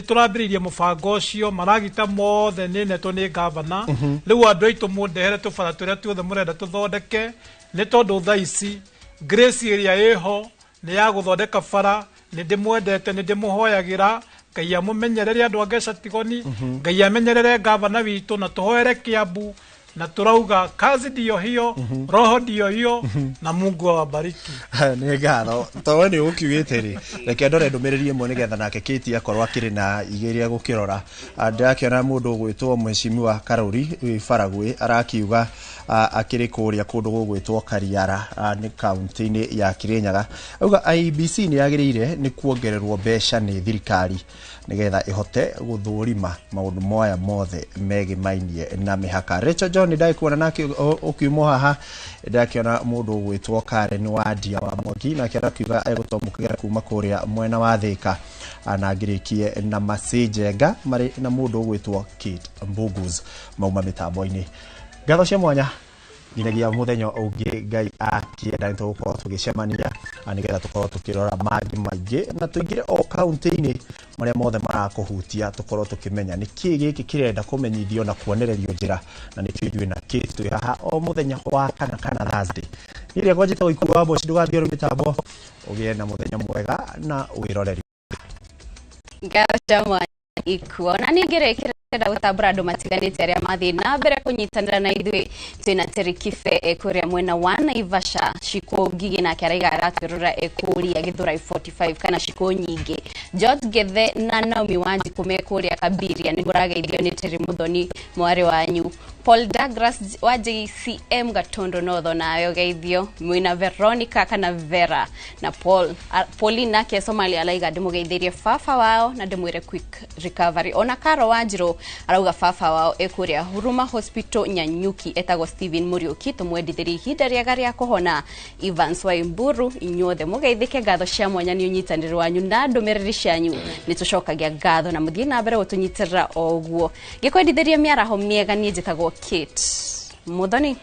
tũrambĩrĩirie mũbango ũcio maragita mothe nĩ netwo nĩ ngavana rĩu andũ aitũ mũndehere tũbara tũrĩa tuothe mũrenda tũthondeke nĩ tondũ thaa ici grace ĩrĩa ĩho nĩ ya gũthondeka bara nĩ ndĩmwendete nĩ ndĩmũhoyagĩra Ngai amũmenyerere andũ a Ngeca Tigoni Ngai amenyerere ngavana witũ na tũhoere Kiambu na turauga kazi ndio hiyo, roho ndio hiyo, na Mungu awabariki. Nĩ ngatho to nĩ ũkiugĩte rĩ, reke ndore ndũmĩrĩri ĩmwe nĩgetha nake Kate akorwo akĩrĩ na igĩrĩa gũkĩrora. Ndĩrakĩona mũndũ ũgwĩtwo Mheshimiwa Karuri Baragwe arakiuga akĩrĩ kũrĩa kũndũ gũgwĩtwo Kariara nĩ kaunti-inĩ ya Kirinyaga. Auga IEBC nĩ yagĩrĩire nĩ kuongererwo mbeca nĩ thirikari nigetha ihote guthurima maundu moya mothe megimainie na mihaka. Rachel John ndaikuona nake ukiumo haha ndakiona mundu ugwitwo Karen Wadia wa Mwangi na kira kiuga egutomukira kuma kuria mwena wa Thika anagirikie na Masenjenga mari na mundu ugwitwo Kate Mbuguz mauma mitambo-ini. Ngatho cia mwanya nginagia muthenya ungi Ngai akienda nitugukorwo tugicemania nigetha tukorwo tukirora magi maingi na tuingire o kaunti-ini maria mothe marakuhutia tukorwo tukimenya ni ki giki kirenda kumenyithio na kuonererio njira na ni tujue na kitu haha o muthenya wa kana Thursday ile ngoje to ikuwa boss ndugathio mitambo ugie na muthenya mwega na wiroreri. Ngatho ikuona ningerekera gutambura andu matiganite aria mathi na mbere kunyitanira na ithui twina Terikife kuria mwena wa Naivasha Shiko Ngigi na Karaiga aratwirura ekuria Githurai 45 kana Shiko nyingi George Gethe na Naomi Wanji kumekuria Kabiria ni murageithio ni Teri Muthoni mwari wanyu Paul Douglas wa JCM Gatondo North nayo geithio mwina Veronica kana Vera na Paulina ke Somalia alaiga ndimugeithirie fafa wao na ndimwire quick recovery. Ona Karo Wanjiro arauga fafa wao ekuria Huruma Hospital Nyanyuki etago Steven Muriuki tumwendithiri ihinda rĩega rĩa kuhona. Evans wa Imburu inyuothe mugeithike. Ngatho cia mwanya ni unyitanĩri wanyu na ndũmĩrĩri cianyu nitucokagia ngatho na muthie na mbere gutunyitirira oguo gikwendithĩria miaraho miega. Niĩ njĩtagwo Kate Muthoni.